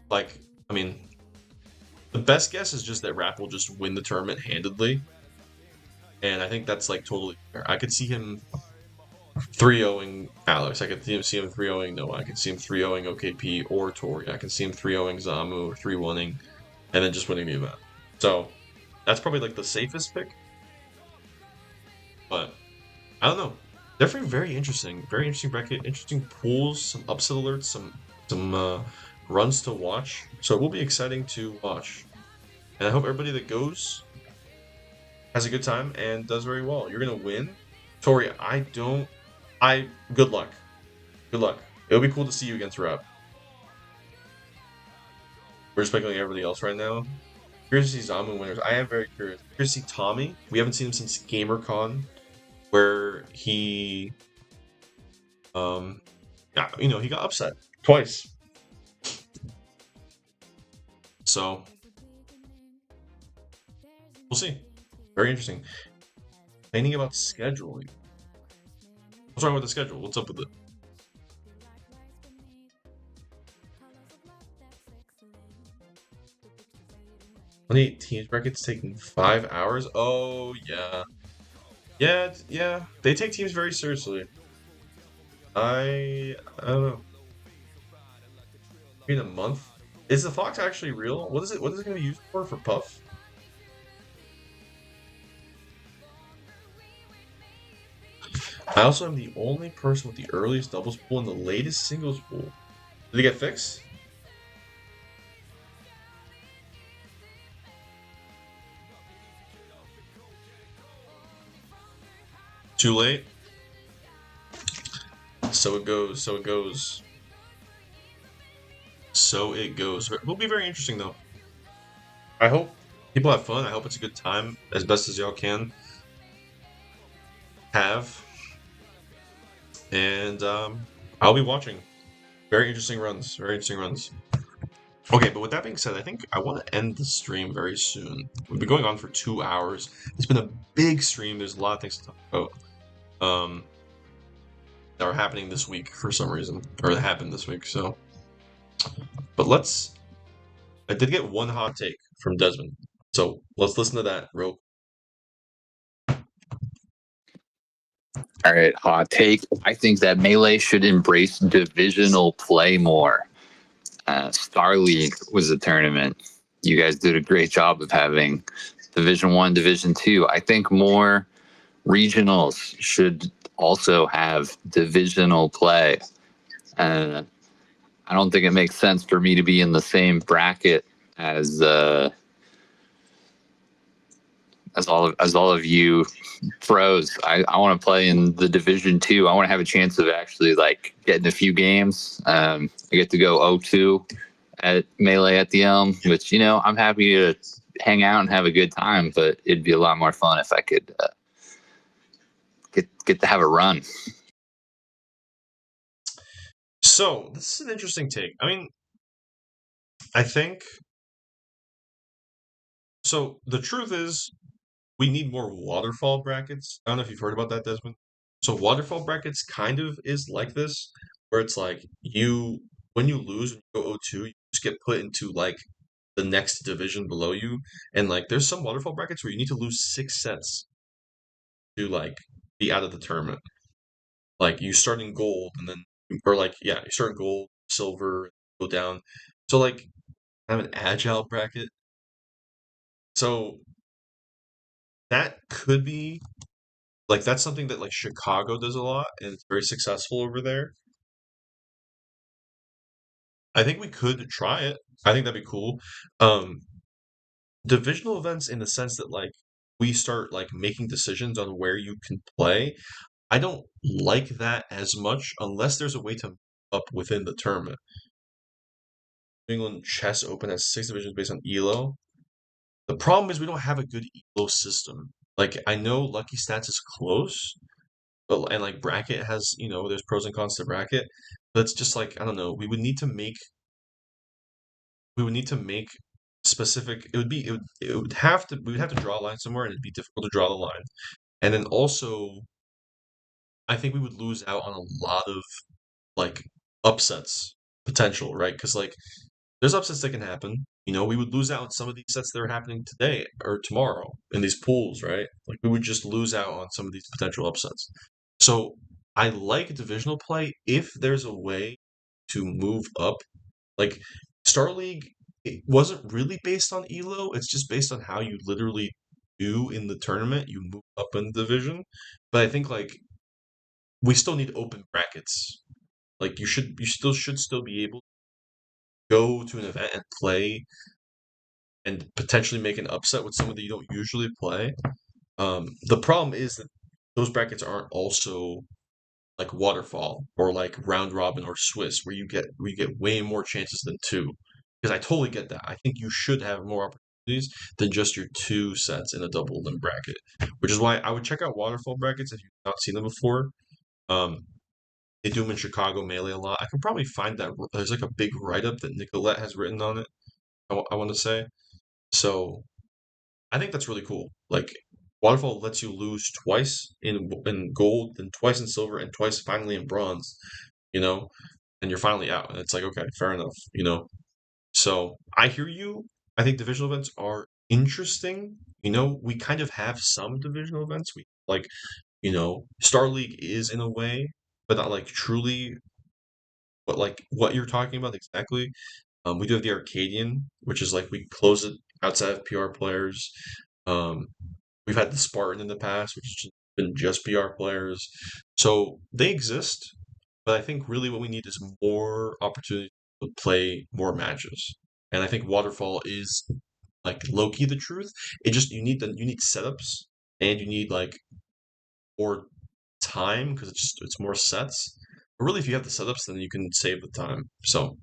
like, I mean, the best guess is just that Rap will just win the tournament handedly. And I think that's like totally fair. I could see him 3-0ing Alex. I could see him 3-0ing Noah. I could see him 3-0ing OKP or Tori. I could see him 3-0ing Zamu or 3-1ing and then just winning the event. So that's probably like the safest pick. But I don't know. Definitely very interesting. Very interesting bracket. Interesting pools, some upset alerts, some runs to watch. So it will be exciting to watch. And I hope everybody that goes has a good time and does very well. You're gonna win. Tori, good luck. Good luck. It'll be cool to see you against Rap. We're speculating everybody else right now. Curious to see Zamu winners. I am very curious. Curious to see Tommy. We haven't seen him since GamerCon, where he he got upset twice. So we'll see. Very interesting. Thinking about scheduling. What's wrong with the schedule? What's up with it? 28 teams brackets taking 5 hours? Oh, yeah. Yeah. They take teams very seriously. I don't know. In a month? Is the Fox actually real? What is it going to be used for Puff? I also am the only person with the earliest doubles pool and the latest singles pool. Did it get fixed? Too late? So it goes. So it goes. So it goes. It will be very interesting, though. I hope people have fun. I hope it's a good time, as best as y'all can have. And I'll be watching. Very interesting runs. Very interesting runs. Okay, but with that being said, I think I want to end the stream very soon. We've been going on for 2 hours. It's been a big stream. There's a lot of things to talk about that are happening this week for some reason, or that happened this week. So, but I did get one hot take from Desmond, so let's listen to that real. All right, hot take. I think that Melee should embrace divisional play more. Star League was a tournament. You guys did a great job of having Division 1, Division 2. I think more regionals should also have divisional play. I don't think it makes sense for me to be in the same bracket as all of you pros. I want to play in the Division 2. I want to have a chance of actually like getting a few games. I get to go 0-2 at Melee at the Elm, which I'm happy to hang out and have a good time. But it'd be a lot more fun if I could get to have a run. So this is an interesting take. I mean, I think so. The truth is, we need more waterfall brackets. I don't know if you've heard about that, Desmond. So waterfall brackets kind of is like this, where it's like you when you lose and you go 0-2, you just get put into like the next division below you, and like there's some waterfall brackets where you need to lose 6 sets to like be out of the tournament. Like you start in gold and then or like yeah, you start in gold, silver, go down. So like I have an agile bracket. So that could be like that's something that like Chicago does a lot and it's very successful over there. I think we could try it. I think that'd be cool. Um, Divisional events in the sense that like we start like making decisions on where you can play. I don't like that as much unless there's a way to move up within the tournament. New England Chess Open has 6 divisions based on ELO. The problem is we don't have a good ELO system. Like I know Lucky Stats is close, but and like bracket has there's pros and cons to bracket. But it's just like I don't know. We would need to make specific. We would have to draw a line somewhere, and it'd be difficult to draw the line. And then also, I think we would lose out on a lot of like upsets potential, right? Because like there's upsets that can happen. We would lose out on some of these sets that are happening today or tomorrow in these pools, right? Like we would just lose out on some of these potential upsets. So I like divisional play if there's a way to move up. Like Star League, it wasn't really based on elo. It's just based on how you literally do in the tournament. You move up in the division, but I think like we still need open brackets. Like you still be able to go to an event and play and potentially make an upset with someone that you don't usually play. The problem is that those brackets aren't also like waterfall or like round robin or Swiss, where you get way more chances than two. Because I totally get that. I think you should have more opportunities than just your 2 sets in a double limb bracket, which is why I would check out waterfall brackets if you've not seen them before. Um, they do them in Chicago Melee a lot. I could probably find that. There's like a big write up that Nicolette has written on it. I want to say. So I think that's really cool. Like waterfall lets you lose twice in gold, then twice in silver, and twice finally in bronze. You know, and you're finally out, and it's like okay, fair enough. So I hear you. I think divisional events are interesting. We kind of have some divisional events. We like Star League is in a way, but not like truly. But like what you're talking about exactly. We do have the Arcadian, which is like we close it outside of PR players. Um, we've had the Spartan in the past, which has been just PR players. So they exist, but I think really what we need is more opportunity to play more matches. And I think Waterfall is like low key the truth. You need setups and you need like more time because it's more sets. But really, if you have the setups, then you can save the time. So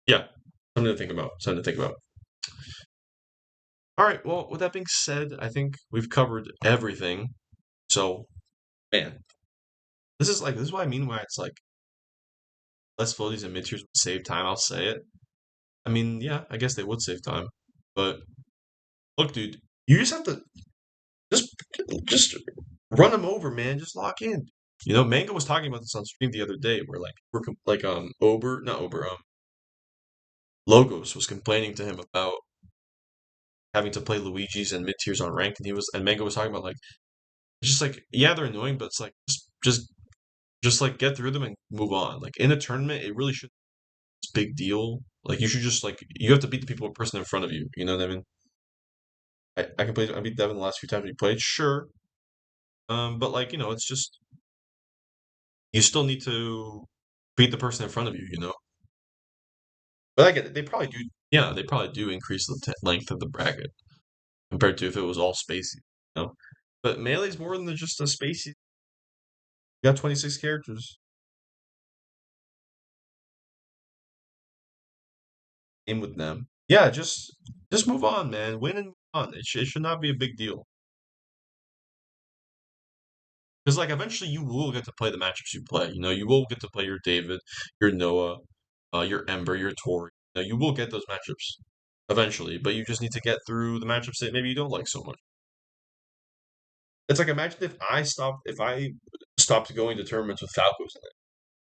yeah, something to think about. Something to think about. All right. Well, with that being said, I think we've covered everything. So man, this is what I mean why it's like less floaties and mid tiers would save time. I'll say it. I mean, yeah, I guess they would save time, but look, dude, you just have to just just run them over, man. Just lock in. Mango was talking about this on stream the other day, where like like Ober, not Ober, Logos was complaining to him about having to play Luigi's and mid tiers on ranked, and Mango was talking about like just like yeah, they're annoying, but it's like just like get through them and move on. Like in a tournament, it really should be a big deal. Like you should just like you have to beat the people person in front of you. You know what I mean? I beat Devin the last few times we played, sure. But like it's just you still need to beat the person in front of you. But I get it. They probably do. Yeah, they probably do increase the length of the bracket compared to if it was all spacey. You know? But Melee's more than just a spacey. You got 26 characters in with them. Yeah, just move on, man. Win and move on. It should not be a big deal. Because like eventually you will get to play the matchups you play. You will get to play your David, your Noah, your Ember, your Tori. You will get those matchups eventually, but you just need to get through the matchups that maybe you don't like so much. It's like imagine if I stopped going to tournaments with Falcos in it.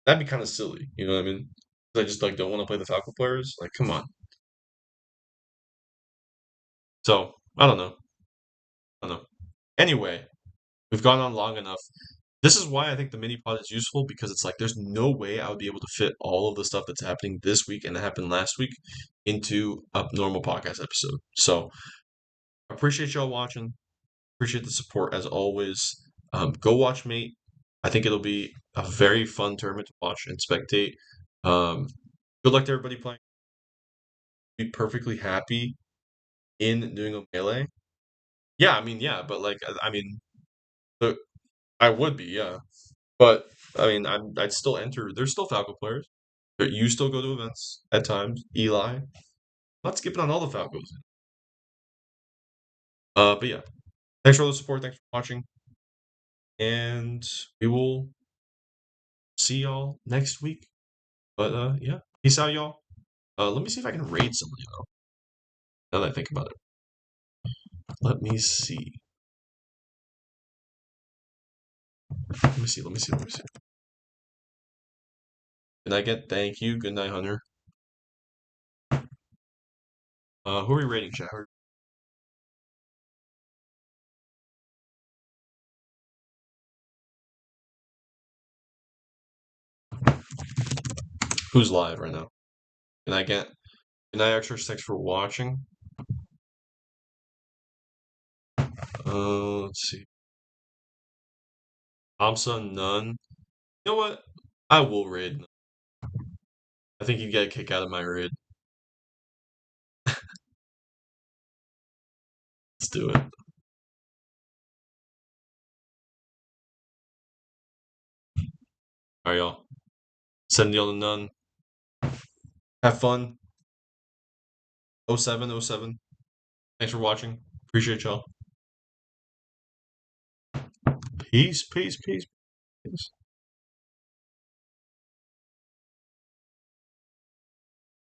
That'd be kind of silly, you know what I mean? 'Cause I just like don't want to play the Falco players. Like, come on. So I don't know. I don't know. Anyway, we've gone on long enough. This is why I think the mini pod is useful because it's like there's no way I would be able to fit all of the stuff that's happening this week and that happened last week into a normal podcast episode. So I appreciate y'all watching. Appreciate the support as always. Go watch Mate. I think it'll be a very fun tournament to watch and spectate. Um, good luck to everybody playing. Be perfectly happy in doing a melee. Yeah, I mean, yeah, but like, I mean, the, I would be, yeah. But I mean, I'd still enter. There's still Falco players. You still go to events at times. Eli, not skipping on all the Falcos. But yeah, thanks for all the support. Thanks for watching, and we will see y'all next week. But yeah, peace out, y'all. Let me see if I can raid somebody though. Now that I think about it, let me see. Let me see. Let me see. Let me see. Good night, get thank you. Good night, Hunter. Who are we rating, chat? Who's live right now? Good night, get. Good night, Archers. Thanks for watching. Let's see. Amsa, none. You know what? I will raid. I think you get a kick out of my raid. Let's do it. Alright, y'all. Send y'all to none. Have fun. 0707. Thanks for watching. Appreciate y'all. Peace, peace, peace, peace.